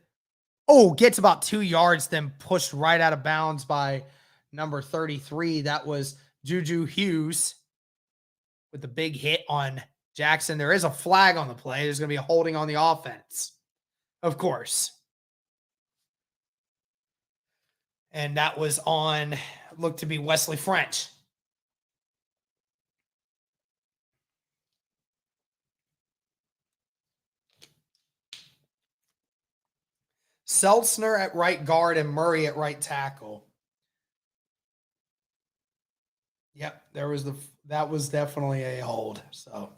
gets about 2 yards, then pushed right out of bounds by number 33. That was Juju Hughes with the big hit on Jackson. There is a flag on the play. There's going to be a holding on the offense, of course. And that was on, looked to be Wesley French. Seltzner at right guard and Murray at right tackle. Yep, that was definitely a hold. So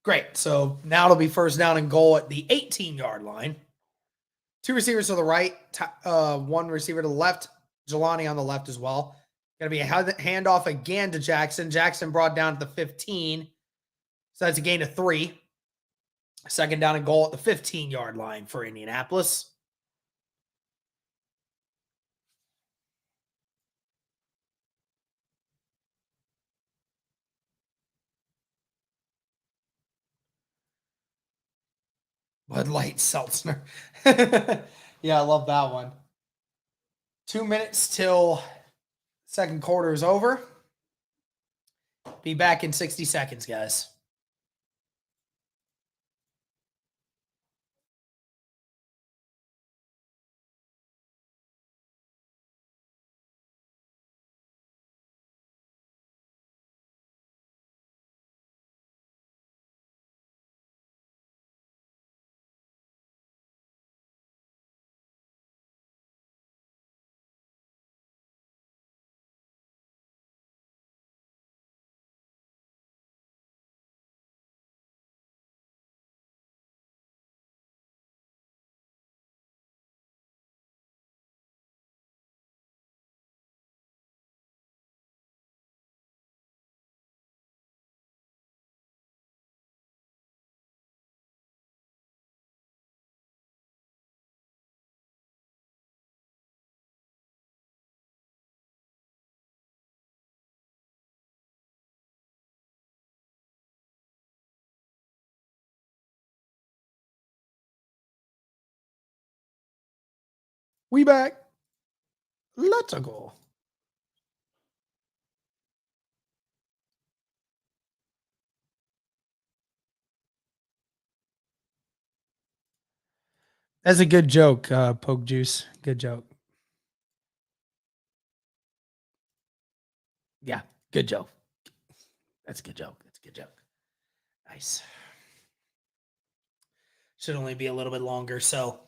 great. So now it'll be first down and goal at the 18-yard line. Two receivers to the right, one receiver to the left. Jelani on the left as well. Going to be a handoff again to Jackson. Jackson brought down to the 15. So that's a gain of 3. Second down and goal at the 15-yard line for Indianapolis. Bud Light Seltzner. Yeah, I love that one. 2 minutes till second quarter is over. Be back in 60 seconds, guys. We back. Let's go. That's a good joke, Poke Juice. Good joke. Yeah, good joke. That's a good joke. That's a good joke. Nice. Should only be a little bit longer. So,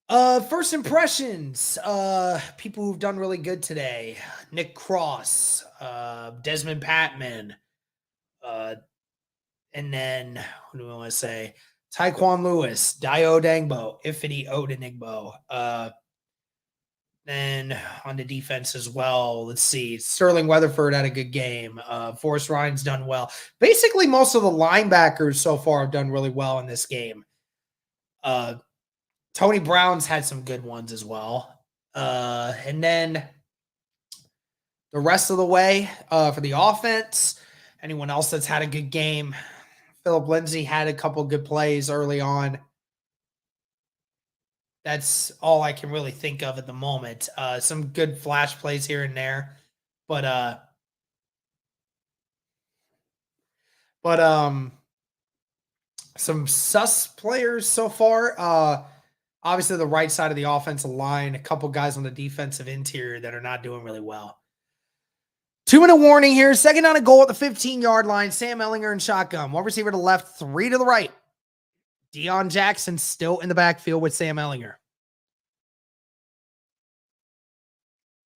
first impressions. People who've done really good today. Nick Cross, Desmond Patman, uh, and then what do we want to say? Taekwon Lewis, Dio Dangbo, Ifedi Odenigbo. Then on the defense as well, let's see. Sterling Weatherford had a good game. Forrest Ryan's done well. Basically, most of the linebackers so far have done really well in this game. Tony Brown's had some good ones as well. And then the rest of the way for the offense, anyone else that's had a good game? Philip Lindsay had a couple good plays early on. That's all I can really think of at the moment. Some good flash plays here and there, but some sus players so far. Obviously, the right side of the offensive line, a couple guys on the defensive interior that are not doing really well. 2-minute warning here. Second down and goal at the 15-yard line. Sam Ehlinger and shotgun. One receiver to the left, three to the right. Deion Jackson still in the backfield with Sam Ehlinger.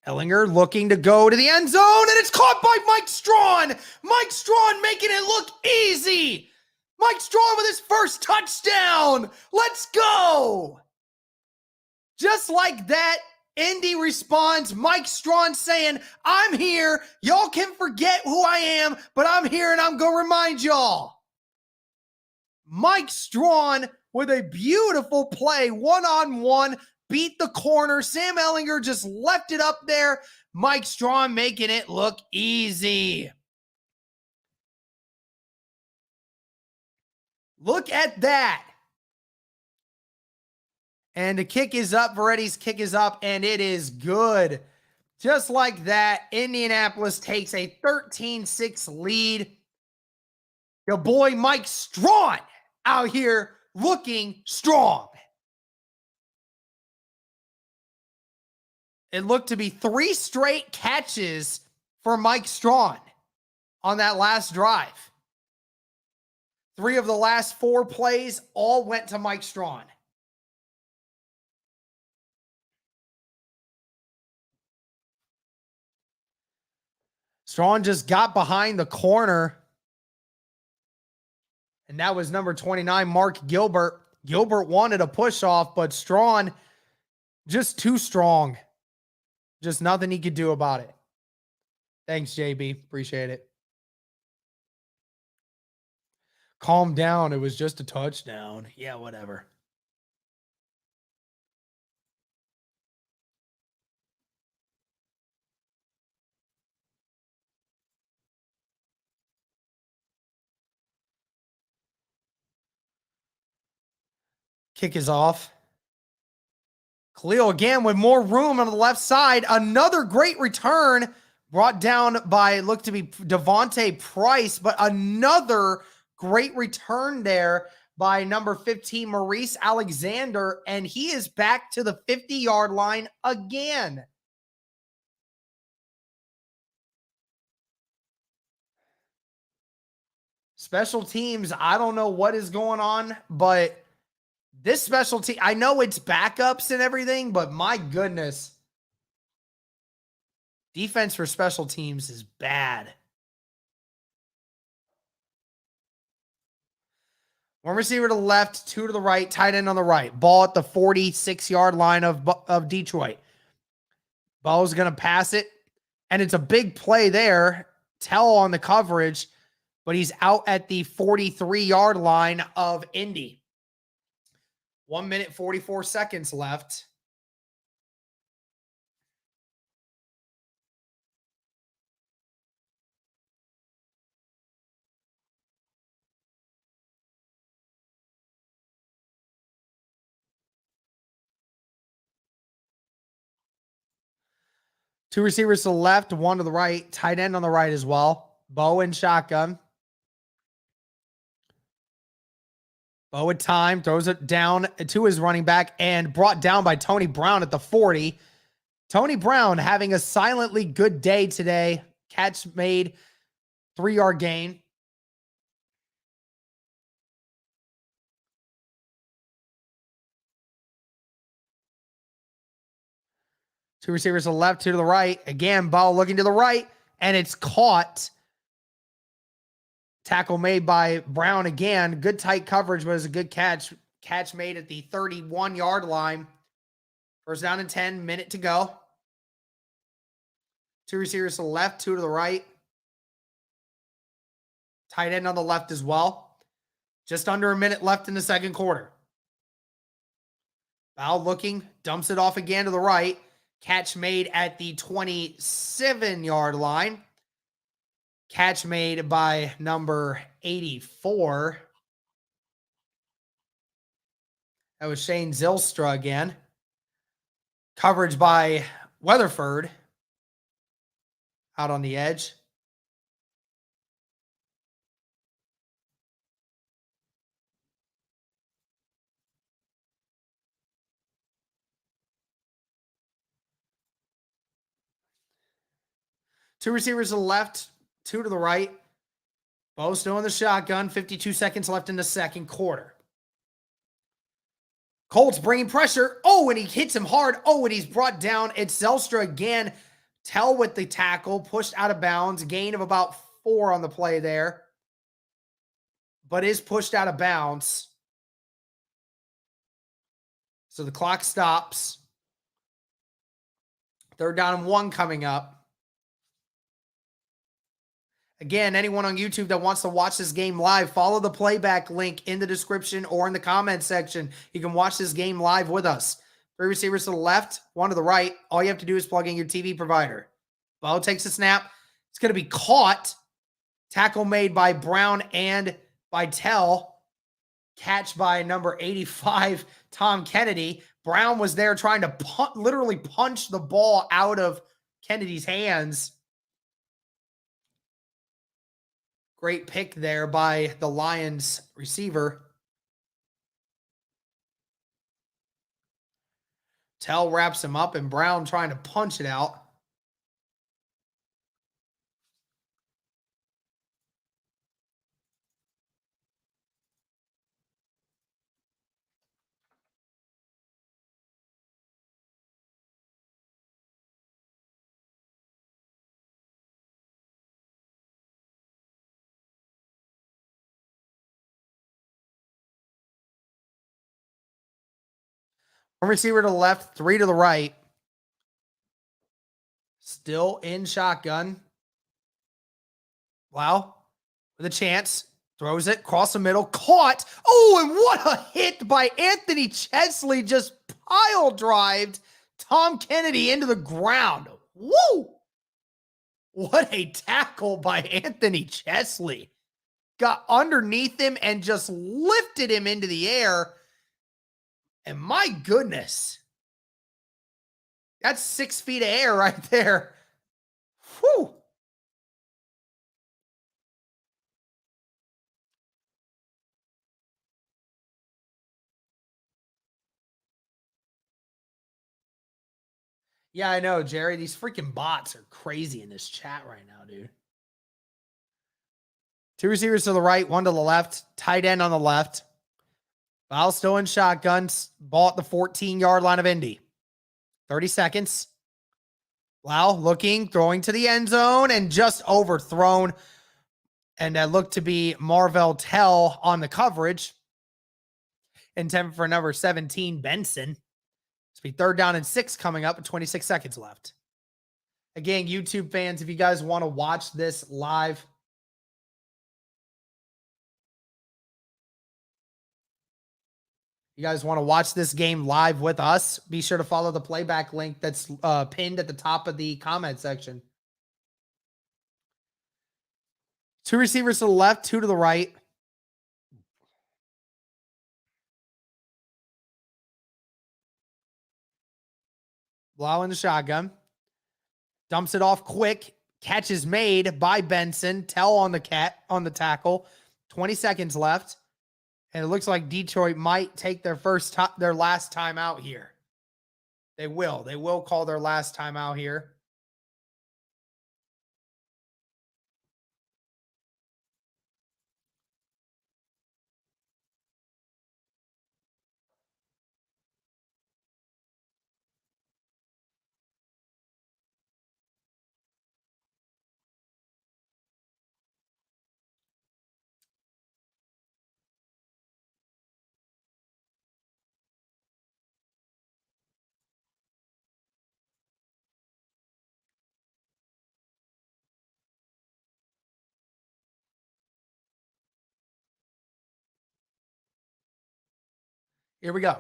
Ehlinger looking to go to the end zone, and it's caught by Mike Strawn. Mike Strawn making it look easy. Mike Strawn with his first touchdown. Let's go. Just like that, Indy responds. Mike Strawn saying, I'm here. Y'all can forget who I am, but I'm here and I'm going to remind y'all. Mike Strawn with a beautiful play, one-on-one, beat the corner. Sam Ehlinger just left it up there. Mike Strawn making it look easy. Look at that. And the kick is up. Veretti's kick is up, and it is good. Just like that, Indianapolis takes a 13-6 lead. Your boy Mike Strawn out here looking strong. It looked to be 3 straight catches for Mike Strawn on that last drive. 3 of the last 4 plays all went to Mike Strawn. Strawn just got behind the corner. And that was number 29, Mark Gilbert. Gilbert wanted a push off, but Strawn just too strong. Just nothing he could do about it. Thanks, JB. Appreciate it. Calm down. It was just a touchdown. Yeah, whatever. Kick is off. Khalil again with more room on the left side. Another great return brought down by, looked to be Devontae Price, but another great return there by number 15, Maurice Alexander, and he is back to the 50-yard line again. Special teams, I don't know what is going on, but this special team, I know it's backups and everything, but my goodness. Defense for special teams is bad. One receiver to the left, 2 to the right, tight end on the right. Ball at the 46-yard line of Detroit. Ball's going to pass it, and it's a big play there. Tell on the coverage, but he's out at the 43-yard line of Indy. 1 minute, 44 seconds left. Two receivers to the left, 1 to the right, tight end on the right as well. Bo in shotgun. Bo with time, throws it down to his running back and brought down by Tony Brown at the 40. Tony Brown having a silently good day today. Catch made, 3-yard gain. Two receivers to the left, two to the right. Again, ball looking to the right, and it's caught. Tackle made by Brown again. Good tight coverage, but it was a good catch. Catch made at the 31-yard line. First down and 10, minute to go. Two receivers to the left, two to the right. Tight end on the left as well. Just under a minute left in the second quarter. Val looking, dumps it off again to the right. Catch made at the 27-yard line. Catch made by number 84. That was Shane Zylstra again. Coverage by Weatherford out on the edge. Two receivers to the left, two to the right. Both still in the shotgun. 52 seconds left in the second quarter. Colts bringing pressure. Oh, and he hits him hard. Oh, and he's brought down. It's Zylstra again. Tell with the tackle. Pushed out of bounds. Gain of about 4 on the play there. But is pushed out of bounds. So the clock stops. Third down and 1 coming up. Again, anyone on YouTube that wants to watch this game live, follow the playback link in the description or in the comments section. You can watch this game live with us. 3 receivers to the left, 1 to the right. All you have to do is plug in your TV provider. Ball takes a snap. It's going to be caught. Tackle made by Brown and by Tell. Catch by number 85, Tom Kennedy. Brown was there trying to literally punch the ball out of Kennedy's hands. Great pick there by the Lions receiver. Tell wraps him up, and Brown trying to punch it out. One receiver to the left, 3 to the right. Still in shotgun. Wow. With a chance. Throws it. Cross the middle. Caught. Oh, and what a hit by Anthony Chesley. Just pile drived Tom Kennedy into the ground. Woo! What a tackle by Anthony Chesley. Got underneath him and just lifted him into the air. And my goodness, that's 6 feet of air right there. Whew. Yeah, I know, Jerry. These freaking bots are crazy in this chat right now, dude. 2 receivers to the right, 1 to the left. Tight end on the left. Foul still in shotguns. Ball at the 14-yard line of Indy. 30 seconds. Wow, looking, throwing to the end zone, and just overthrown. And that looked to be Marvell Tell on the coverage. Intended for number 17, Benson. It's be 3rd down and 6 coming up with 26 seconds left. Again, YouTube fans, if you guys want to watch this live, you guys want to watch this game live with us, be sure to follow the playback link that's pinned at the top of the comment section. 2 receivers to the left, 2 to the right. Blau in the shotgun. Dumps it off quick. Catch is made by Benson. Tell on the tackle. 20 seconds left. And it looks like Detroit might take their last time out here. They will. They will call their last time out here. Here we go.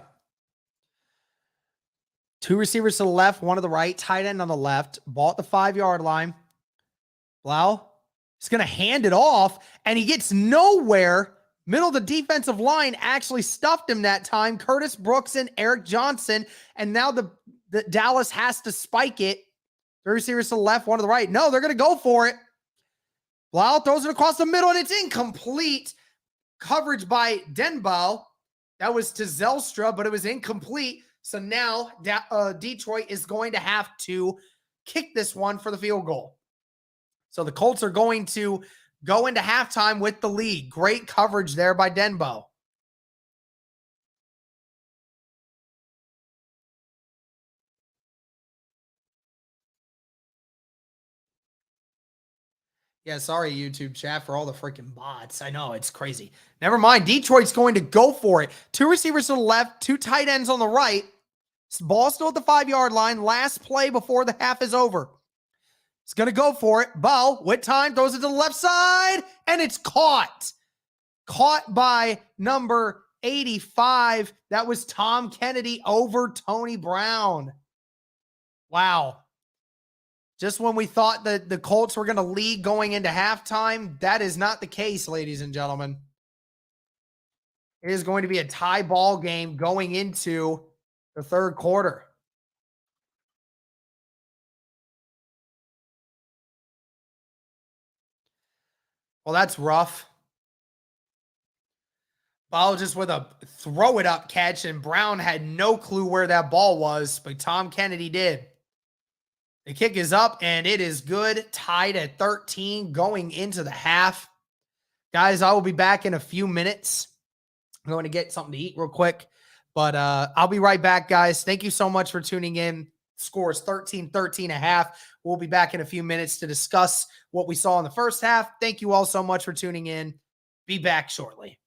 2 receivers to the left, 1 to the right, tight end on the left, ball at the 5-yard line. Blau is going to hand it off, and he gets nowhere. Middle of the defensive line actually stuffed him that time. Curtis Brooks and Eric Johnson, and now the Dallas has to spike it. 3 receivers to the left, 1 to the right. No, they're going to go for it. Blau throws it across the middle, and it's incomplete. Coverage by Denbow. That was to Zelstra, but it was incomplete. So now Detroit is going to have to kick this one for the field goal. So the Colts are going to go into halftime with the lead. Great coverage there by Denbow. Yeah, sorry, YouTube chat, for all the freaking bots. I know, it's crazy. Never mind. Detroit's going to go for it. 2 receivers to the left, 2 tight ends on the right. Ball still at the 5-yard line. Last play before the half is over. It's going to go for it. Bow, with time, throws it to the left side, and it's caught. Caught by number 85. That was Tom Kennedy over Tony Brown. Wow. Just when we thought that the Colts were going to lead going into halftime, that is not the case, ladies and gentlemen. It is going to be a tie ball game going into the third quarter. Well, that's rough. Ball just with a throw it up catch, and Brown had no clue where that ball was, but Tom Kennedy did. The kick is up, and it is good. Tied at 13 going into the half. Guys, I will be back in a few minutes. I'm going to get something to eat real quick, but I'll be right back, guys. Thank you so much for tuning in. Score is 13-13 a half. We'll be back in a few minutes to discuss what we saw in the first half. Thank you all so much for tuning in. Be back shortly.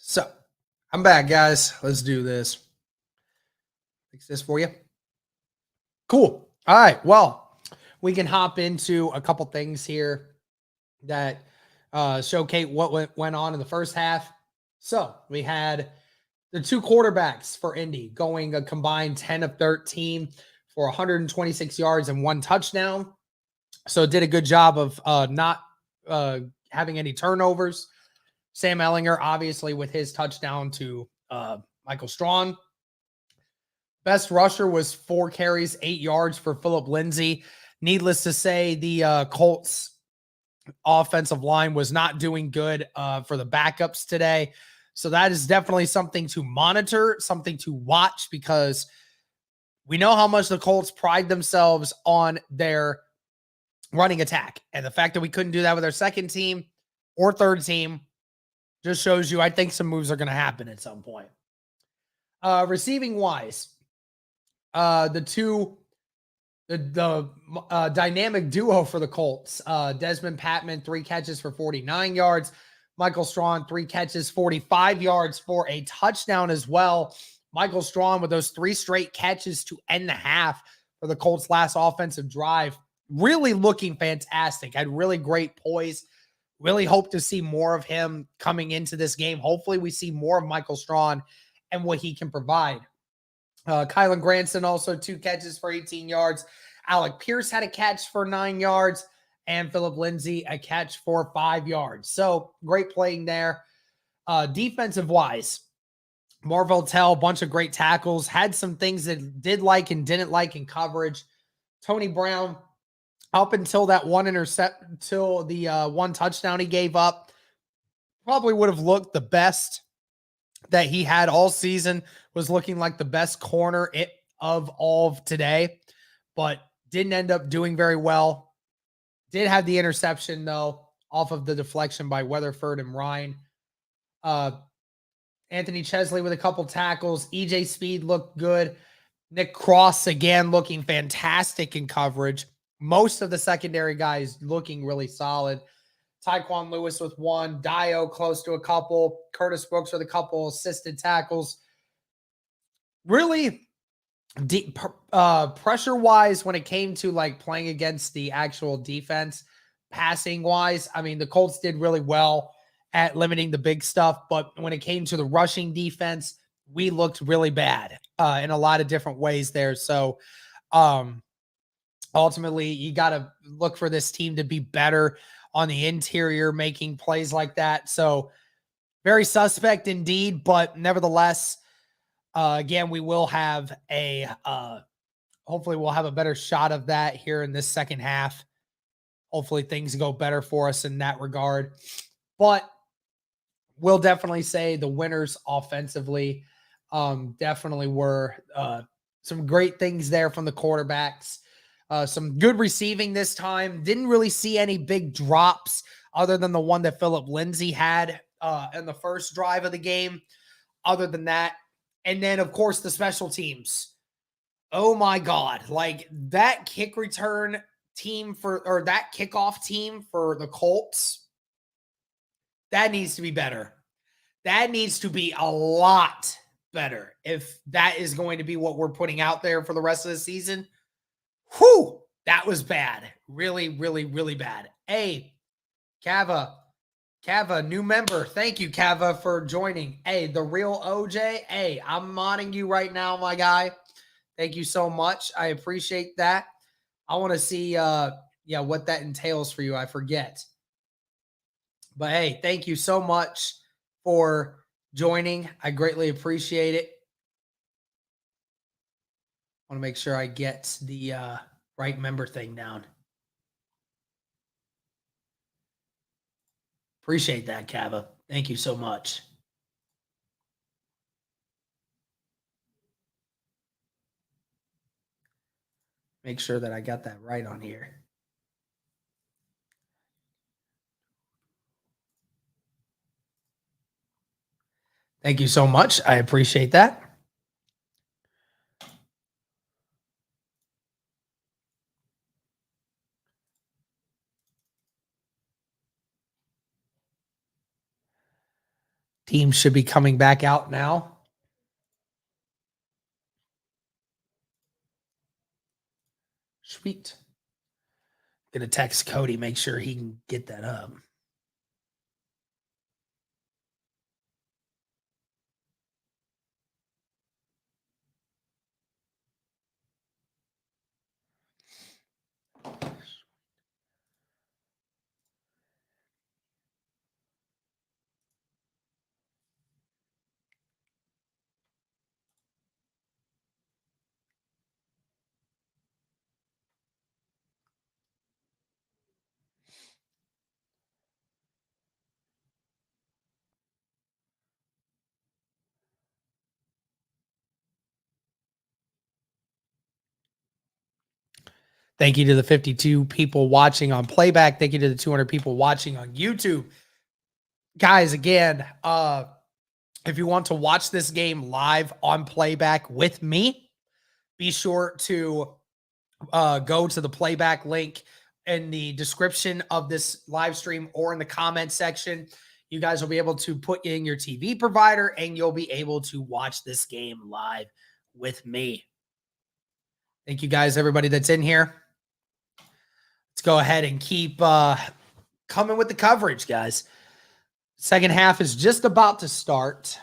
So I'm back, guys. Let's do this. Fix this for you. Cool. All right. Well, we can hop into a couple things here that showcase what went on in the first half. So we had the two quarterbacks for Indy going a combined 10 of 13 for 126 yards and one touchdown. So did a good job of not having any turnovers. Sam Ellinger, obviously, with his touchdown to Michael Strawn. Best rusher was 4 carries, 8 yards for Philip Lindsay. Needless to say, the Colts offensive line was not doing good for the backups today. So that is definitely something to monitor, something to watch, because we know how much the Colts pride themselves on their running attack. And the fact that we couldn't do that with our second team or third team just shows you, I think some moves are going to happen at some point. Receiving wise, the dynamic duo for the Colts, Desmond Patman, 3 catches for 49 yards. Michael Strawn, 3 catches, 45 yards for a touchdown as well. Michael Strawn with those 3 straight catches to end the half for the Colts' last offensive drive. Really looking fantastic. Had really great poise. Really hope to see more of him coming into this game. Hopefully we see more of Michael Strawn and what he can provide. Kylan Granson also 2 catches for 18 yards. Alec Pierce had a catch for 9 yards. And Philip Lindsay a catch for 5 yards. So great playing there. Defensive wise, Marvell Tell, bunch of great tackles. Had some things that did like and didn't like in coverage. Tony Brown, up until that one until the one touchdown he gave up, probably would have looked the best that he had all season, was looking like the best corner of all of today, but didn't end up doing very well. Did have the interception, though, off of the deflection by Weatherford and Ryan. Anthony Chesley with a couple tackles. EJ Speed looked good. Nick Cross, again, looking fantastic in coverage. Most of the secondary guys looking really solid. Tyquan Lewis with 1. Dio close to a couple. Curtis Brooks with a couple assisted tackles. Really deep pressure-wise, when it came to like playing against the actual defense, passing-wise, I mean, the Colts did really well at limiting the big stuff, but when it came to the rushing defense, we looked really bad in a lot of different ways there. So ultimately, you got to look for this team to be better on the interior, making plays like that. So very suspect indeed, but nevertheless, again, we will have a hopefully we'll have a better shot of that here in this second half. Hopefully things go better for us in that regard. But we'll definitely say the winners offensively definitely were some great things there from the quarterbacks. Some good receiving this time. Didn't really see any big drops other than the one that Philip Lindsay had in the first drive of the game. Other than that, and then, of course, the special teams. Oh, my God. Like, that kick return team or that kickoff team for the Colts, that needs to be better. That needs to be a lot better if that is going to be what we're putting out there for the rest of the season. Whew, that was bad. Really, really, really bad. Hey, Kava, new member. Thank you, Kava, for joining. Hey, the real OJ. Hey, I'm modding you right now, my guy. Thank you so much. I appreciate that. I want to see what that entails for you. I forget. But hey, thank you so much for joining. I greatly appreciate it. I want to make sure I get the right member thing down. Appreciate that, Kava. Thank you so much. Make sure that I got that right on here. Thank you so much. I appreciate that. Team should be coming back out now. Sweet. Gonna text Cody, make sure he can get that up. Thank you to the 52 people watching on Playback. Thank you to the 200 people watching on YouTube. Guys, again, if you want to watch this game live on Playback with me, be sure to go to the Playback link in the description of this live stream or in the comment section. You guys will be able to put in your TV provider and you'll be able to watch this game live with me. Thank you guys, everybody that's in here. Let's go ahead and keep coming with the coverage, guys. Second half is just about to start.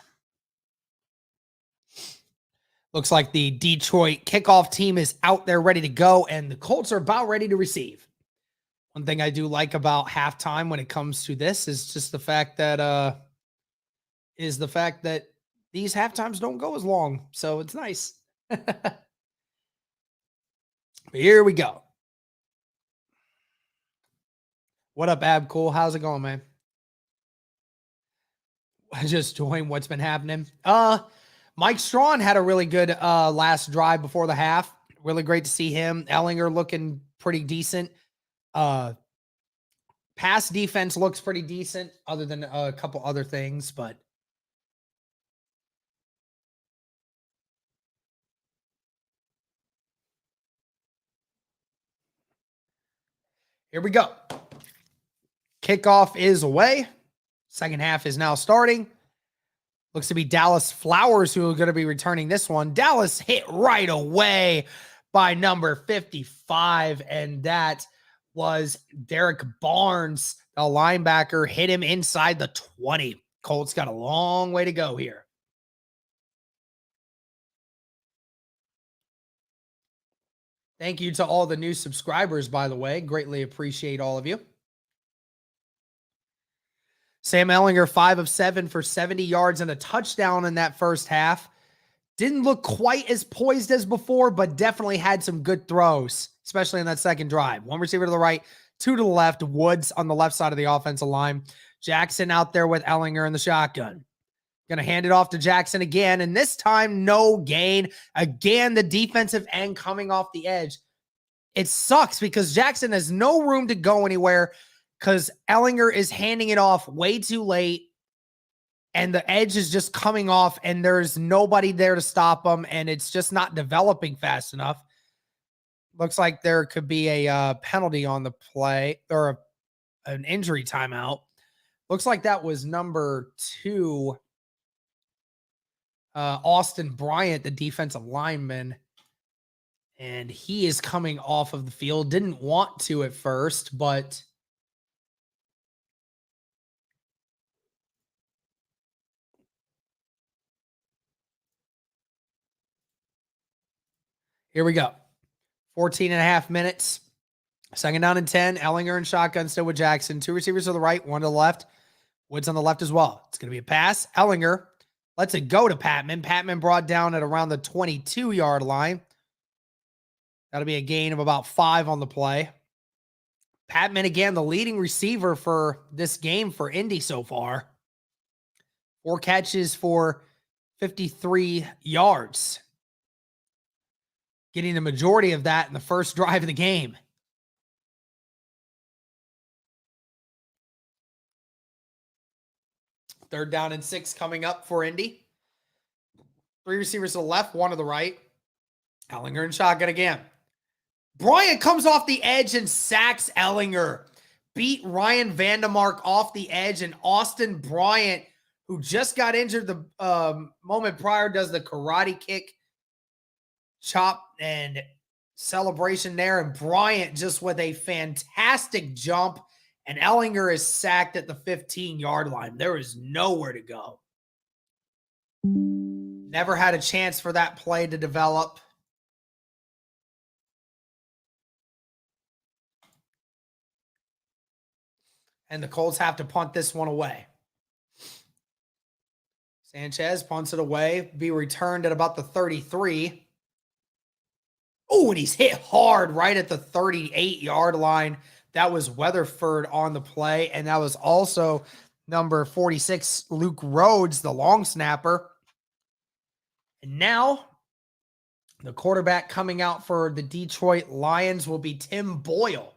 Looks like the Detroit kickoff team is out there ready to go, and the Colts are about ready to receive. One thing I do like about halftime when it comes to this is just the fact that these halftimes don't go as long, so it's nice. Here we go. What up, Ab Cool? How's it going, man? Just join what's been happening. Mike Strawn had a really good last drive before the half. Really great to see him. Ellinger looking pretty decent. Pass defense looks pretty decent other than a couple other things, but here we go. Kickoff is away. Second half is now starting. Looks to be Dallas Flowers who are going to be returning this one. Dallas hit right away by number 55, and that was Derek Barnes, the linebacker, hit him inside the 20. Colts got a long way to go here. Thank you to all the new subscribers, by the way. Greatly appreciate all of you. Sam Ellinger, 5 of 7 for 70 yards and a touchdown in that first half. Didn't look quite as poised as before, but definitely had some good throws, especially in that second drive. One receiver to the right, 2 to the left. Woods on the left side of the offensive line. Jackson out there with Ellinger in the shotgun. Going to hand it off to Jackson again, and this time no gain. Again, the defensive end coming off the edge. It sucks because Jackson has no room to go anywhere because Ellinger is handing it off way too late, and the edge is just coming off, and there's nobody there to stop him, and it's just not developing fast enough. Looks like there could be a penalty on the play, or an injury timeout. Looks like that was number 2, Austin Bryant, the defensive lineman, and he is coming off of the field. Didn't want to at first, but here we go. 14 and a half minutes. Second down and 10. Ellinger and shotgun still with Jackson. 2 receivers to the right, 1 to the left. Woods on the left as well. It's going to be a pass. Ellinger lets it go to Patman. Patman brought down at around the 22-yard line. That'll be a gain of about 5 on the play. Patman, again, the leading receiver for this game for Indy so far. 4 catches for 53 yards. Getting the majority of that in the first drive of the game. Third down and 6 coming up for Indy. 3 receivers to the left, 1 to the right. Ellinger and shotgun again. Bryant comes off the edge and sacks Ellinger. Beat Ryan Vandemark off the edge, and Austin Bryant, who just got injured the moment prior, does the karate kick chop and celebration there. And Bryant just with a fantastic jump. And Ellinger is sacked at the 15-yard line. There is nowhere to go. Never had a chance for that play to develop. And the Colts have to punt this one away. Sanchez punts it away. Be returned at about the 33. Oh, and he's hit hard right at the 38-yard line. That was Weatherford on the play. And that was also number 46, Luke Rhodes, the long snapper. And now the quarterback coming out for the Detroit Lions will be Tim Boyle.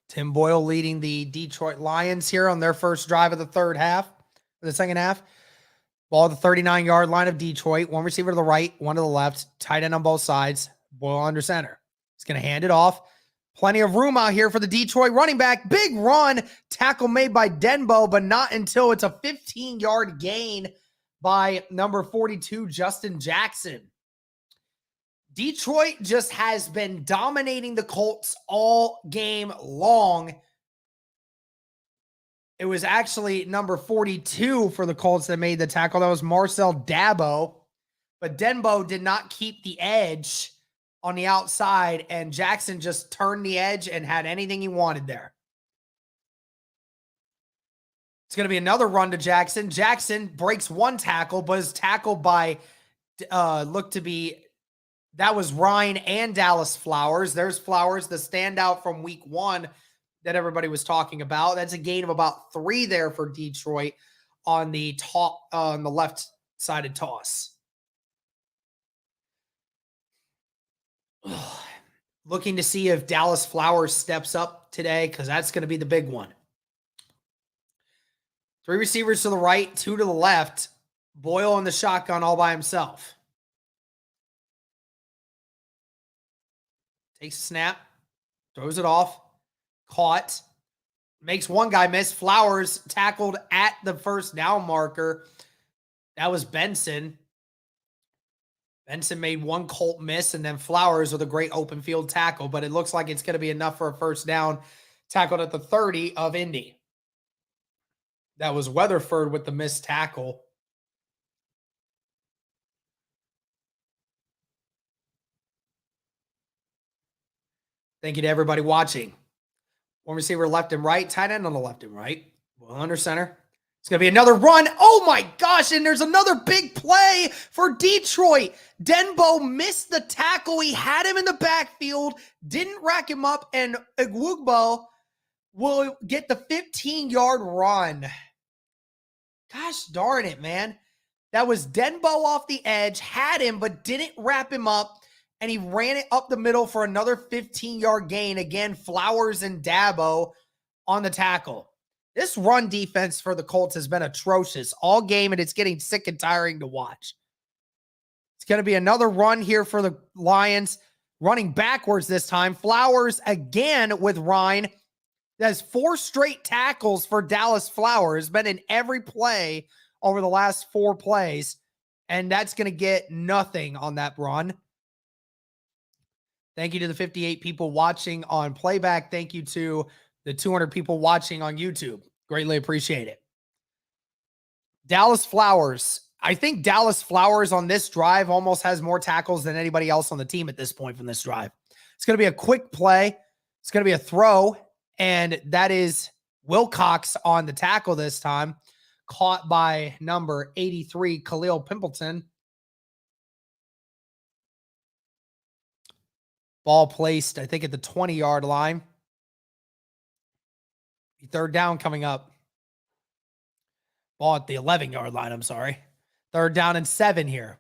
Tim Boyle leading the Detroit Lions here on their first drive of the second half. Ball at the 39-yard line of Detroit. One receiver to the right, one to the left. Tight end on both sides. Boyle under center. He's going to hand it off. Plenty of room out here for the Detroit running back. Big run. Tackle made by Denbo, but not until it's a 15-yard gain by number 42, Justin Jackson. Detroit just has been dominating the Colts all game long. It was actually number 42 for the Colts that made the tackle. That was Marcel Dabo. But Denbo did not keep the edge on the outside, and Jackson just turned the edge and had anything he wanted there. It's going to be another run to Jackson. Jackson breaks one tackle, but is tackled by, that was Ryan and Dallas Flowers. There's Flowers, the standout from week 1 that everybody was talking about. That's a gain of about 3 there for Detroit on the left-sided toss. Looking to see if Dallas Flowers steps up today, because that's going to be the big one. 3 receivers to the right, 2 to the left. Boyle in the shotgun all by himself. Takes a snap, throws it off, caught, makes one guy miss. Flowers tackled at the first down marker. That was Benson. Benson made one Colt miss, and then Flowers with a great open field tackle, but it looks like it's going to be enough for a first down. Tackled at the 30 of Indy. That was Weatherford with the missed tackle. Thank you to everybody watching. One receiver left and right, tight end on the left and right. Well, under center. It's going to be another run. Oh my gosh, and there's another big play for Detroit. Denbo missed the tackle. He had him in the backfield, didn't rack him up, and Igwugbo will get the 15-yard run. Gosh darn it, man. That was Denbo off the edge, had him, but didn't wrap him up. And he ran it up the middle for another 15-yard gain. Again, Flowers and Dabo on the tackle. This run defense for the Colts has been atrocious all game, and it's getting sick and tiring to watch. It's going to be another run here for the Lions, running backwards this time. Flowers again with Ryan. That's 4 straight tackles for Dallas Flowers. Been in every play over the last 4 plays, and that's going to get nothing on that run. Thank you to the 58 people watching on Playback. Thank you to the 200 people watching on YouTube. Greatly appreciate it. Dallas Flowers. I think Dallas Flowers on this drive almost has more tackles than anybody else on the team at this point from this drive. It's going to be a quick play. It's going to be a throw, and that is Wilcox on the tackle this time, caught by number 83, Khalil Pimpleton. Ball placed, I think, at the 20-yard line. 3rd down coming up. Ball at the 11-yard line, I'm sorry. 3rd down and 7 here.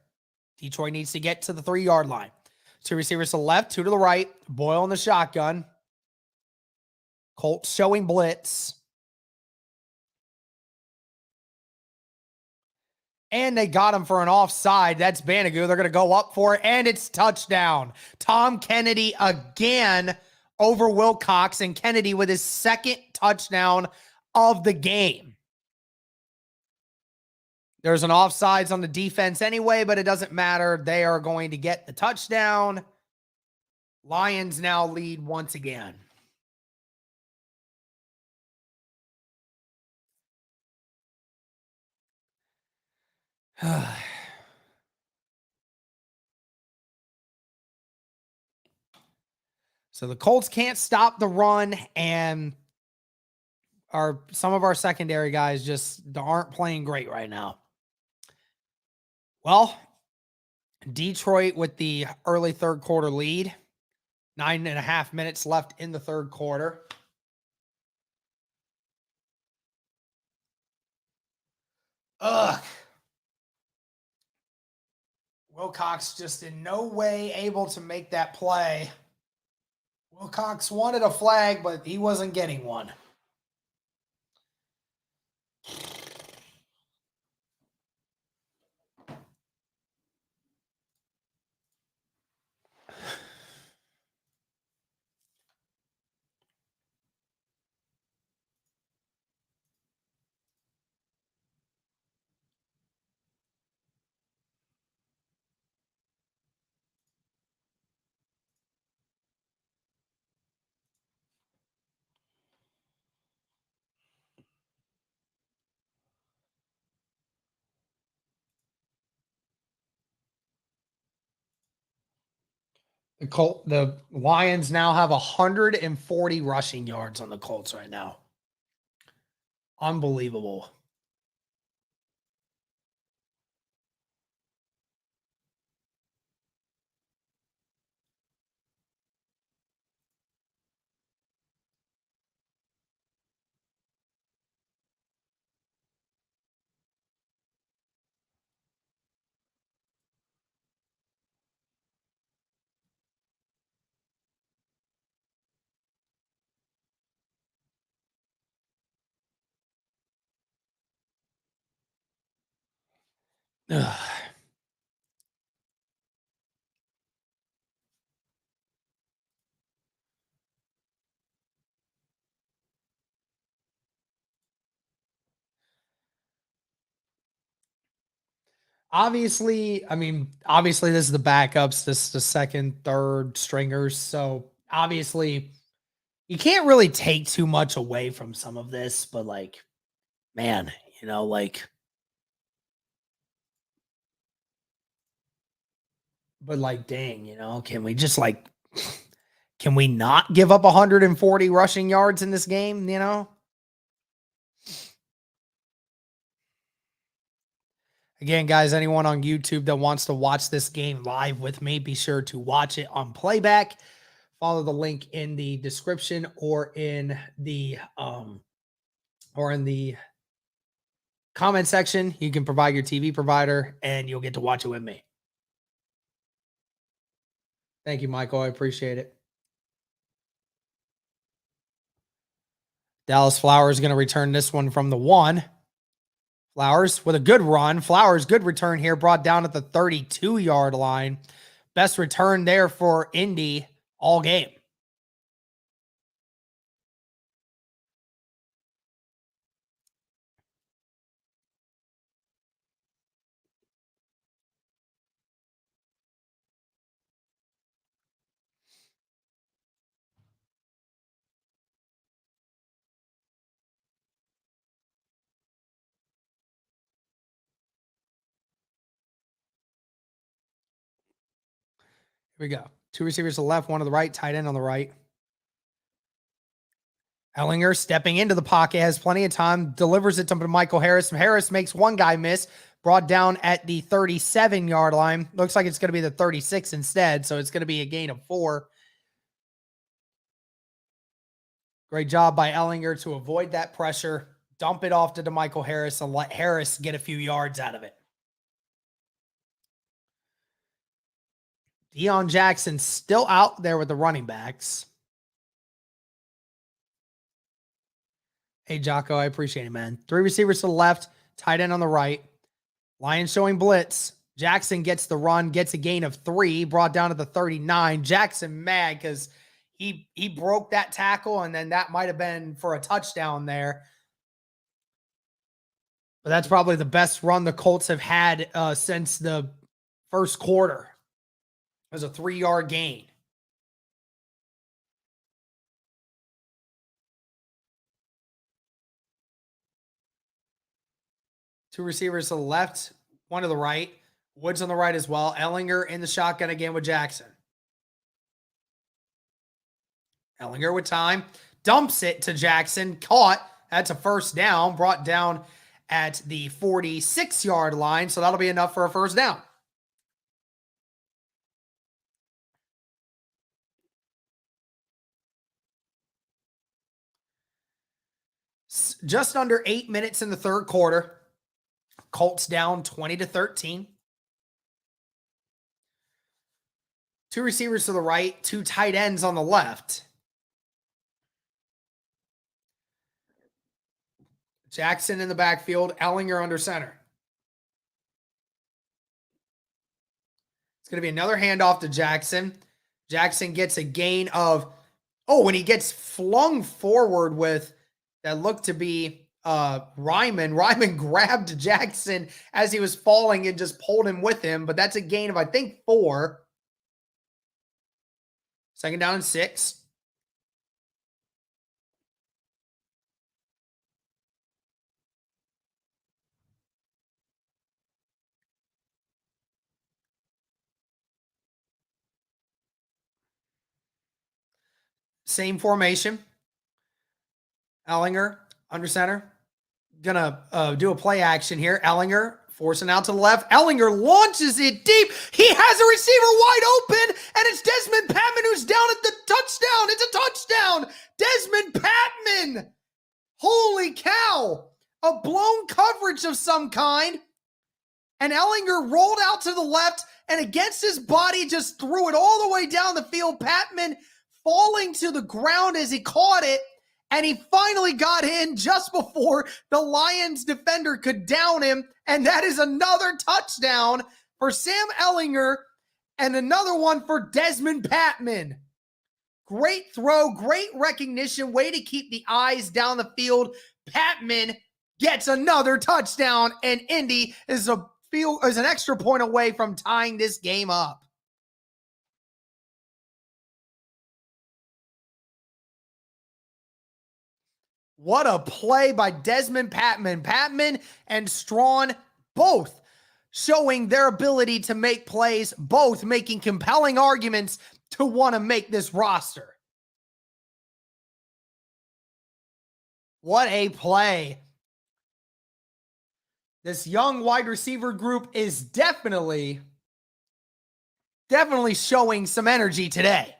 Detroit needs to get to the 3-yard line. 2 receivers to the left, 2 to the right. Boyle in the shotgun. Colts showing blitz. And they got him for an offside. That's Banagoo. They're going to go up for it, and it's touchdown. Tom Kennedy again over Wilcox, and Kennedy with his second touchdown of the game. There's an offsides on the defense anyway, but it doesn't matter. They are going to get the touchdown. Lions now lead once again. So the Colts can't stop the run, and some of our secondary guys just aren't playing great right now. Well, Detroit with the early third quarter lead. 9.5 minutes left in the third quarter. Ugh. Wilcox just in no way able to make that play. Wilcox wanted a flag, but he wasn't getting one. The Lions now have 140 rushing yards on the Colts right now. Unbelievable. Ugh. Obviously, this is the backups, this is the second, third stringers. So obviously, you can't really take too much away from some of this, but man, dang, can we just can we not give up 140 rushing yards in this game, Again, guys, anyone on YouTube that wants to watch this game live with me, be sure to watch it on Playback. Follow the link in the description or in the comment section. You can provide your TV provider and you'll get to watch it with me. Thank you, Michael. I appreciate it. Dallas Flowers going to return this one from the 1. Flowers with a good run. Flowers, good return here, brought down at the 32-yard line. Best return there for Indy all game. Here we go. 2 receivers to the left, 1 to the right, tight end on the right. Ellinger stepping into the pocket, has plenty of time, delivers it to Michael Harris. Harris makes one guy miss, brought down at the 37-yard line. Looks like it's going to be the 36 instead, so it's going to be a gain of 4. Great job by Ellinger to avoid that pressure, dump it off to DeMichael Harris, and let Harris get a few yards out of it. Deion Jackson still out there with the running backs. Hey, Jocko, I appreciate it, man. 3 receivers to the left, tight end on the right. Lions showing blitz. Jackson gets the run, gets a gain of 3, brought down to the 39. Jackson mad because he broke that tackle, and then that might have been for a touchdown there. But that's probably the best run the Colts have had since the first quarter. It was a 3-yard gain. Two receivers to the left, one to the right. Woods on the right as well. Ellinger in the shotgun again with Jackson. Ellinger with time. Dumps it to Jackson. Caught. That's a first down. Brought down at the 46-yard line. So that'll be enough for a first down. Just under 8 minutes in the third quarter. Colts down 20-13. Two receivers to the right, two tight ends on the left. Jackson in the backfield, Ellinger under center. It's going to be another handoff to Jackson. Jackson gets a gain of, when he gets flung forward with that looked to be Ryman. Ryman grabbed Jackson as he was falling and just pulled him with him, but that's a gain of, I think, 4. Second down and 6. Same formation. Ellinger under center. Gonna do a play action here. Ellinger forcing out to the left. Ellinger launches it deep. He has a receiver wide open, and it's Desmond Patman who's down at the touchdown. It's a touchdown. Desmond Patman. Holy cow. A blown coverage of some kind. And Ellinger rolled out to the left, and against his body just threw it all the way down the field. Patman falling to the ground as he caught it. And he finally got in just before the Lions defender could down him. And that is another touchdown for Sam Ellinger and another one for Desmond Patman. Great throw, great recognition, way to keep the eyes down the field. Patman gets another touchdown, and Indy is an extra point away from tying this game up. What a play by Desmond Patman. Patman and Strawn both showing their ability to make plays, both making compelling arguments to want to make this roster. What a play. This young wide receiver group is definitely showing some energy today.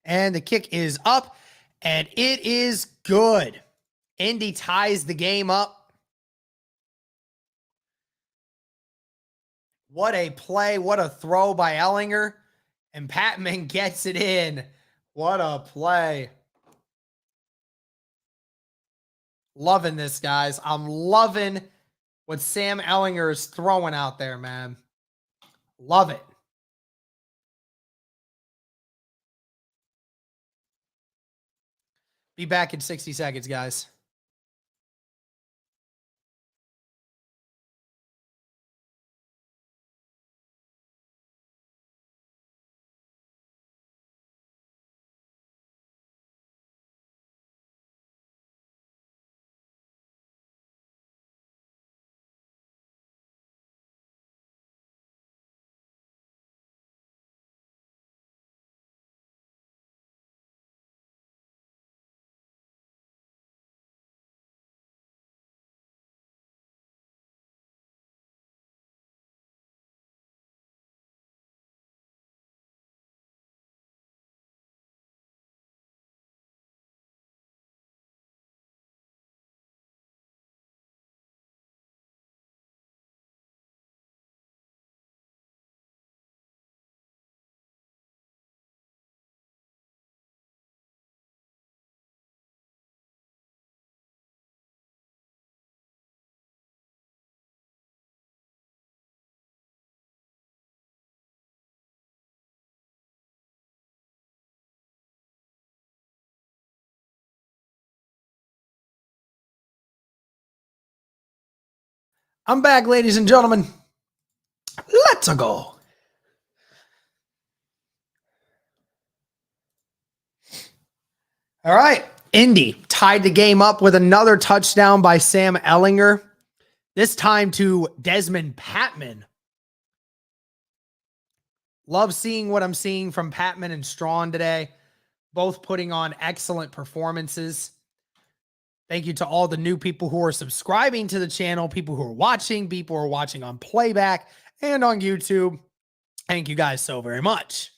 And the kick is up, and it is good. Indy ties the game up. What a play. What a throw by Ellinger. And Patman gets it in. What a play. Loving this, guys. I'm loving what Sam Ellinger is throwing out there, man. Love it. Be back in 60 seconds, guys. I'm back, ladies and gentlemen. Let's go. All right. Indy tied the game up with another touchdown by Sam Ehlinger, this time to Desmond Patman. Love seeing what I'm seeing from Patman and Strawn today, both putting on excellent performances. Thank you to all the new people who are subscribing to the channel, people who are watching on Playback and on YouTube. Thank you guys so very much.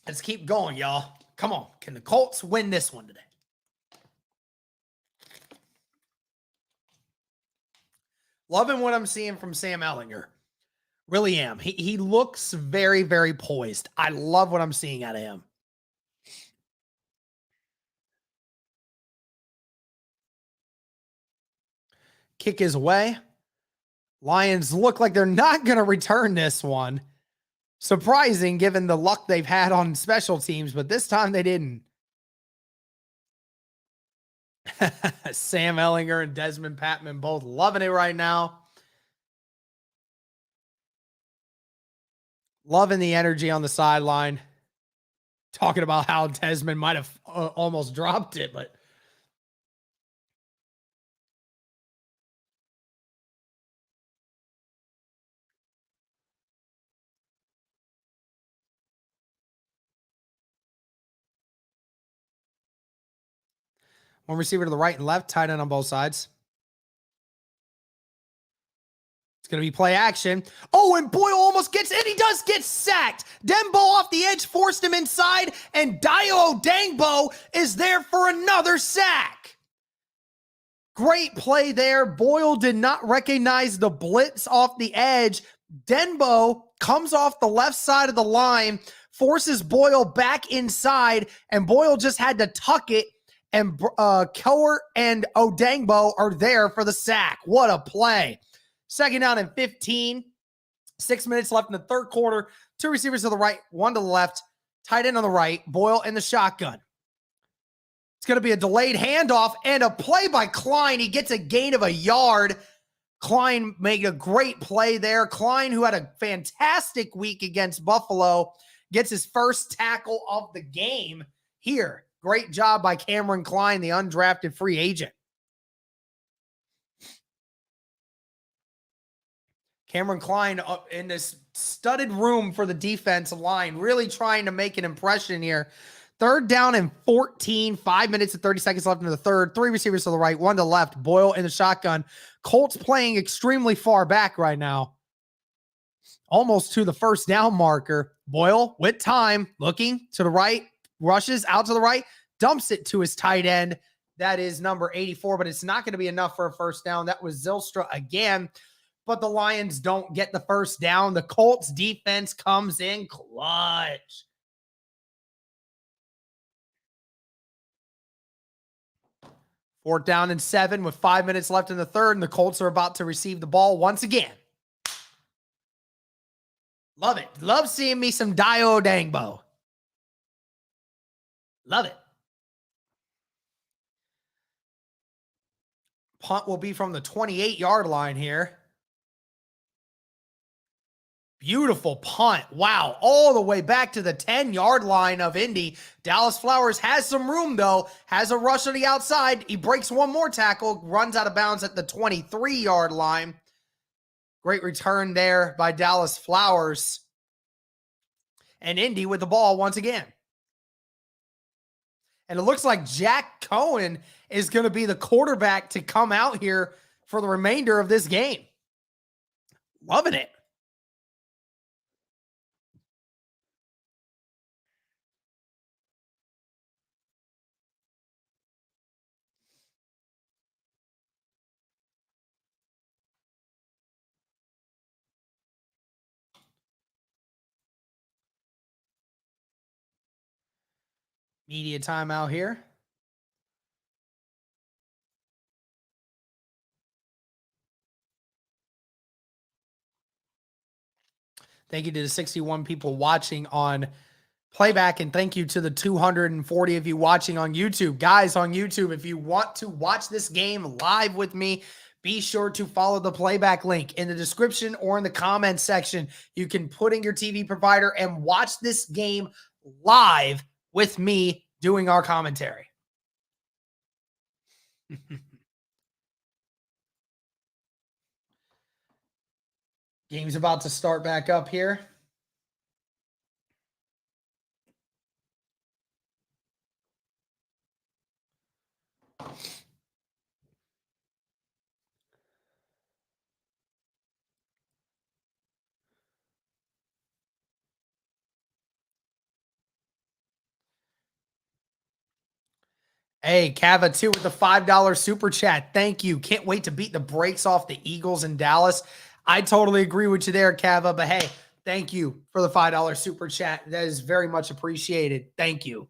Let's keep going, y'all. Come on. Can the Colts win this one today? Loving what I'm seeing from Sam Ehlinger. Really am. He looks very, very poised. I love what I'm seeing out of him. Kick is away. Lions look like they're not going to return this one. Surprising given the luck they've had on special teams, but this time they didn't. Sam Ehlinger and Desmond Patman both loving it right now. Loving the energy on the sideline. Talking about how Desmond might have almost dropped it, but one receiver to the right and left, tight end on both sides. It's going to be play action. Oh, and Boyle almost gets, and he does get sacked. Dembo off the edge forced him inside, and Dio Dangbo is there for another sack. Great play there. Boyle did not recognize the blitz off the edge. Denbo comes off the left side of the line, forces Boyle back inside, and Boyle just had to tuck it, and Keller and Odangbo are there for the sack. What a play. Second down and 15. 6 minutes left in the third quarter. Two receivers to the right, one to the left. Tight end on the right. Boyle in the shotgun. It's going to be a delayed handoff and a play by Klein. He gets a gain of a yard. Klein made a great play there. Klein, who had a fantastic week against Buffalo, gets his first tackle of the game here. Great job by Cameron Klein, the undrafted free agent. Cameron Klein up in this studded room for the defensive line, really trying to make an impression here. Third down and 14, 5 minutes and 30 seconds left in the third. Three receivers to the right, one to the left. Boyle in the shotgun. Colts playing extremely far back right now. Almost to the first down marker. Boyle with time, looking to the right, rushes out to the right, dumps it to his tight end. That is number 84, but it's not going to be enough for a first down. That was Zylstra again. But the Lions don't get the first down. The Colts defense comes in clutch. Fourth down and 7 with 5 minutes left in the third, and the Colts are about to receive the ball once again. Love it. Love seeing me some Dio Dangbo. Love it. Punt will be from the 28-yard line here. Beautiful punt. Wow. All the way back to the 10-yard line of Indy. Dallas Flowers has some room, though. Has a rush on the outside. He breaks one more tackle. Runs out of bounds at the 23-yard line. Great return there by Dallas Flowers. And Indy with the ball once again. And it looks like Jack Cohen is going to be the quarterback to come out here for the remainder of this game. Loving it. Media timeout here. Thank you to the 61 people watching on Playback, and thank you to the 240 of you watching on YouTube. Guys on YouTube, if you want to watch this game live with me, be sure to follow the Playback link in the description or in the comments section. You can put in your TV provider and watch this game live with me doing our commentary. Game's about to start back up here. Hey, Kava2 with the $5 super chat. Thank you. Can't wait to beat the brakes off the Eagles in Dallas. I totally agree with you there, Kava. But hey, thank you for the $5 super chat. That is very much appreciated. Thank you.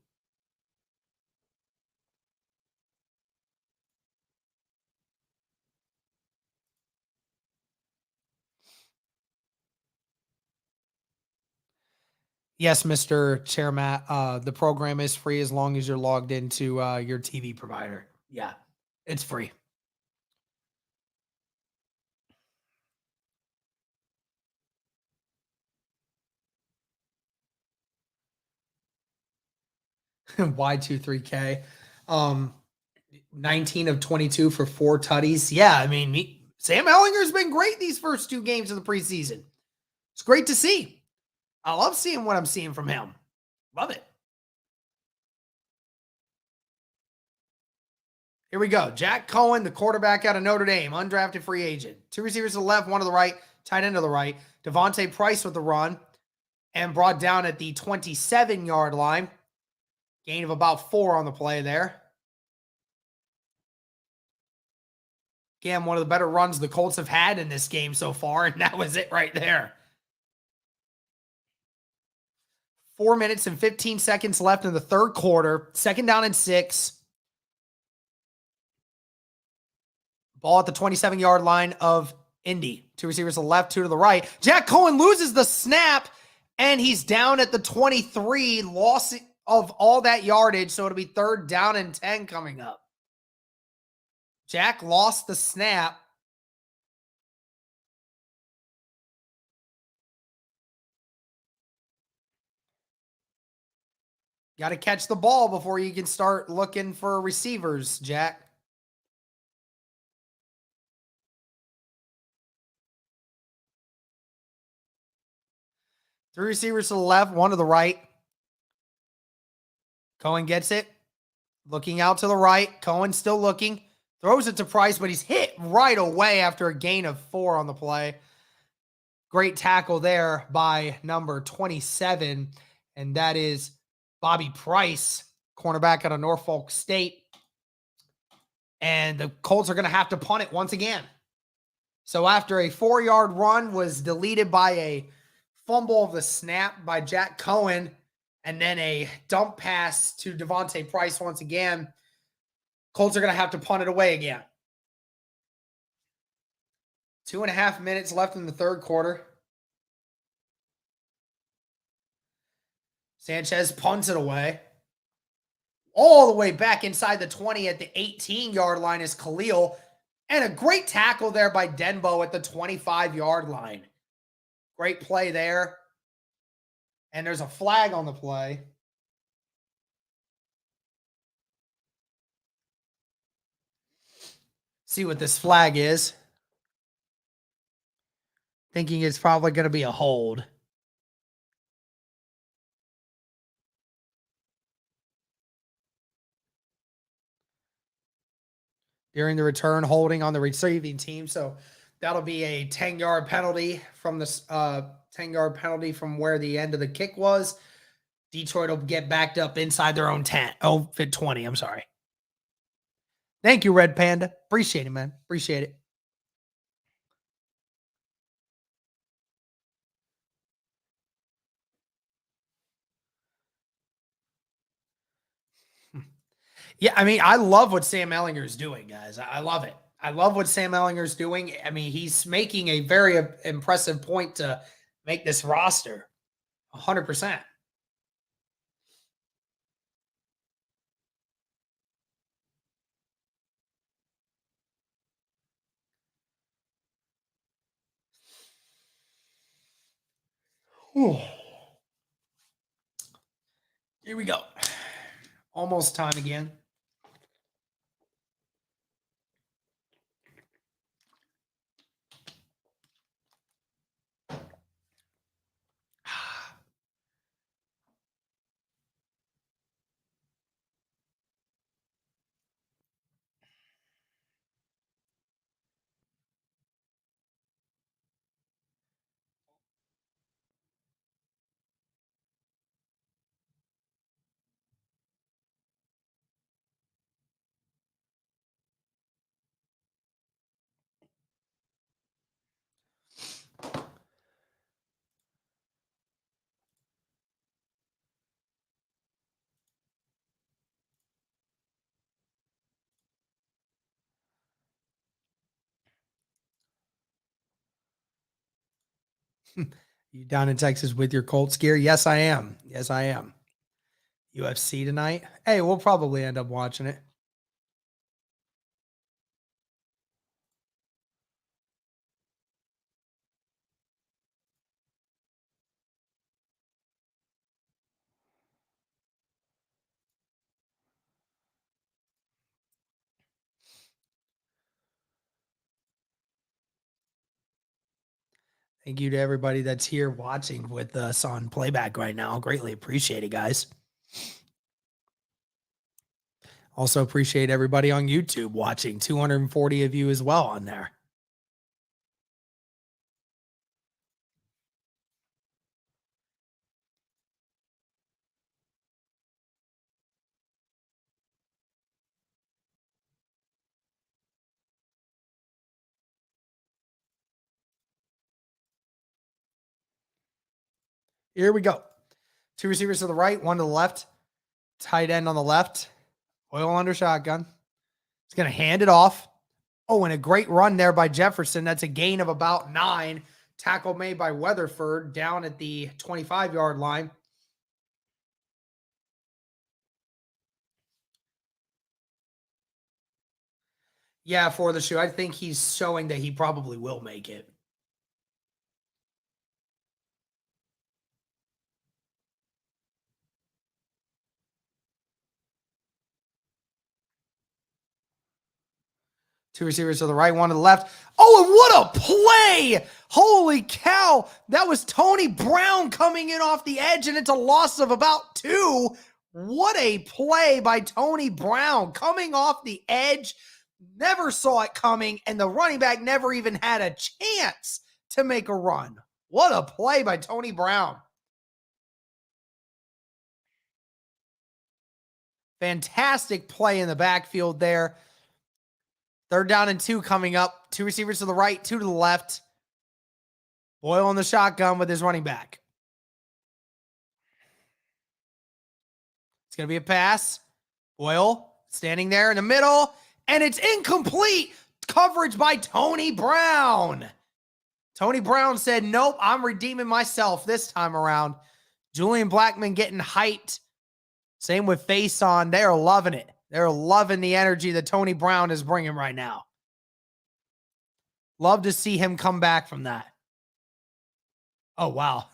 Yes, Mr. Chairman, the program is free as long as you're logged into your TV provider. Yeah, it's free. Y23K. 19 of 22 for 4 tutties. Yeah, I mean, Sam Ehlinger's been great these first 2 games of the preseason. It's great to see. I love seeing what I'm seeing from him. Love it. Here we go. Jack Cohen, the quarterback out of Notre Dame, undrafted free agent. 2 receivers to the left, 1 to the right, tight end to the right. Devontae Price with the run and brought down at the 27-yard line. Gain of about 4 on the play there. Again, one of the better runs the Colts have had in this game so far, and that was it right there. 4 minutes and 15 seconds left in the third quarter. 2nd down and 6. Ball at the 27-yard line of Indy. 2 receivers to the left, 2 to the right. Jack Cohen loses the snap, and he's down at the 23. Loss of all that yardage, so it'll be 3rd down and 10 coming up. Jack lost the snap. Got to catch the ball before you can start looking for receivers, Jack. Three receivers to the left, 1 to the right. Cohen gets it. Looking out to the right. Cohen still looking. Throws it to Price, but he's hit right away after a gain of 4 on the play. Great tackle there by number 27, and that is Bobby Price, cornerback out of Norfolk State. And the Colts are going to have to punt it once again. So after a 4-yard run was deleted by a fumble of the snap by Jack Cohen, and then a dump pass to Devontae Price once again, Colts are going to have to punt it away again. 2.5 minutes left in the third quarter. Sanchez punts it away. All the way back inside the 20 at the 18-yard line is Khalil. And a great tackle there by Denbo at the 25-yard line. Great play there. And there's a flag on the play. See what this flag is. Thinking it's probably going to be a hold. During the return, holding on the receiving team. So that'll be a 10-yard penalty from the 10-yard penalty from where the end of the kick was. Detroit will get backed up inside their own 10. Oh, 20. I'm sorry. Thank you, Red Panda. Appreciate it, man. Appreciate it. Yeah, I mean, I love what Sam Ehlinger is doing, guys. I love it. I love what Sam Ehlinger is doing. I mean, he's making a very impressive point to make this roster. 100%. Here we go. Almost time again. You down in Texas with your Colts gear? Yes, I am. Yes, I am. UFC tonight? Hey, we'll probably end up watching it. Thank you to everybody that's here watching with us on Playback right now. Greatly appreciate it, guys. Also appreciate everybody on YouTube watching. 240 of you as well on there. Here we go. Two receivers to the right, one to the left. Tight end on the left. Oil under shotgun. He's going to hand it off. Oh, and a great run there by Jefferson. That's a gain of about 9. Tackle made by Weatherford down at the 25-yard line. Yeah, for the shoe. I think he's showing that he probably will make it. Two receivers to the right, one to the left. Oh, and what a play! Holy cow! That was Tony Brown coming in off the edge, and it's a loss of about 2. What a play by Tony Brown coming off the edge. Never saw it coming, and the running back never even had a chance to make a run. What a play by Tony Brown. Fantastic play in the backfield there. 3rd down and 2 coming up. 2 receivers to the right, 2 to the left. Boyle on the shotgun with his running back. It's going to be a pass. Boyle standing there in the middle, and it's incomplete. Coverage by Tony Brown. Tony Brown said, nope, I'm redeeming myself this time around. Julian Blackman getting hyped. Same with Face On. They're loving it. They're loving the energy that Tony Brown is bringing right now. Love to see him come back from that. Oh, wow.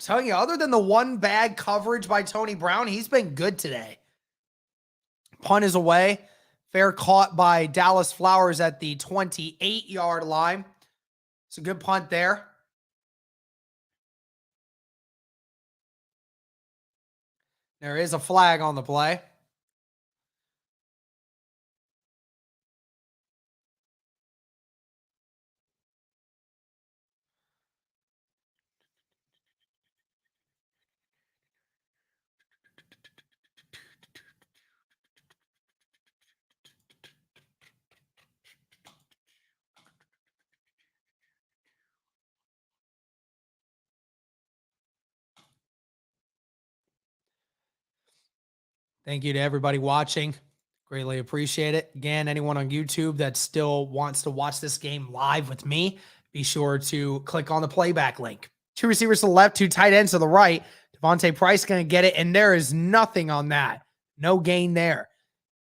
Telling you, other than the one bad coverage by Tony Brown, he's been good today. Punt is away. Fair caught by Dallas Flowers at the 28-yard line. It's a good punt there. There is a flag on the play. Thank you to everybody watching. Greatly appreciate it. Again, anyone on YouTube that still wants to watch this game live with me, be sure to click on the playback link. 2 receivers to the left, 2 tight ends to the right. Devontae Price going to get it, and there is nothing on that. No gain there.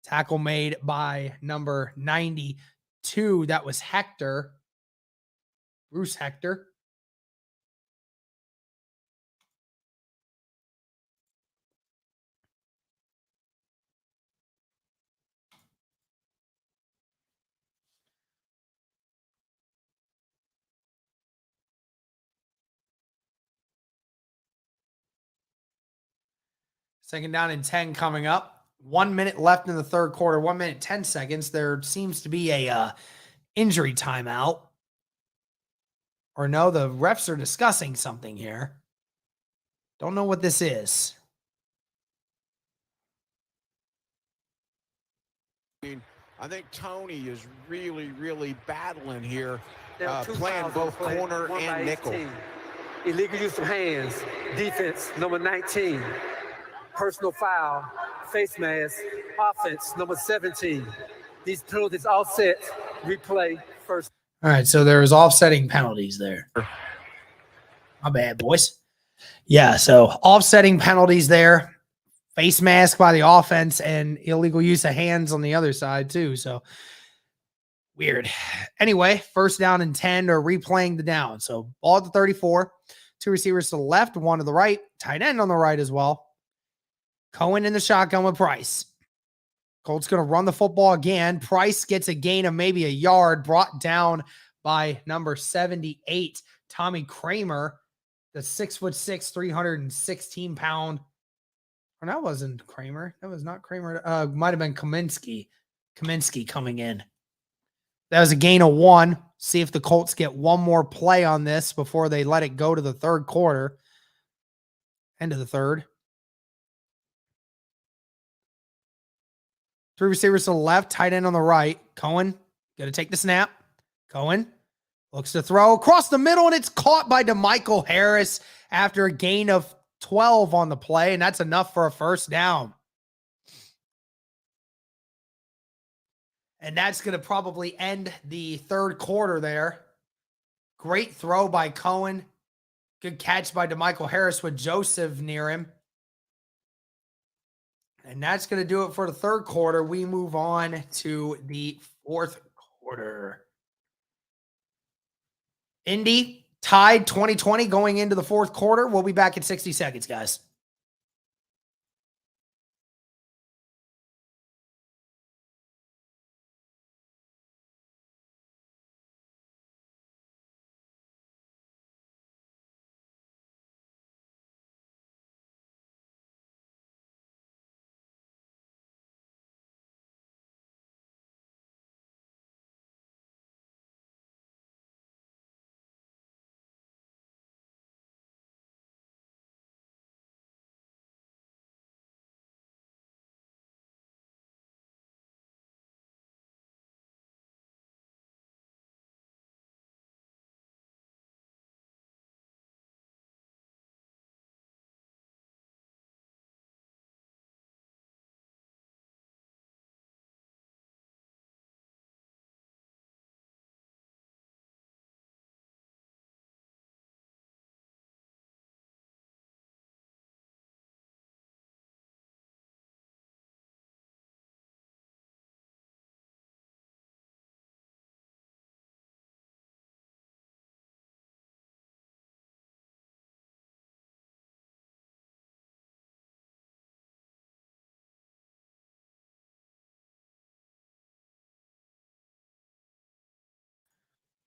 Tackle made by number 92. That was Hector. Bruce Hector. Second down and 10 coming up. 1 minute left in the third quarter. 1 minute, 10 seconds. There seems to be a injury timeout. Or no, the refs are discussing something here. Don't know what this is. I think Tony is really battling here, playing both corner and nickel. Illegal use of hands, defense, number 19. Personal foul, face mask, offense, number 17. These penalties offset, replay, first. All right, so there was offsetting penalties there. My bad, boys. Yeah, so offsetting penalties there. Face mask by the offense and illegal use of hands on the other side too. So weird. Anyway, first down and 10 or replaying the down. So ball at the 34. 2 receivers to the left, 1 to the right. Tight end on the right as well. Cohen in the shotgun with Price. Colts going to run the football again. Price gets a gain of maybe a yard, brought down by number 78, Tommy Kramer, the 6'6", 316-pound. Or that wasn't Kramer. That was not Kramer. Might have been Kaminsky. Kaminsky coming in. That was a gain of 1. See if the Colts get one more play on this before they let it go to the third quarter. End of the third. 3 receivers to the left, tight end on the right. Cohen, got to take the snap. Cohen looks to throw across the middle, and it's caught by DeMichael Harris after a gain of 12 on the play, and that's enough for a first down. And that's going to probably end the third quarter there. Great throw by Cohen. Good catch by DeMichael Harris with Joseph near him. And that's going to do it for the third quarter. We move on to the fourth quarter. Indy tied 2020 going into the fourth quarter. We'll be back in 60 seconds, guys.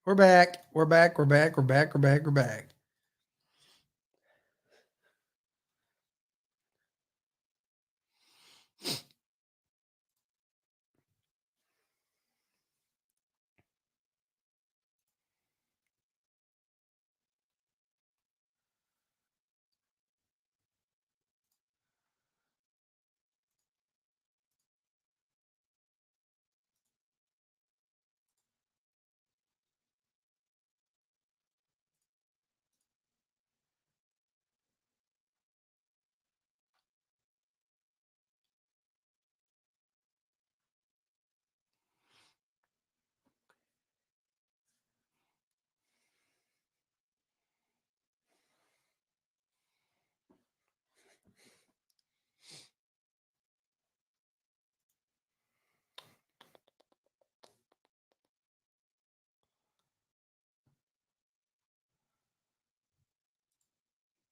We're back. We're back. We're back. We're back. We're back. We're back.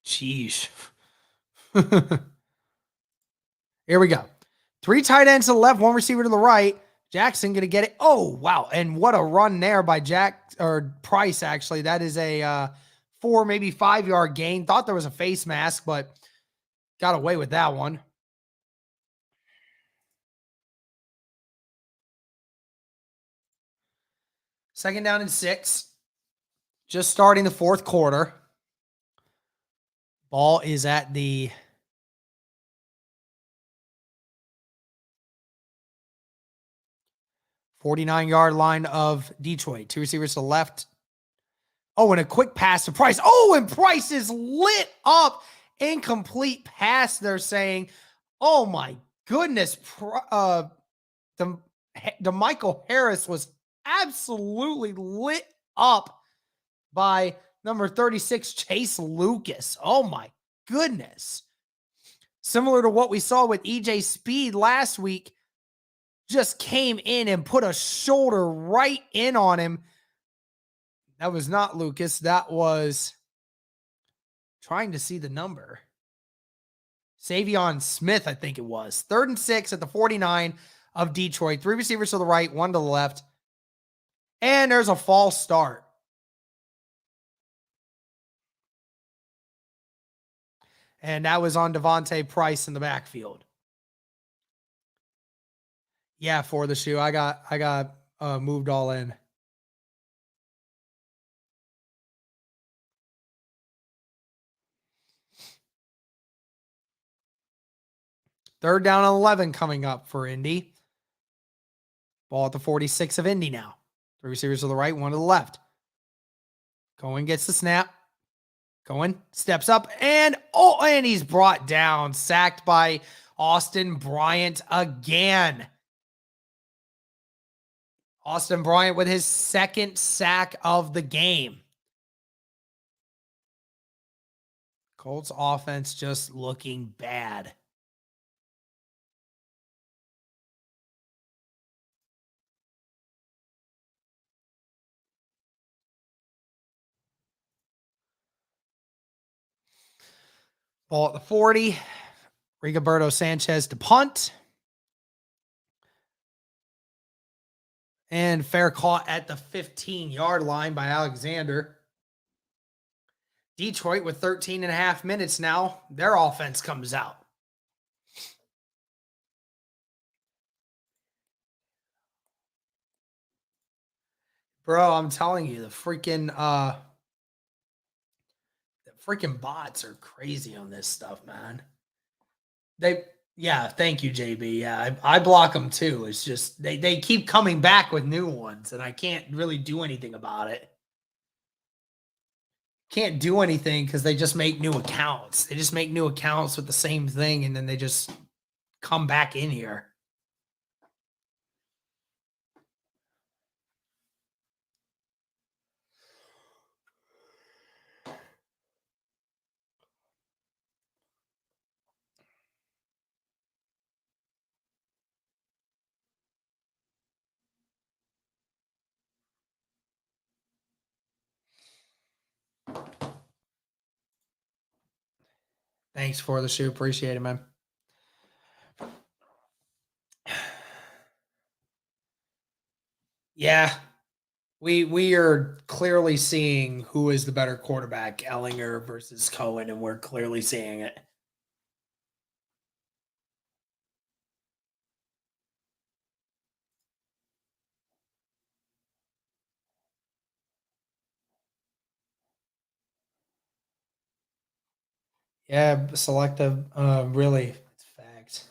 Sheesh. Here we go. 3 tight ends to the left, 1 receiver to the right. Jackson going to get it. Oh, wow. And what a run there by Price, actually. That is a 4, maybe 5-yard gain. Thought there was a face mask, but got away with that one. Second down and 6. Just starting the fourth quarter. Ball is at the 49-yard line of Detroit. 2 receivers to the left. Oh, and a quick pass to Price. Oh, and Price is lit up. Incomplete pass, they're saying. Oh, my goodness. Michael Harris was absolutely lit up by number 36, Chase Lucas. Oh, my goodness. Similar to what we saw with EJ Speed last week, just came in and put a shoulder right in on him. That was not Lucas. That was trying to see the number. Savion Smith, I think it was. 3rd and 6 at the 49 of Detroit. 3 receivers to the right, 1 to the left. And there's a false start. And that was on Devontae Price in the backfield. Yeah, for the shoe. I got moved all in. Third down and 11 coming up for Indy. Ball at the 46 of Indy now. 3 receivers to the right, 1 to the left. Cohen gets the snap. Cohen steps up and he's brought down. Sacked by Austin Bryant again. Austin Bryant with his 2nd sack of the game. Colts offense just looking bad. Ball at the 40. Rigoberto Sanchez to punt. And fair caught at the 15-yard line by Alexander. Detroit with 13 and a half minutes now. Their offense comes out. Bro, I'm telling you, the freaking bots are crazy on this stuff, man. Yeah, thank you, JB. Yeah, I block them too. It's just they keep coming back with new ones, and I can't really do anything about it. Can't do anything because they just make new accounts. They just make new accounts with the same thing, and then they just come back in here. Thanks for the shoe. Appreciate it, man. Yeah, we are clearly seeing who is the better quarterback, Ellinger versus Cohen, and we're clearly seeing it. Yeah, selective. Really, it's facts.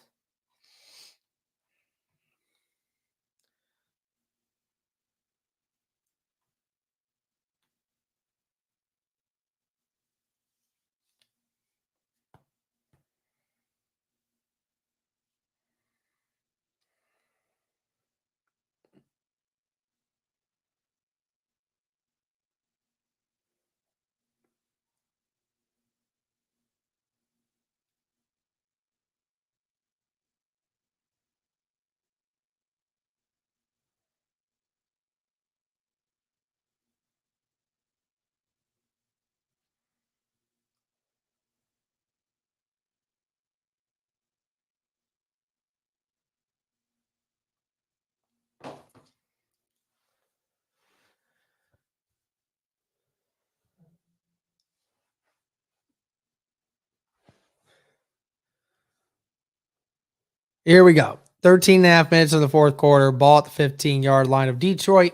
Here we go. 13 and a half minutes of the fourth quarter. Ball at the 15-yard line of Detroit.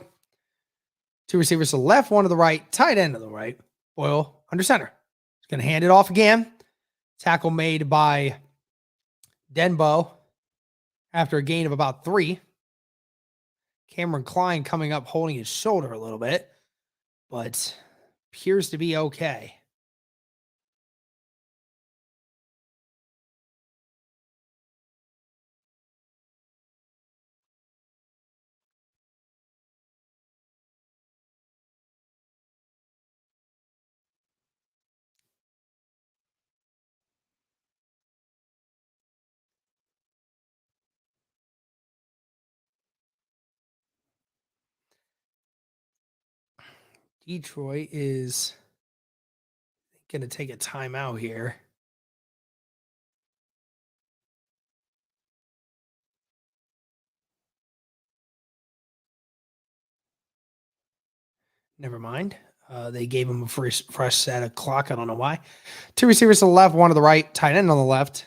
Two receivers to the left, one to the right, tight end to the right. Boyle under center. He's going to hand it off again. Tackle made by Denbo after a gain of about 3. Cameron Klein coming up holding his shoulder a little bit, but appears to be okay. Detroit is going to take a timeout here. Never mind. They gave him a fresh set of clock. I don't know why. Two receivers to the left, one to the right, tight end on the left.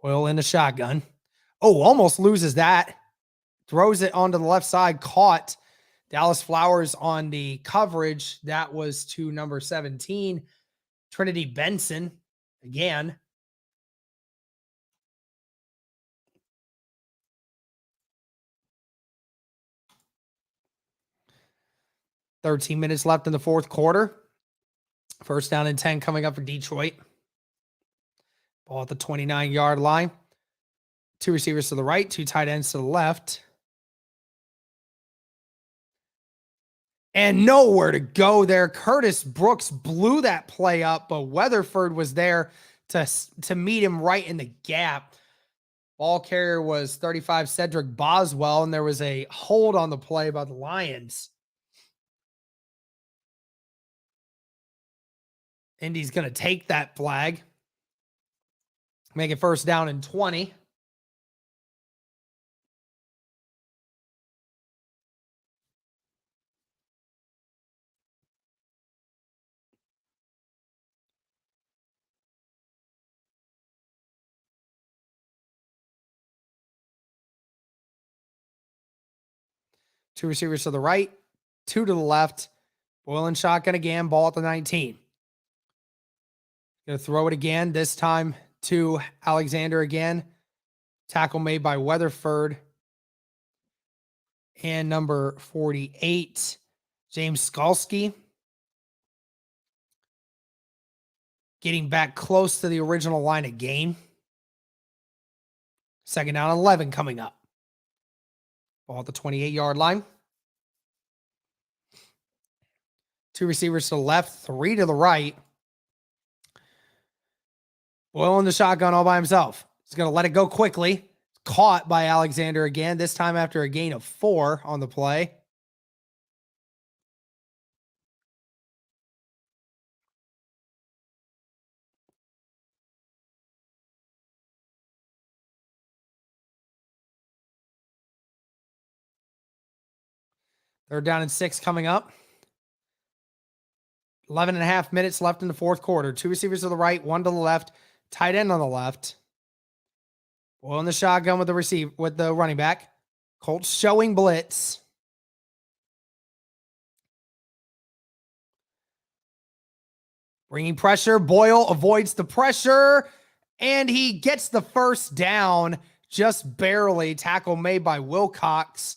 Boyle in the shotgun. Oh, almost loses that. Throws it onto the left side, caught. Dallas Flowers on the coverage. That was to number 17, Trinity Benson again. "13 minutes left in the fourth quarter. First down and 10 coming up for Detroit. Ball at the 29-yard line. Two receivers to the right, two tight ends to the left. And nowhere to go there. Curtis Brooks blew that play up, but Weatherford was there to meet him right in the gap. Ball carrier was 35 Cedric Boswell, and there was a hold on the play by the Lions. Indy's going to take that flag. Make it first down and 20. Two receivers to the right, two to the left. Boyle in shotgun again, ball at the 19. Going to throw it again, this time to Alexander again. Tackle made by Weatherford. And number 48, James Skalski. Getting back close to the original line of gain. Second down 11 coming up. Ball at the 28-yard line. Two receivers to the left, three to the right. Boyle in the shotgun all by himself. He's going to let it go quickly. Caught by Alexander again, this time after a gain of 4 on the play. Third down and 6 coming up. 11 and a half minutes left in the fourth quarter. Two receivers to the right, one to the left. Tight end on the left. Boyle in the shotgun with the running back. Colts showing blitz. Bringing pressure. Boyle avoids the pressure, and he gets the first down just barely. Tackle made by Wilcox.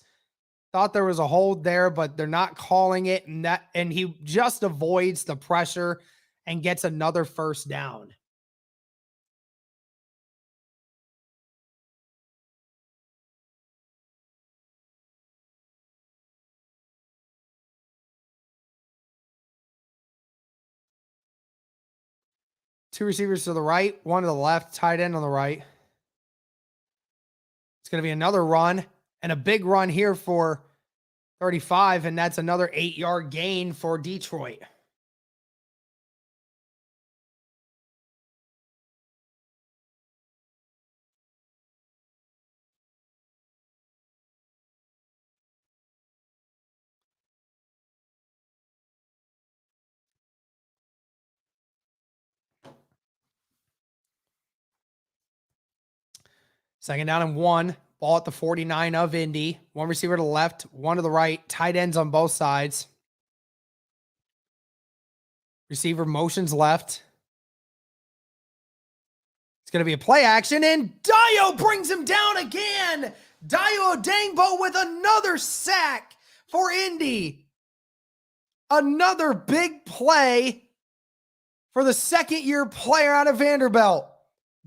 Thought there was a hold there, but they're not calling it, and he just avoids the pressure and gets another first down. Two receivers to the right, one to the left, tight end on the right. It's going to be another run, and a big run here for 35, and that's another 8-yard gain for Detroit. Second down and 1. Ball at the 49 of Indy. One receiver to the left, one to the right. Tight ends on both sides. Receiver motions left. It's going to be a play action, and Dio brings him down again. Dio Odangbo with another sack for Indy. Another big play for the second-year player out of Vanderbilt.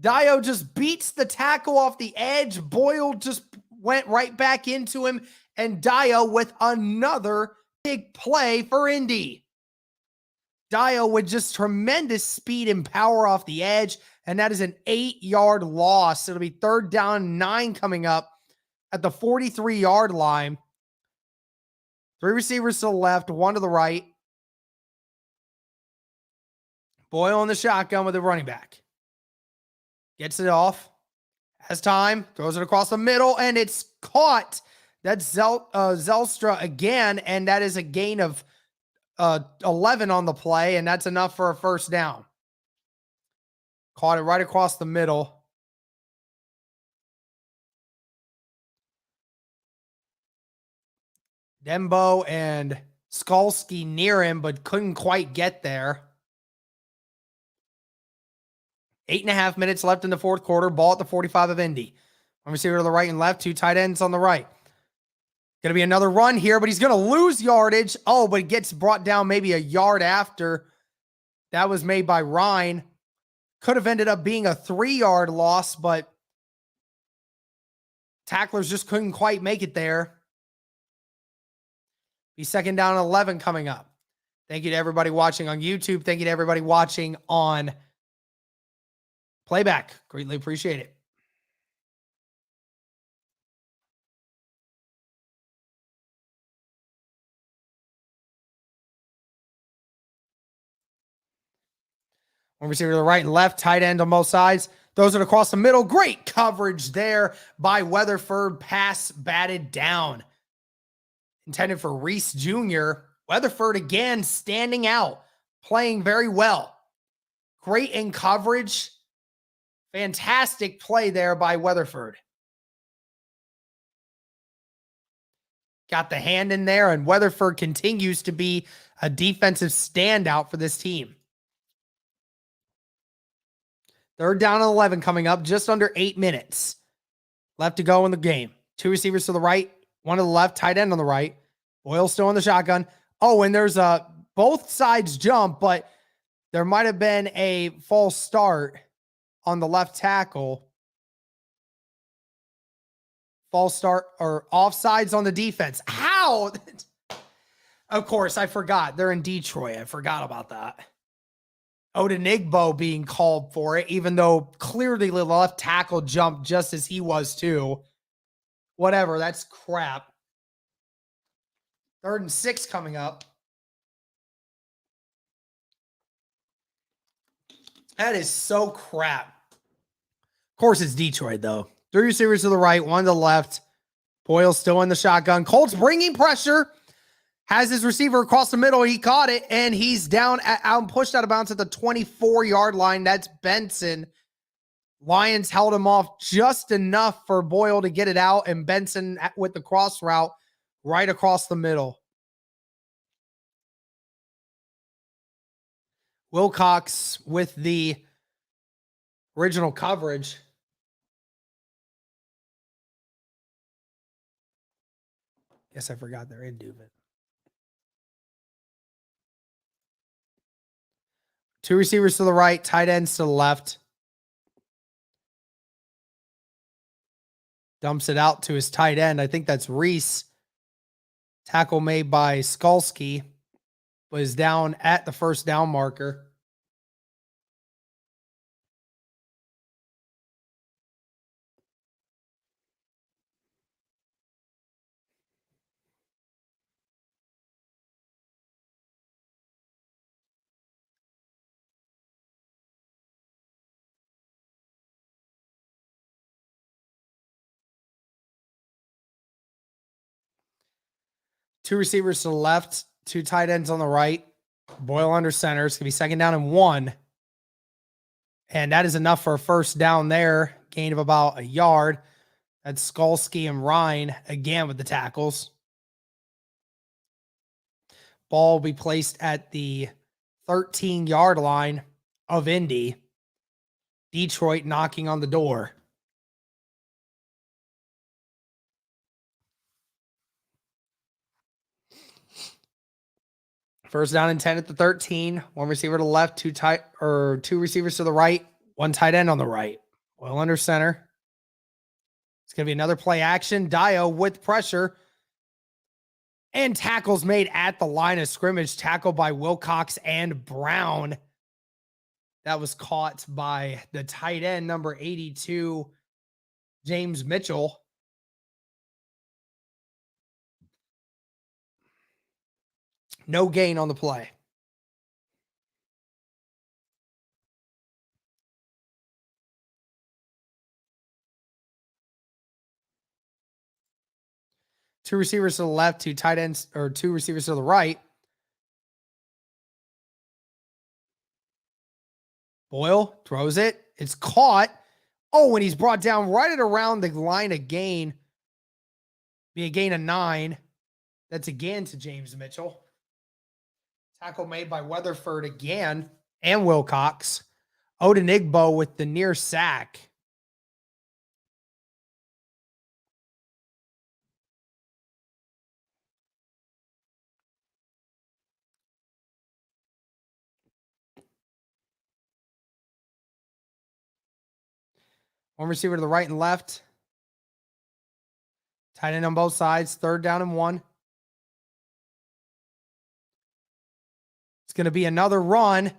Dio just beats the tackle off the edge. Boyle just went right back into him, and Dio with another big play for Indy. Dio with just tremendous speed and power off the edge, and that is an 8-yard loss. It'll be 3rd down 9 coming up at the 43-yard line. 3 receivers to the left, 1 to the right. Boyle in the shotgun with the running back. Gets it off. Has time. Throws it across the middle, and it's caught. That's Zelstra again, and that is a gain of 11 on the play, and that's enough for a first down. Caught it right across the middle. Dembo and Skalski near him, but couldn't quite get there. 8.5 minutes left in the fourth quarter. Ball at the 45 of Indy. One receiver to the right and left. 2 tight ends on the right. Going to be another run here, but he's going to lose yardage. Oh, but it gets brought down maybe a yard after. That was made by Ryan. Could have ended up being a 3-yard loss, but tacklers just couldn't quite make it there. Be 2nd down and 11 coming up. Thank you to everybody watching on YouTube. Thank you to everybody watching on Playback. Greatly appreciate it. One receiver to the right and left, tight end on both sides. Those are across the middle. Great coverage there by Weatherford. Pass batted down. Intended for Reese Jr. Weatherford again standing out, playing very well. Great in coverage. Fantastic play there by Weatherford. Got the hand in there, and Weatherford continues to be a defensive standout for this team. 3rd down and 11 coming up, just under 8 minutes left to go in the game. 2 receivers to the right, 1 to the left, tight end on the right. Boyle still in the shotgun. Oh, and there's both sides jump, but there might have been a false start on the left tackle. False start or offsides on the defense. How? Of course, I forgot. They're in Detroit. I forgot about that. Odenigbo being called for it, even though clearly the left tackle jumped just as he was too. Whatever, that's crap. 3rd and 6 coming up. That is so crap. Of course, it's Detroit, though. 3 receivers to the right, 1 to the left. Boyle still in the shotgun. Colts bringing pressure. Has his receiver across the middle. He caught it, and he's down out and pushed out of bounds at the 24-yard line. That's Benson. Lions held him off just enough for Boyle to get it out, and Benson with the cross route right across the middle. Wilcox with the original coverage. Guess I forgot they're in Duvin. 2 receivers to the right, tight ends to the left. Dumps it out to his tight end. I think that's Reese. Tackle made by Skalski. Was down at the first down marker. Two receivers to the left, 2 tight ends on the right. Boyle under center. It's going to be 2nd down and 1. And that is enough for a first down there. gain of about a yard. That's Skolsky and Ryan again with the tackles. Ball will be placed at the 13-yard line of Indy. Detroit knocking on the door. First down and 10 at the 13. One receiver to the left, two receivers to the right, one tight end on the right. Well under center. It's going to be another play action. Dio with pressure. And tackles made at the line of scrimmage. Tackle by Wilcox and Brown. That was caught by the tight end, number 82, James Mitchell. No gain on the play. Two receivers to the left, two tight ends, or two receivers to the right. Boyle throws it. It's caught. Oh, and he's brought down right at around the line of gain. Be a gain of 9. That's again to James Mitchell. Tackle made by Weatherford again and Wilcox. Odenigbo with the near sack. One receiver to the right and left. Tight end on both sides. Third down and 1. It's going to be another run.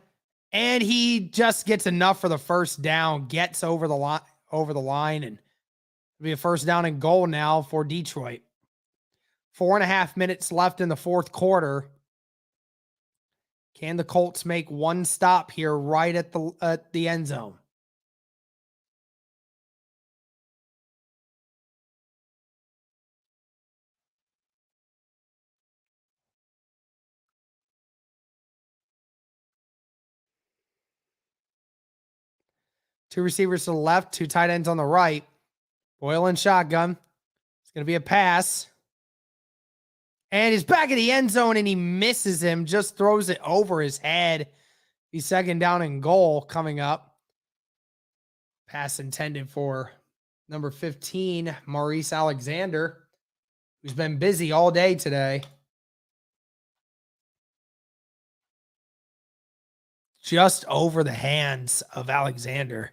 And he just gets enough for the first down. Gets over the line. And it'll be a first down and goal now for Detroit. 4.5 minutes left in the fourth quarter. Can the Colts make one stop here right at the end zone? Two receivers to the left, two tight ends on the right. Boyle and shotgun. It's going to be a pass. And he's back in the end zone and he misses him. Just throws it over his head. He's second down and goal coming up. Pass intended for number 15, Maurice Alexander, who's been busy all day today. Just over the hands of Alexander.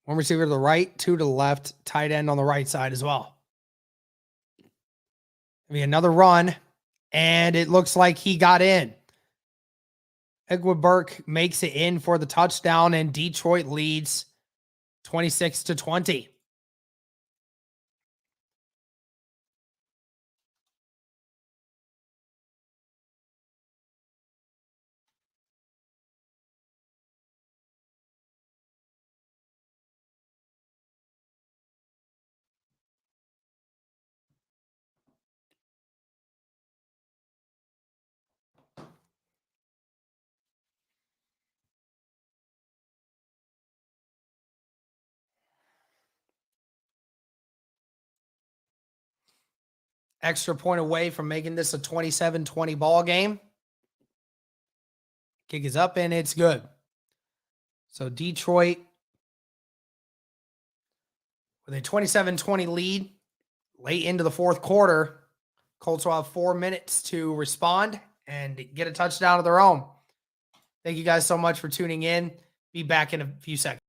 One receiver to the right, two to the left, tight end on the right side as well. Maybe another run, and it looks like he got in. Edward Burke makes it in for the touchdown, and Detroit leads 26-20. Extra point away from making this a 27-20 ball game. Kick is up and it's good. So Detroit with a 27-20 lead late into the fourth quarter. Colts will have 4 minutes to respond and get a touchdown of their own. Thank you guys so much for tuning in. Be back in a few seconds.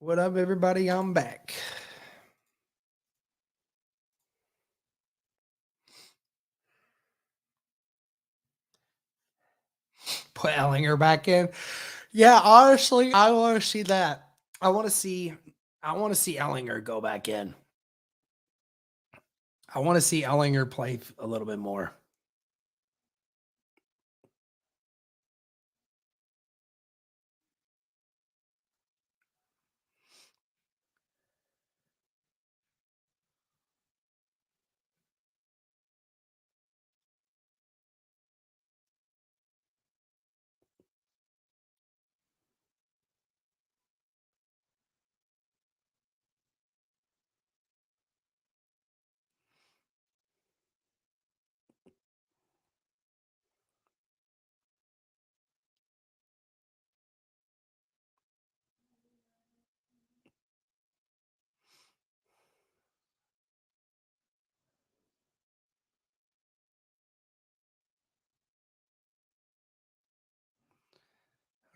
What up, everybody? I'm back. Put Ellinger back in. Yeah, honestly, I want to see that. I want to see Ellinger go back in. I want to see Ellinger play a little bit more.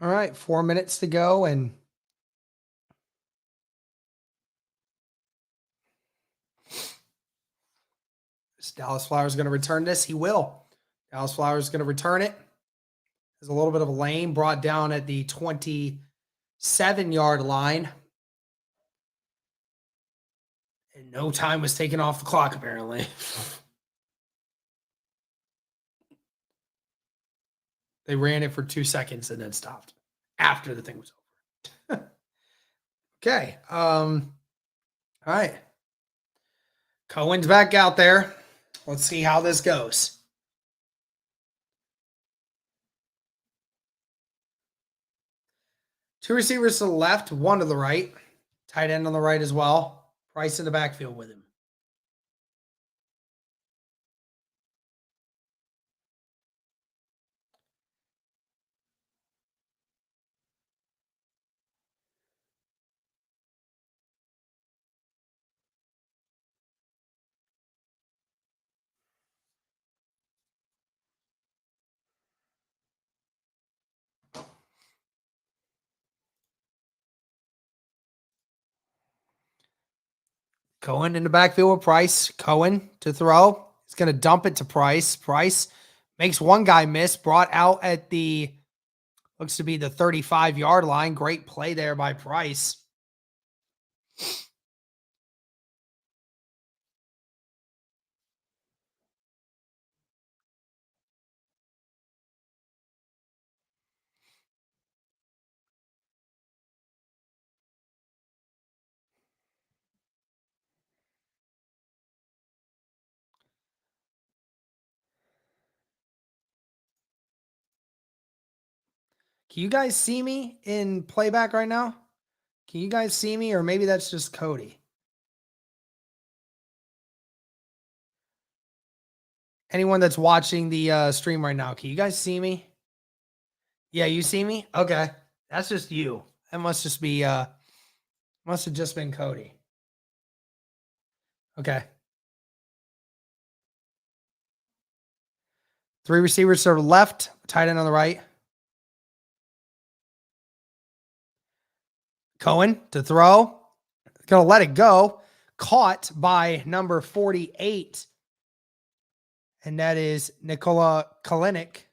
All right, 4 minutes to go, and is Dallas Flowers going to return this? He will. Dallas Flowers is going to return it. There's a little bit of a lane brought down at the 27-yard line. And no time was taken off the clock, apparently. They ran it for 2 seconds and then stopped after the thing was over. Okay. All right. Cohen's back out there. Let's see how this goes. Two receivers to the left, one to the right. Tight end on the right as well. Price in the backfield with him. Cohen in the backfield with Price. Cohen to throw. He's going to dump it to Price. Price makes one guy miss. Brought out at the, looks to be the 35-yard line. Great play there by Price. Can you guys see me in playback right now? Can you guys see me, or maybe that's just Cody? Anyone that's watching the stream right now, can you guys see me? Yeah, you see me? Okay. That's just you. That must just be must have just been Cody. Okay. 3 receivers to the left, tight end on the right. Cohen to throw. Gonna let it go. Caught by number 48. And that is Nikola Kalinick.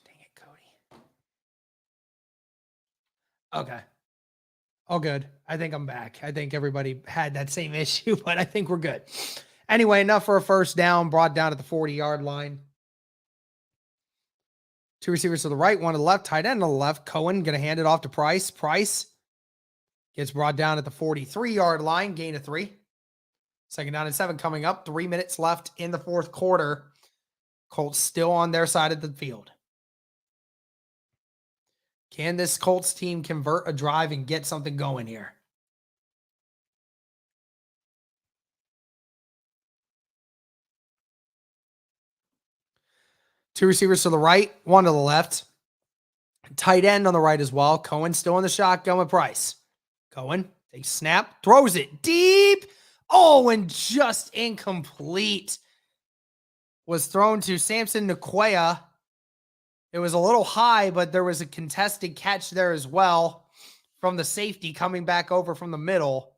Dang it, Cody. Okay. All good. I think I'm back. I think everybody had that same issue, but I think we're good. Anyway, enough for a first down. Brought down at the 40-yard line. 2 receivers to the right, 1 to the left, tight end on the left. Cohen going to hand it off to Price. Price gets brought down at the 43-yard line, gain of 3. Second down and 7 coming up. 3 minutes left in the fourth quarter. Colts still on their side of the field. Can this Colts team convert a drive and get something going here? Two receivers to the right, 1 to the left. Tight end on the right as well. Cohen still in the shotgun with Price. Cohen takes snap, throws it deep. Oh, and just incomplete. Was thrown to Samson Nakoya. It was a little high, but there was a contested catch there as well from the safety coming back over from the middle.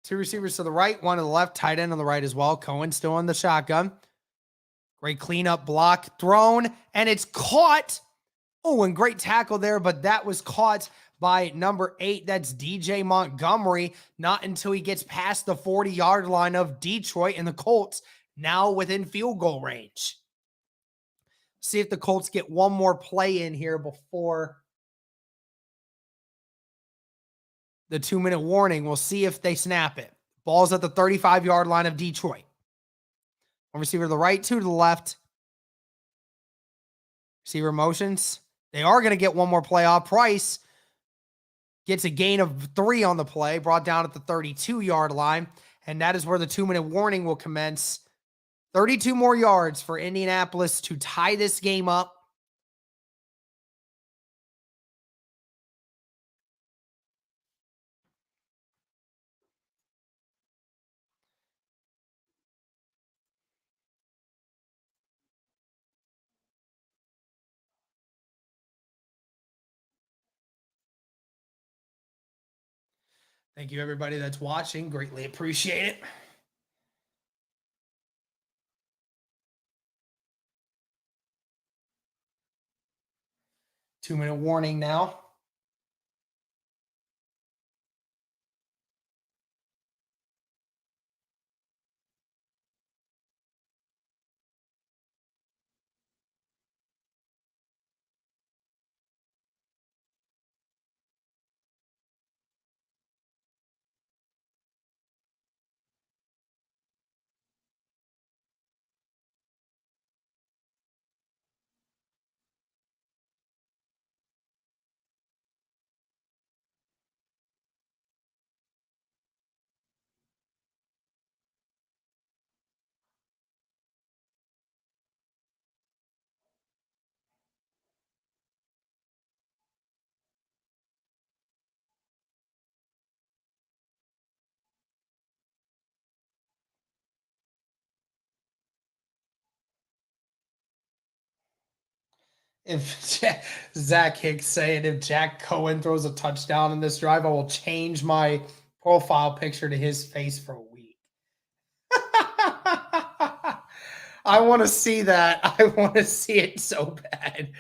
Two receivers to the right, one to the left, tight end on the right as well. Cohen still on the shotgun. Great cleanup block, thrown, and it's caught. Oh, and great tackle there, but that was caught by number 8. That's DJ Montgomery. Not until he gets past the 40-yard line of Detroit, and the Colts now within field goal range. See if the Colts get one more play in here before the 2-minute warning. We'll see if they snap it. Ball's at the 35-yard line of Detroit. One receiver to the right, 2 to the left. Receiver motions. They are going to get one more play off. Price gets a gain of 3 on the play, brought down at the 32-yard line, and that is where the 2-minute warning will commence. 32 more yards for Indianapolis to tie this game up. Thank you, everybody that's watching. Greatly appreciate it. Two-minute warning now. If Zach Hicks saying if Jack Cohen throws a touchdown in this drive, I will change my profile picture to his face for a week. I want to see that. I want to see it so bad.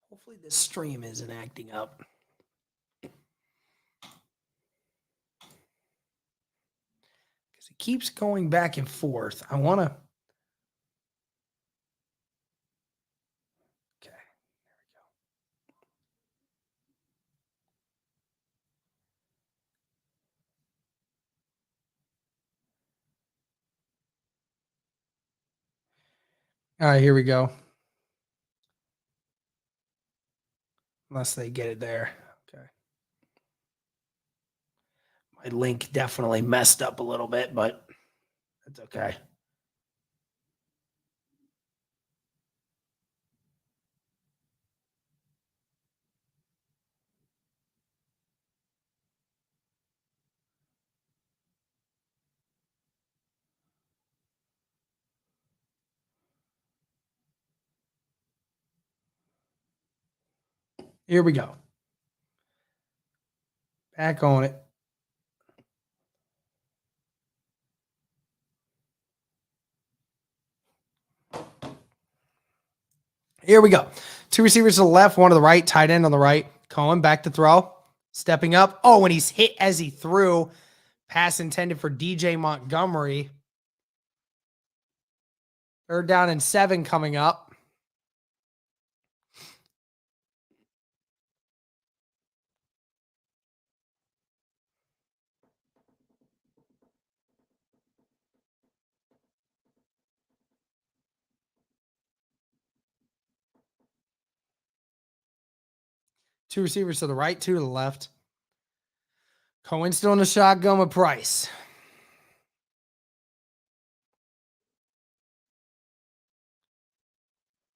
Hopefully this stream isn't acting up. Because it keeps going back and forth. I want to. Okay, there we go. All right, here we go. Unless they get it there. Okay. My link definitely messed up a little bit, but that's okay. Here we go. Back on it. Here we go. 2 receivers to the left, 1 to the right, tight end on the right. Cohen back to throw. Stepping up. Oh, and he's hit as he threw. Pass intended for DJ Montgomery. 3rd down and 7 coming up. 2 receivers to the right, 2 to the left. Cohen still in the shotgun with Price.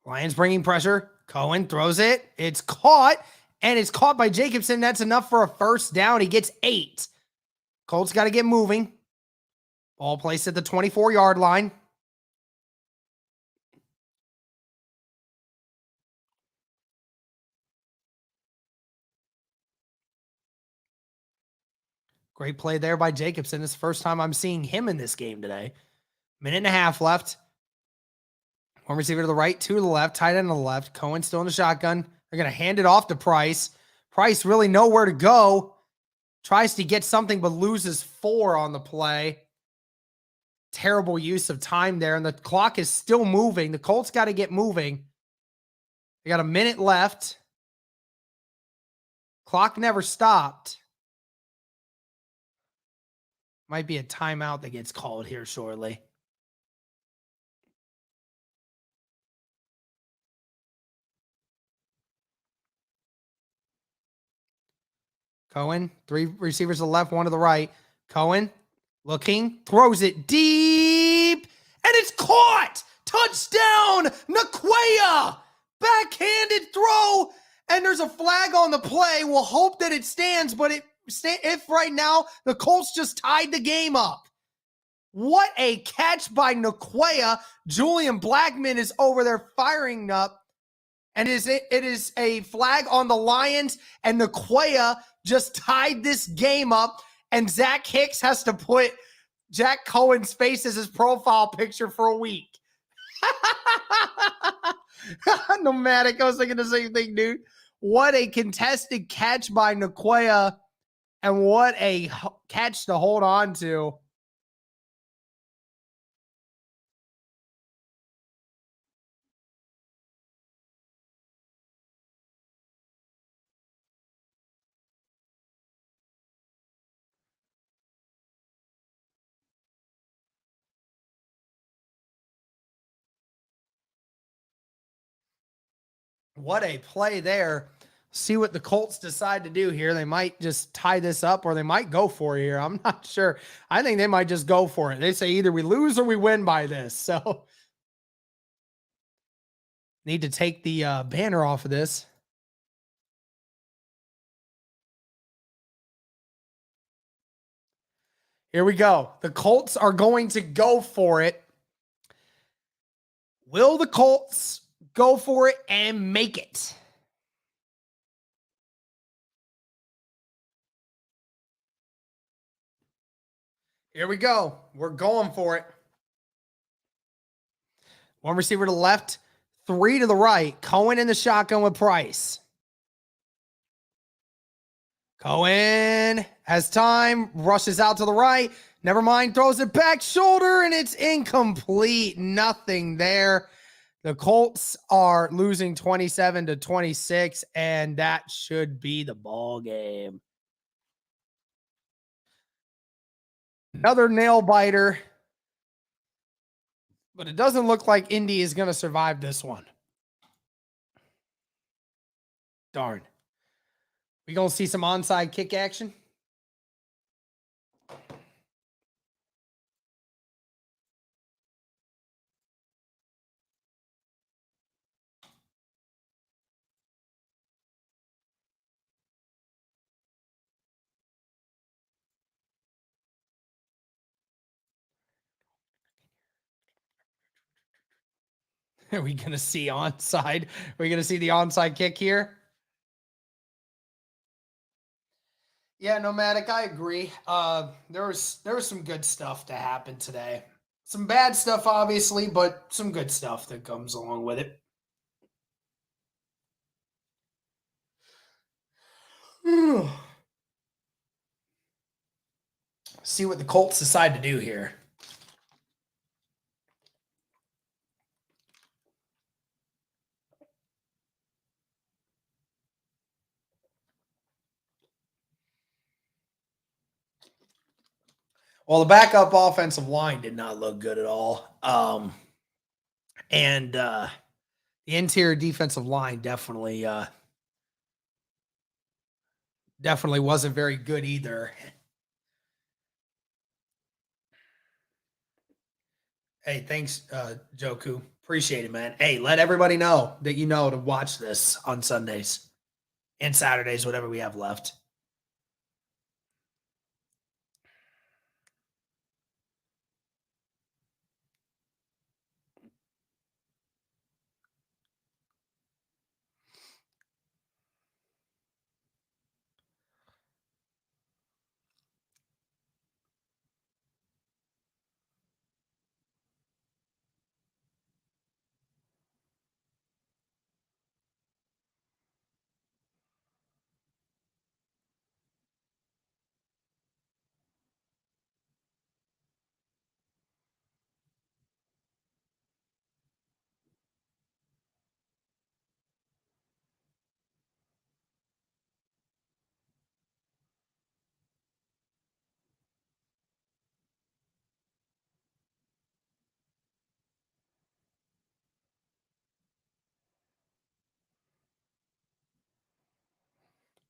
Lions bringing pressure. Cohen throws it. It's caught, and it's caught by Jacobson. That's enough for a first down. He gets 8. Colts got to get moving. Ball placed at the 24-yard line. Great play there by Jacobson. It's the first time I'm seeing him in this game today. Minute and a half left. 1 receiver to the right, 2 to the left, tight end to the left. Cohen still in the shotgun. They're going to hand it off to Price. Price really nowhere to go. Tries to get something, but loses 4 on the play. Terrible use of time there, and the clock is still moving. The Colts got to get moving. They got a minute left. Clock never stopped. Might be a timeout that gets called here shortly. Cohen, 3 receivers to the left, 1 to the right. Cohen looking, throws it deep, and it's caught! Touchdown! Naquaya! Backhanded throw, and there's a flag on the play. We'll hope that it stands, but if right now the Colts just tied the game up. What a catch by Naquaya. Julian Blackmon is over there firing up, and it is a flag on the Lions, and Naquaya just tied this game up, and Zach Hicks has to put Jack Cohen's face as his profile picture for a week. Nomadic, I was thinking the same thing, dude. What a contested catch by Naquaya, and what a catch to hold on to. What a play there. See what the Colts decide to do here. They might just tie this up, or they might go for it here. I'm not sure. I think they might just go for it. They say either we lose or we win by this. So need to take the banner off of this. Here we go. The Colts are going to go for it. Will the Colts go for it and make it? Here we go. We're going for it. 1 receiver to the left, 3 to the right. Cohen in the shotgun with Price. Cohen has time, rushes out to the right. Never mind, throws it back shoulder, and it's incomplete. Nothing there. The Colts are losing 27-26, and that should be the ball game. Another nail biter, but it doesn't look like Indy is going to survive this one. Darn. We going to see some onside kick action? Are we going to see onside? Are we going to see the onside kick here? Yeah, Nomadic, I agree. There was some good stuff to happen today. Some bad stuff, obviously, but some good stuff that comes along with it. See what the Colts decide to do here. Well, the backup offensive line did not look good at all. And the interior defensive line definitely definitely wasn't very good either. Hey, thanks, Joku. Appreciate it, man. Hey, let everybody know that you know to watch this on Sundays and Saturdays, whatever we have left.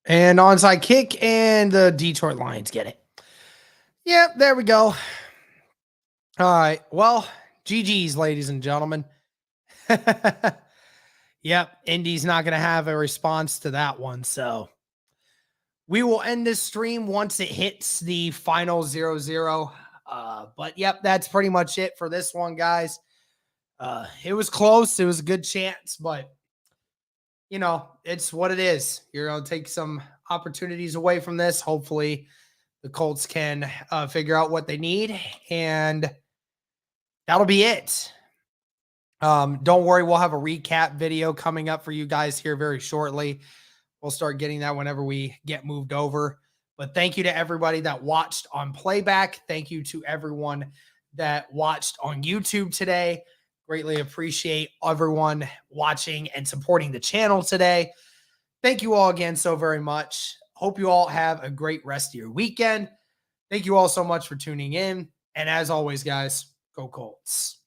And onside kick, and the Detroit Lions get it. Yep, there we go. All right. Well, GG's, ladies and gentlemen. Yep, Indy's not going to have a response to that one. So we will end this stream once it hits the final 0-0. But yep, that's pretty much it for this one, guys. It was close. It was a good chance, but you know, it's what it is. You're going to take some opportunities away from this. Hopefully the Colts can figure out what they need, and that'll be it. Don't worry. We'll have a recap video coming up for you guys here very shortly. We'll start getting that whenever we get moved over. But thank you to everybody that watched on Playback. Thank you to everyone that watched on YouTube today. Greatly appreciate everyone watching and supporting the channel today. Thank you all again so very much. Hope you all have a great rest of your weekend. Thank you all so much for tuning in. And as always, guys, go Colts.